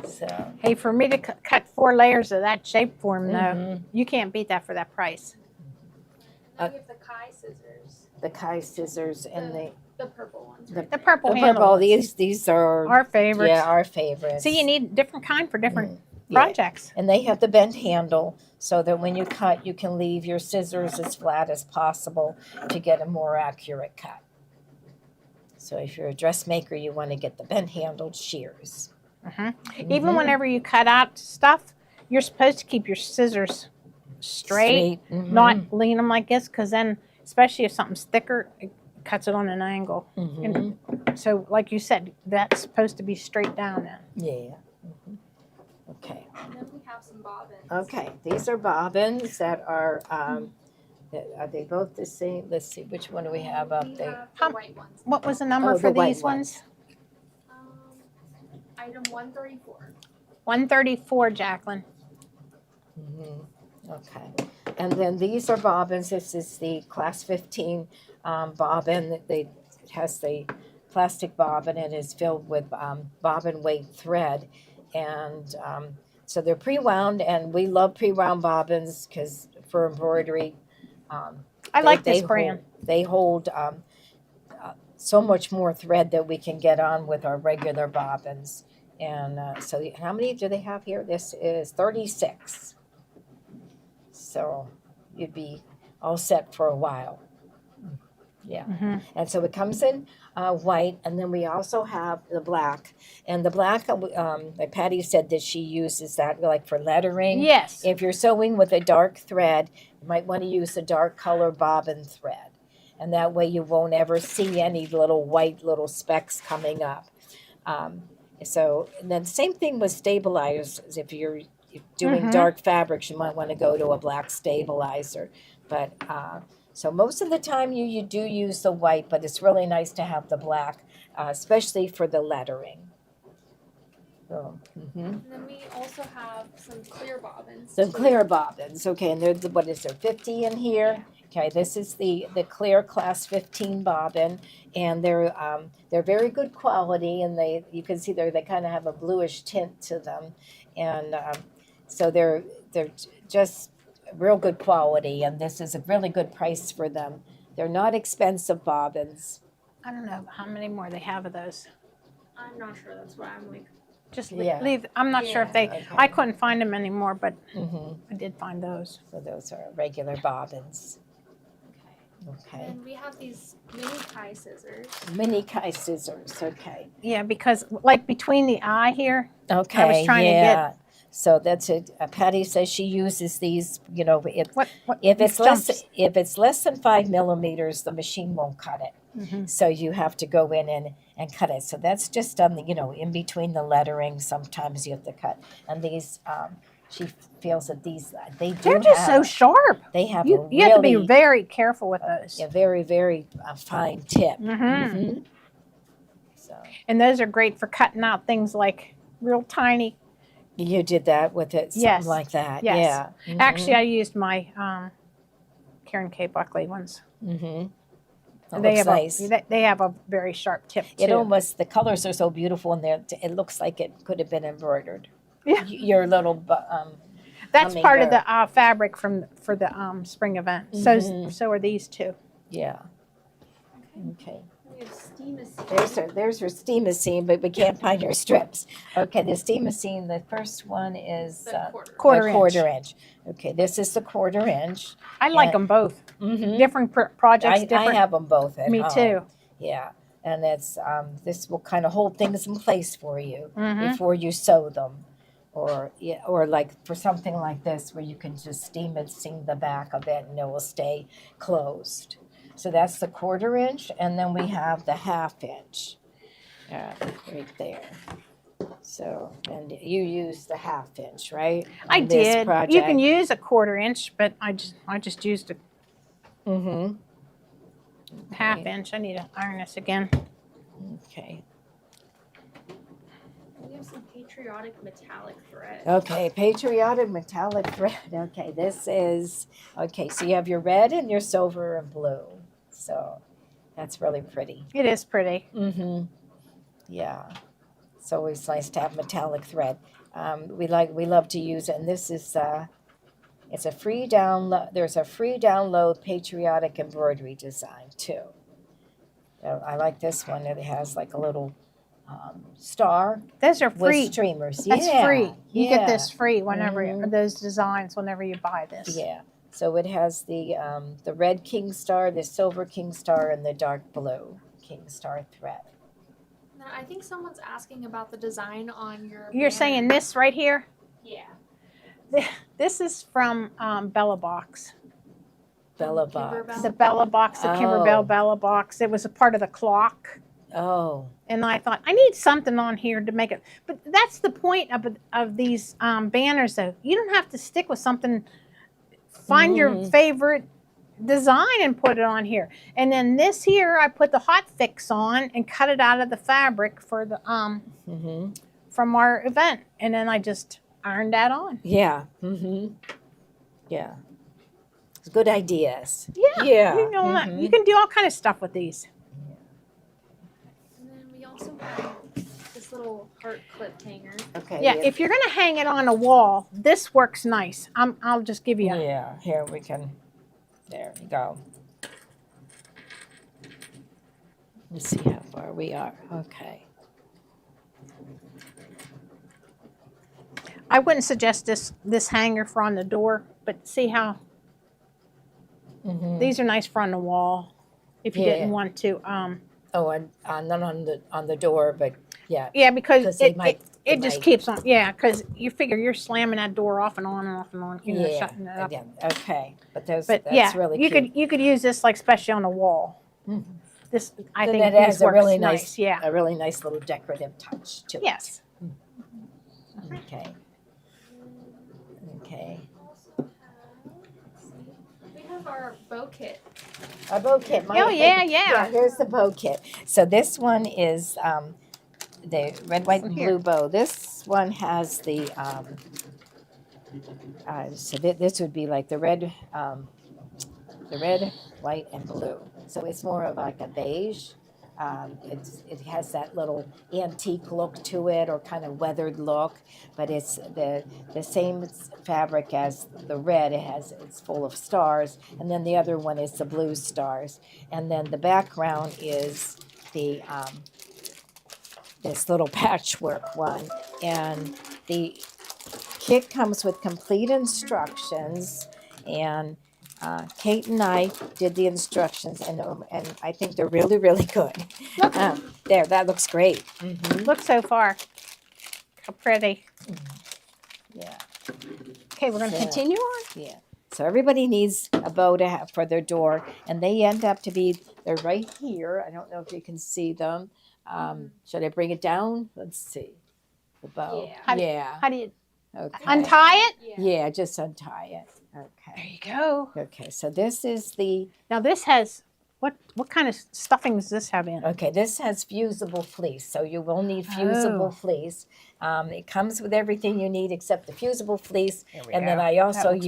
Speaker 2: So.
Speaker 1: Hey, for me to cut 4 layers of that shape form, though, you can't beat that for that price.
Speaker 3: And then we have the Kai scissors.
Speaker 2: The Kai scissors and
Speaker 3: The purple ones.
Speaker 2: the
Speaker 3: Right
Speaker 1: The
Speaker 3: there.
Speaker 1: purple
Speaker 2: the
Speaker 1: handle.
Speaker 2: purple.
Speaker 1: ones.
Speaker 2: These are
Speaker 1: Our favorites.
Speaker 2: Yeah, our favorites.
Speaker 1: See, you need different kind for different
Speaker 2: Yeah.
Speaker 1: projects.
Speaker 2: And they have the bent handle so that when you cut, you can leave your scissors as flat as possible to get a more accurate cut. So if you're a dressmaker, you want to get the bent handled shears.
Speaker 1: Even whenever you cut out stuff, you're supposed to keep your scissors straight, not lean them like this, because then, especially if something's thicker, it cuts it on an angle. And so, like you said, that's supposed to be straight down then.
Speaker 2: Yeah. Okay.
Speaker 3: And then we have some bobbins.
Speaker 2: Okay. These are bobbins that are they both the same? Let's see, which one do we have up
Speaker 3: We
Speaker 2: there?
Speaker 3: have the white ones.
Speaker 1: What was the number
Speaker 2: Oh,
Speaker 1: for
Speaker 2: the white
Speaker 1: these ones?
Speaker 3: Item 134.
Speaker 1: 134, Jacqueline.
Speaker 2: Okay. And then these are bobbins. This is the class 15 bobbin. has the plastic bobbin and is filled with bobbin weight thread, and so they're pre-wound, and we love pre-wound bobbins because for embroidery,
Speaker 1: I like this brand.
Speaker 2: They hold so much more thread that we can get on with our regular bobbins. And so how many do they have here? This is 36. So you'd be all set for a while. Yeah. And so it comes in white, and then we also have the black. And the black, like Patty said that she uses that like for lettering.
Speaker 1: Yes.
Speaker 2: If you're sewing with a dark thread, you might want to use a dark color bobbin thread. And that way you won't ever see any little white little specks coming up. So, and then same thing with stabilizers. If you're doing dark fabrics, you might want to go to a black stabilizer. But so most of the time you do use the white, but it's really nice to have the black, especially for the lettering. So,
Speaker 3: And then we also have some clear bobbins.
Speaker 2: Some
Speaker 3: too.
Speaker 2: clear bobbins, okay, and there's, what is there, 50 in here? Okay, this is the clear class 15 bobbin, and they're very good quality, and you can see they kind of have a bluish tint to them, and so they're just real good quality, and this is a really good price for them. They're not expensive bobbins.
Speaker 1: I don't know how many more they have of those.
Speaker 3: I'm not sure. That's why I'm like.
Speaker 1: Just
Speaker 2: Yeah.
Speaker 1: leave. I'm not sure if they.
Speaker 2: Okay.
Speaker 1: I couldn't find them anymore, but
Speaker 2: Mm-hmm.
Speaker 1: I did find those.
Speaker 2: So those are regular bobbins. Okay.
Speaker 3: And we have these mini Kai scissors.
Speaker 2: Mini Kai scissors. Okay.
Speaker 1: Yeah, because like between the eye here.
Speaker 2: Okay.
Speaker 1: I was trying to get-
Speaker 2: So that's it. Patty says she uses these. You know,
Speaker 1: What
Speaker 2: if it's
Speaker 1: jumps?
Speaker 2: less than 5 millimeters, the machine won't cut it. So you have to go in and cut it. So that's just on the, in between the lettering. Sometimes you have to cut. And these, she feels that these they do.
Speaker 1: They're just so
Speaker 2: have,
Speaker 1: sharp.
Speaker 2: They have
Speaker 1: You
Speaker 2: a
Speaker 1: have to be
Speaker 2: really
Speaker 1: very careful with those.
Speaker 2: a very very fine tip. So
Speaker 1: And those are great for cutting out things like real tiny.
Speaker 2: you did that with it, something
Speaker 1: Yes.
Speaker 2: like that.
Speaker 1: Yes.
Speaker 2: Yeah.
Speaker 1: Actually, I used my Karen K. Buckley ones.
Speaker 2: It
Speaker 1: They
Speaker 2: looks
Speaker 1: have
Speaker 2: nice.
Speaker 1: they have a very sharp tip too.
Speaker 2: It almost, the colors are so beautiful in there. It looks like it could have been embroidered.
Speaker 1: Yeah.
Speaker 2: Your little
Speaker 1: That's part of
Speaker 2: hummingbird.
Speaker 1: the fabric for the spring event. So are these two.
Speaker 2: Yeah. Okay.
Speaker 3: We have steam
Speaker 2: There's her steamosine, but we can't find her strips. Okay, the steamosine, the first one is
Speaker 3: The
Speaker 1: Quarter
Speaker 2: inch. Okay, this is the 1/4 inch.
Speaker 1: I like them both. Different projects.
Speaker 2: I
Speaker 1: different.
Speaker 2: have them both at
Speaker 1: Me
Speaker 2: home.
Speaker 1: too.
Speaker 2: Yeah, and it's this will kind of hold things in place for you
Speaker 1: Mhm.
Speaker 2: before you sew them, or like for something like this where you can just steam the back of it and it will stay closed. So that's the 1/4 inch, and then we have the 1/2 inch, right there. So, and you used the 1/2 inch, right?
Speaker 1: I
Speaker 2: on this
Speaker 1: did. You
Speaker 2: project?
Speaker 1: can use a 1/4 inch, but I just used a
Speaker 2: Mm-hmm.
Speaker 1: 1/2 inch. I need to iron this again.
Speaker 2: Okay.
Speaker 3: We have some patriotic metallic thread.
Speaker 2: Okay, patriotic metallic thread. Okay, this is, okay, so you have your red and your silver and blue. So that's really pretty.
Speaker 1: It is pretty.
Speaker 2: Mm-hmm. Yeah. It's always nice to have metallic thread. We love to use it, and this is it's a free download. There's a free download patriotic embroidery design too. I like this one. It has like a little star
Speaker 1: Those are
Speaker 2: with
Speaker 1: free.
Speaker 2: streamers.
Speaker 1: That's
Speaker 2: Yeah,
Speaker 1: free. You get this
Speaker 2: yeah.
Speaker 1: free whenever
Speaker 2: Mhm.
Speaker 1: those designs whenever you buy this.
Speaker 2: Yeah. So it has the red king star, the silver king star, and the dark blue king star thread.
Speaker 3: Now, I think someone's asking about the design on your.
Speaker 1: You're
Speaker 3: banner.
Speaker 1: saying this right here?
Speaker 3: Yeah.
Speaker 1: This is from Bella Box.
Speaker 2: Bella
Speaker 3: Kimberbell?
Speaker 2: box.
Speaker 1: The Bella Box, the
Speaker 2: Oh.
Speaker 1: Kimberbell Bella Box. It was a part of the clock.
Speaker 2: Oh.
Speaker 1: And I thought, I need something on here to make it. But that's the point of these banners, though. You don't have to stick with something. Find your favorite design and put it on here. And then this here, I put the hot fix on and cut it out of the fabric for the from our event. And then I just ironed that on.
Speaker 2: Yeah. Yeah. It's good ideas.
Speaker 1: Yeah.
Speaker 2: Yeah.
Speaker 1: You know, you can do all kind of stuff with these.
Speaker 3: also have this little heart clip hanger.
Speaker 2: Okay.
Speaker 1: Yeah, if you're gonna hang it on a wall, this works nice. I'll just give you.
Speaker 2: Yeah, here we can. There we go. Let's see how far we are. Okay.
Speaker 1: I wouldn't suggest this hanger for on the door, but see how
Speaker 2: Mm-hmm.
Speaker 1: these are nice for on the wall. If you
Speaker 2: Yeah.
Speaker 1: didn't want to,
Speaker 2: Oh, and not on the door, but yeah.
Speaker 1: yeah, because
Speaker 2: 'Cause they might-
Speaker 1: it just keeps on. Yeah, because you figure you're slamming that door off and on and off and on, you know,
Speaker 2: Yeah.
Speaker 1: shutting it up.
Speaker 2: Yeah. Okay. But that's
Speaker 1: yeah,
Speaker 2: really
Speaker 1: you
Speaker 2: cute.
Speaker 1: could use this like especially on the wall.
Speaker 2: Mhm.
Speaker 1: This I
Speaker 2: Then
Speaker 1: think
Speaker 2: it
Speaker 1: these
Speaker 2: has a
Speaker 1: works
Speaker 2: really
Speaker 1: nice. Yeah.
Speaker 2: a really nice little decorative touch to it.
Speaker 1: Yes.
Speaker 2: Okay. Okay.
Speaker 3: We have our bow kit.
Speaker 2: A bow kit.
Speaker 1: Oh, yeah.
Speaker 2: Here's the bow kit. So this one is the red, white, and
Speaker 1: Here.
Speaker 2: blue bow. This one has the this would be like the red, white, and blue. So it's more of like a beige. It has that little antique look to it, or kind of weathered look, but it's the same fabric as the red. It's full of stars, and then the other one is the blue stars, and then the background is the this little patchwork one, and the kit comes with complete instructions, and Kate and I did the instructions, and I think they're really, really good. There, that looks great. Mm-hmm.
Speaker 1: Look so far. How pretty.
Speaker 2: Yeah,
Speaker 1: Okay, we're going to
Speaker 2: Yeah.
Speaker 1: continue on.
Speaker 2: yeah. So everybody needs a bow to have for their door, and they end up to be, they're right here. I don't know if you can see them. Should I bring it down? Let's see. The bow.
Speaker 3: Yeah.
Speaker 1: How do you
Speaker 2: Okay.
Speaker 1: untie it?
Speaker 2: Yeah, just untie it.
Speaker 1: There
Speaker 2: Okay.
Speaker 1: you go.
Speaker 2: Okay, so this is the,
Speaker 1: Now this has what kind of stuffing does this have in?
Speaker 2: okay, this has fusible fleece, so you will need fusible
Speaker 1: Oh.
Speaker 2: fleece. It comes with everything you need except the fusible fleece,
Speaker 1: There we
Speaker 2: and then
Speaker 1: go.
Speaker 2: I
Speaker 1: That
Speaker 2: also
Speaker 1: looks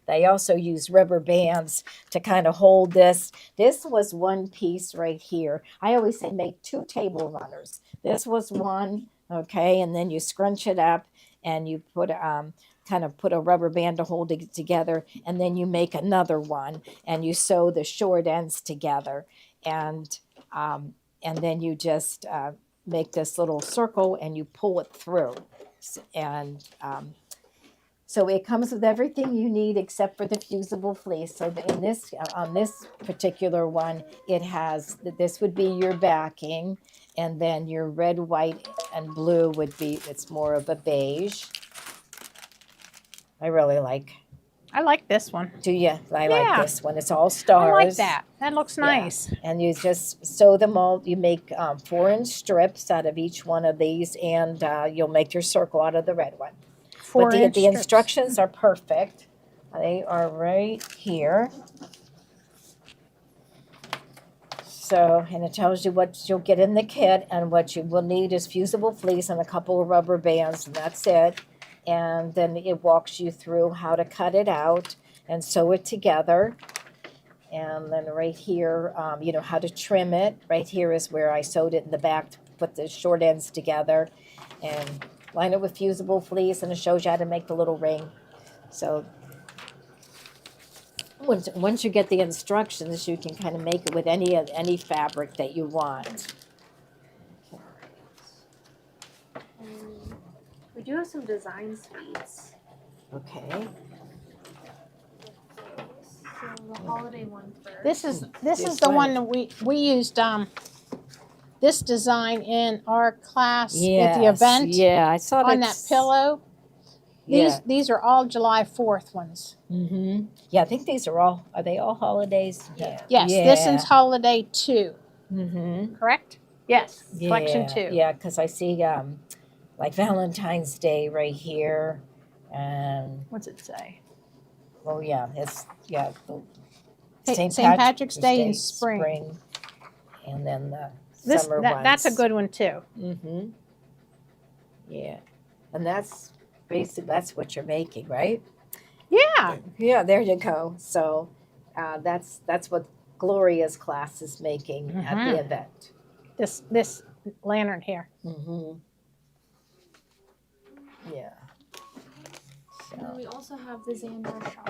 Speaker 1: better.
Speaker 2: use rubber bands to kind of hold this. This was one piece right here. I always say make 2 table runners. This was one, okay, and then you scrunch it up and you put kind of put a rubber band to hold it together, and then you make another one and you sew the short ends together, and then you just make this little circle and you pull it through, and so it comes with everything you need except for the fusible fleece. So in this on this particular one, it has this would be your backing, and then your red, white, and blue would be, it's more of a beige. I really like.
Speaker 1: I like this one.
Speaker 2: Do you? I
Speaker 1: Yeah.
Speaker 2: like this one. It's all stars.
Speaker 1: I like that. That looks
Speaker 2: Yeah.
Speaker 1: nice.
Speaker 2: And you just sew them all. You make 4-inch strips out of each one of these, and you'll make your circle out of the red one. But the
Speaker 1: 4-inch strips.
Speaker 2: instructions are perfect. They are right here. So, and it tells you what you'll get in the kit, and what you will need is fusible fleece and a couple of rubber bands, and that's it. And then it walks you through how to cut it out and sew it together. And then right here, how to trim it. Right here is where I sewed it in the back to put the short ends together, and line it with fusible fleece, and it shows you how to make the little ring. So once you get the instructions, you can kind of make it with any fabric that you want.
Speaker 3: We do have some design suites.
Speaker 2: Okay.
Speaker 3: So the holiday one first.
Speaker 1: This is
Speaker 2: This
Speaker 1: the
Speaker 2: one.
Speaker 1: one that we used this design in our class at the event
Speaker 2: Yeah, I saw
Speaker 1: on that pillow.
Speaker 2: Yeah.
Speaker 1: These are all July 4th ones.
Speaker 2: Mm-hmm. Yeah, I think these are they all holidays?
Speaker 3: Yeah.
Speaker 1: Yes, this one's holiday 2,
Speaker 2: Mm-hmm.
Speaker 1: correct? Yes, collection 2.
Speaker 2: Yeah, because I see like Valentine's Day right here, and
Speaker 1: What's it say?
Speaker 2: it's the
Speaker 1: St. Patrick's Day in spring.
Speaker 2: and then the
Speaker 1: This
Speaker 2: summer ones.
Speaker 1: that's a good one too.
Speaker 2: Mm-hmm. Yeah, and that's basically that's what you're making, right?
Speaker 1: Yeah.
Speaker 2: Yeah, there you go. So that's what Gloria's class is making at the event.
Speaker 1: This lantern here.
Speaker 2: Mm-hmm. Yeah.
Speaker 3: And then
Speaker 2: So
Speaker 3: we also have the Xander Shaw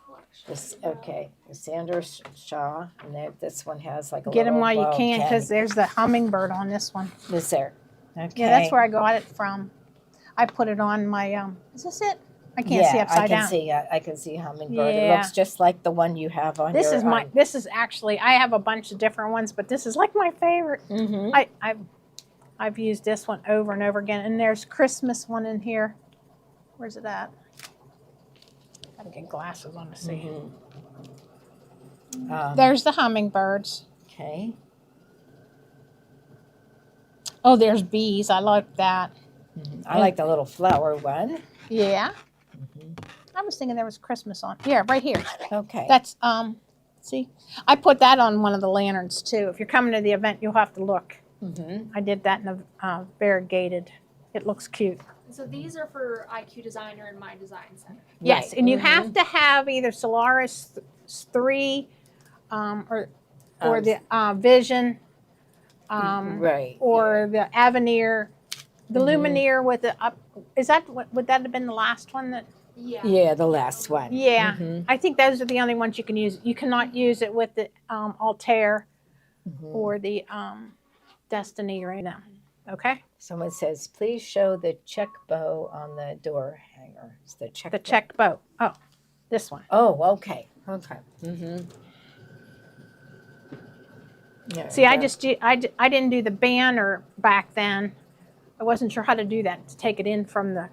Speaker 3: collection.
Speaker 2: this okay. Sandra Shaw, and this one has like a
Speaker 1: Get them
Speaker 2: little
Speaker 1: while you
Speaker 2: bow.
Speaker 1: can, because there's the hummingbird on this one.
Speaker 2: Is there? Okay.
Speaker 1: Yeah, that's where I got it from. I put it on my, is this it? I can't see upside
Speaker 2: I can
Speaker 1: down.
Speaker 2: see. I can see hummingbird. It
Speaker 1: Yeah.
Speaker 2: looks just like the one you have on
Speaker 1: This
Speaker 2: your.
Speaker 1: is my, this is actually, I have a bunch of different ones, but this is like my favorite.
Speaker 2: Mm-hmm.
Speaker 1: I've used this one over and over again. And there's Christmas one in here. Where's it at? Gotta get glasses on to see.
Speaker 2: Mm-hmm.
Speaker 1: There's the hummingbirds.
Speaker 2: Okay.
Speaker 1: Oh, there's bees. I like that.
Speaker 2: Mm-hmm. I like the little flower one.
Speaker 1: Yeah.
Speaker 2: Mm-hmm.
Speaker 1: I was thinking there was Christmas on. Yeah, right here.
Speaker 2: Okay.
Speaker 1: That's, see, I put that on one of the lanterns too. If you're coming to the event, you'll have to look.
Speaker 2: Mm-hmm.
Speaker 1: I did that in a variegated. It looks cute.
Speaker 3: So these are for IQ Designer and My Design Center.
Speaker 1: Yes,
Speaker 2: Right.
Speaker 1: and you have to have either Solaris 3 or the Vision
Speaker 2: Right.
Speaker 1: or the Avenir, the
Speaker 2: Mhm.
Speaker 1: Lumineer with the up. Is that what would that have been the last one that?
Speaker 3: Yeah.
Speaker 2: Yeah, the last one.
Speaker 1: Yeah,
Speaker 2: Mhm.
Speaker 1: I think those are the only ones you can use. You cannot use it with the Altair
Speaker 2: Mhm.
Speaker 1: or the Destiny or anything. Okay,
Speaker 2: Someone says, please show the check bow on the door hanger. It's the check.
Speaker 1: the
Speaker 2: bow.
Speaker 1: check bow. Oh, this one.
Speaker 2: Oh, okay. Okay. Mm-hmm. Yeah,
Speaker 1: See, I didn't do the banner back then. I wasn't sure how to do that to take it in from the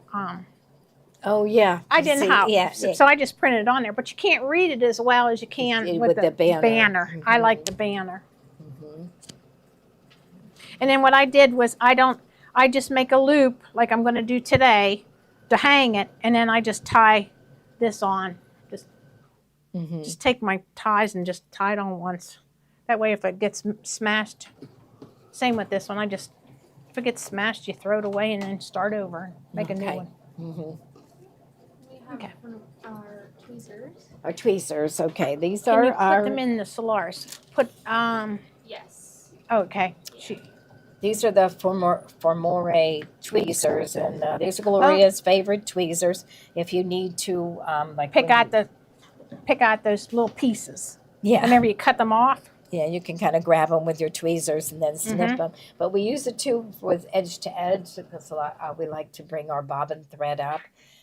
Speaker 2: Oh, yeah.
Speaker 1: I didn't
Speaker 2: See,
Speaker 1: have,
Speaker 2: yeah,
Speaker 1: so I just printed it on there. But you can't read it as well as you can with the banner. I like the banner.
Speaker 2: Mm-hmm.
Speaker 1: And then what I did was I just make a loop like I'm going to do today to hang it, and then I just tie this on.
Speaker 2: Mm-hmm.
Speaker 1: Just take my ties and just tie it on once. That way, if it gets smashed, same with this one. If it gets smashed, you throw it away and then start over and make a new
Speaker 2: Okay.
Speaker 1: one.
Speaker 2: Mm-hmm.
Speaker 3: We have one of our tweezers.
Speaker 2: Our tweezers. Okay. These
Speaker 1: Can
Speaker 2: are
Speaker 1: you put
Speaker 2: our.
Speaker 1: them in the Solaris?
Speaker 3: Yes.
Speaker 1: Okay.
Speaker 2: These are the Formore tweezers, and these are Gloria's favorite tweezers. If you need to,
Speaker 1: Pick out those little pieces.
Speaker 2: yeah,
Speaker 1: Whenever you cut them off.
Speaker 2: yeah, you can kind of grab them with your tweezers and then snip them. But we use it too with edge to edge because we like to bring our bobbin thread up.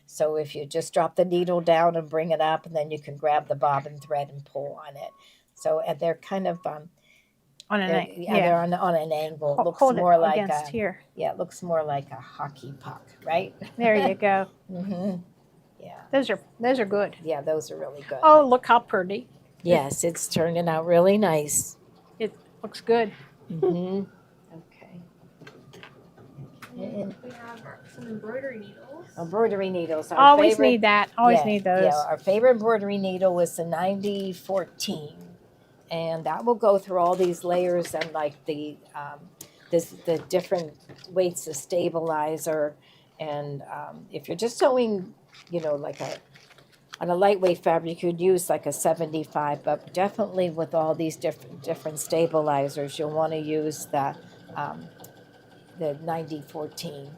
Speaker 2: So if you just drop the needle down and bring it up, and then you can grab the bobbin thread and pull on it. So and they're kind of
Speaker 1: On an angle.
Speaker 2: they're on an angle. It looks
Speaker 1: Hold
Speaker 2: more
Speaker 1: it
Speaker 2: like
Speaker 1: against here.
Speaker 2: Yeah, it looks more like a hockey puck, right?
Speaker 1: There you go.
Speaker 2: Mm-hmm. Yeah.
Speaker 1: Those are good.
Speaker 2: Yeah, those are really good.
Speaker 1: Oh, look how pretty.
Speaker 2: Yes, it's turning out really nice.
Speaker 1: It looks good.
Speaker 2: Mm-hmm. Okay.
Speaker 3: And we have some embroidery needles.
Speaker 2: Embroidery needles. Our
Speaker 1: Always
Speaker 2: favorite,
Speaker 1: need that. Always
Speaker 2: yeah,
Speaker 1: need those.
Speaker 2: Yeah, our favorite embroidery needle was the 9014. And that will go through all these layers and like the different weights of stabilizer. And if you're just sewing, like on a lightweight fabric, you'd use like a 75, but definitely with all these different stabilizers, you'll want to use the 9014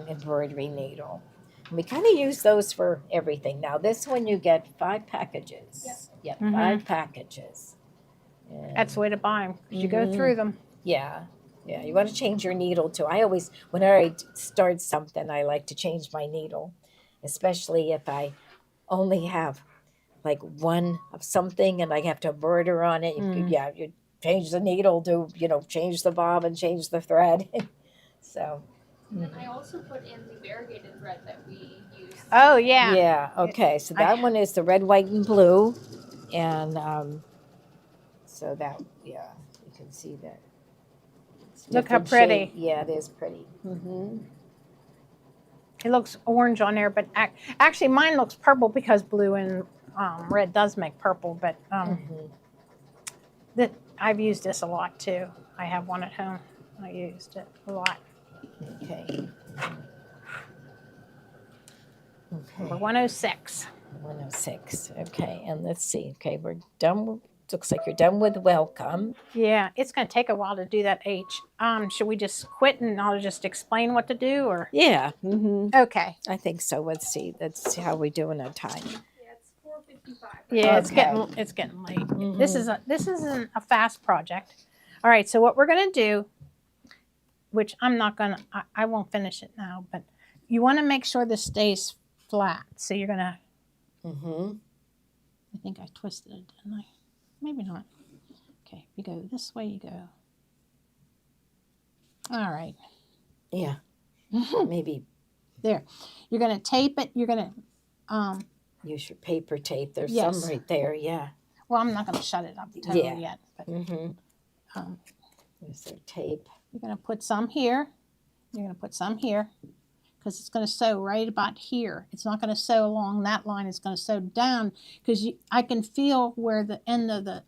Speaker 2: embroidery needle. And we kind of use those for everything. Now this one you get 5 packages. Yep, 5 packages. And
Speaker 1: That's the way to buy them. You go through them.
Speaker 2: yeah, you want to change your needle too. I always, whenever I start something, I like to change my needle, especially if I only have like one of something and I have to embroider on it. You change the needle to, change the bob and change the thread. So.
Speaker 3: And then I also put in the variegated thread that we use.
Speaker 1: Oh, yeah.
Speaker 2: Yeah, okay. So that one is the red, white, and blue. And so that, you can see that.
Speaker 1: Look how
Speaker 2: Different
Speaker 1: pretty.
Speaker 2: shade. Yeah, it is pretty. Mm-hmm.
Speaker 1: It looks orange on there, but actually mine looks purple because blue and red does make purple. But I've used this a lot too. I have one at home. I used it a lot.
Speaker 2: Okay.
Speaker 1: Number 106.
Speaker 2: 106. Okay, and let's see. Okay, we're done looks like you're done with welcome.
Speaker 1: Yeah, it's going to take a while to do that H. Should we just quit and I'll just explain what to do, or?
Speaker 2: Yeah.
Speaker 1: Okay.
Speaker 2: I think so. Let's see how we doing on time.
Speaker 3: Yeah, it's 4:55.
Speaker 1: Yeah,
Speaker 2: Okay.
Speaker 1: it's getting late.
Speaker 2: Mhm.
Speaker 1: This isn't a fast project. All right, so what we're going to do, which I won't finish it now, but you want to make sure this stays flat. So you're going to, I think I twisted it, didn't I? Maybe not. Okay, you go this way, you go. All right.
Speaker 2: Yeah. Maybe
Speaker 1: There. You're going to tape it. You're going to,
Speaker 2: use your paper tape. There's
Speaker 1: Yes.
Speaker 2: some right there. Yeah.
Speaker 1: well, I'm not going to shut it up totally
Speaker 2: Yeah.
Speaker 1: yet. But
Speaker 2: There's their tape.
Speaker 1: you're going to put some here. You're going to put some here. Because it's going to sew right about here. It's not going to sew along that line. It's going to sew down because I can feel where the end of the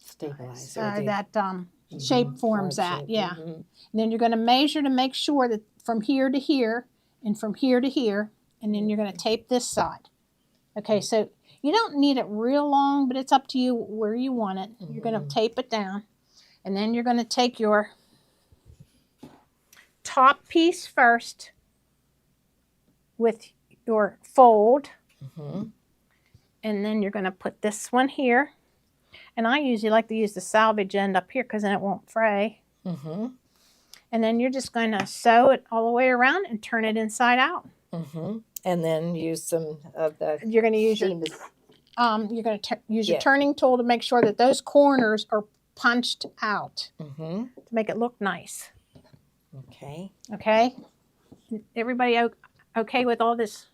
Speaker 2: Stabilizer.
Speaker 1: shape forms at.
Speaker 2: shape.
Speaker 1: Yeah. And then you're going to measure to make sure that from here to here and from here to here, and then you're going to tape this side. Okay, so you don't need it real long, but it's up to you where you want it. You're going to tape it down, and then you're going to take your top piece first with your fold, and then you're going to put this one here, and I usually like to use the salvage end up here because then it won't fray. And then you're just going to sew it all the way around and turn it inside out.
Speaker 2: And then use some of the
Speaker 1: You're going to use your you're going to use your turning tool to make sure that those corners are punched out to make it look nice.
Speaker 2: Okay.
Speaker 1: Okay? Everybody okay with all this?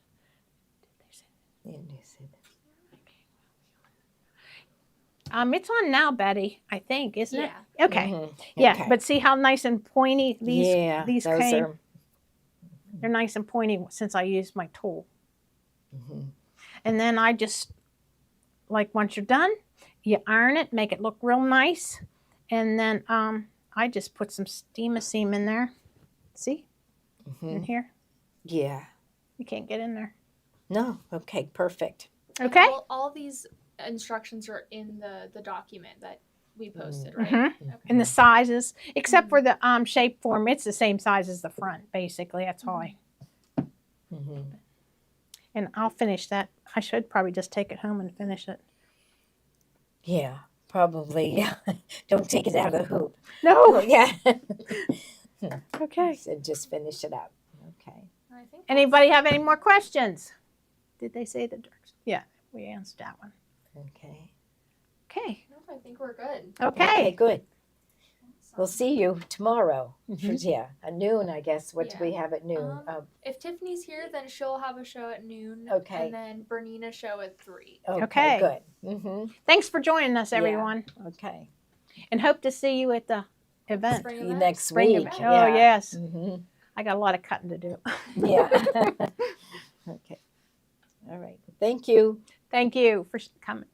Speaker 1: It's on now, Betty, I think, isn't it? Okay. Yeah,
Speaker 2: Okay.
Speaker 1: but see how nice and pointy these
Speaker 2: those
Speaker 1: came?
Speaker 2: are.
Speaker 1: They're nice and pointy since I used my tool. And then I just, like once you're done, you iron it, make it look real nice. And then I just put some steam seam in there. See? In here.
Speaker 2: Yeah.
Speaker 1: You can't get in there.
Speaker 2: No. Okay. Perfect.
Speaker 3: And
Speaker 1: Okay.
Speaker 3: all these instructions are in the document that we posted, right?
Speaker 1: Mm-hmm. And the sizes, except for the shape form, it's the same size as the front, basically. That's all And I'll finish that. I should probably just take it home and finish it.
Speaker 2: Yeah. Probably. Don't take it out of the hoop.
Speaker 1: No.
Speaker 2: Yeah.
Speaker 1: Okay.
Speaker 2: So just finish it up. Okay.
Speaker 3: I think
Speaker 1: Anybody have any more questions? Did they say the direction? Yeah, we answered that one.
Speaker 2: Okay.
Speaker 1: Okay.
Speaker 3: no, I think we're good.
Speaker 1: Okay.
Speaker 2: Good. We'll see you tomorrow.
Speaker 1: Mhm.
Speaker 2: Yeah. At noon, I guess. What do
Speaker 3: Yeah.
Speaker 2: we have at noon?
Speaker 3: If Tiffany's here, then she'll have a show at noon.
Speaker 2: Okay.
Speaker 3: And then Bernina show at 3.
Speaker 1: Okay.
Speaker 2: Good.
Speaker 1: Thanks for joining us,
Speaker 2: Yeah.
Speaker 1: everyone.
Speaker 2: Okay.
Speaker 1: And hope to see you at the event.
Speaker 3: Spring
Speaker 2: See you
Speaker 3: event.
Speaker 2: next
Speaker 1: Spring
Speaker 2: week.
Speaker 1: event. Oh, yes.
Speaker 2: Mhm.
Speaker 1: I got a lot of cutting to do.
Speaker 2: Yeah. Okay. All right. Thank you.
Speaker 1: Thank you for coming.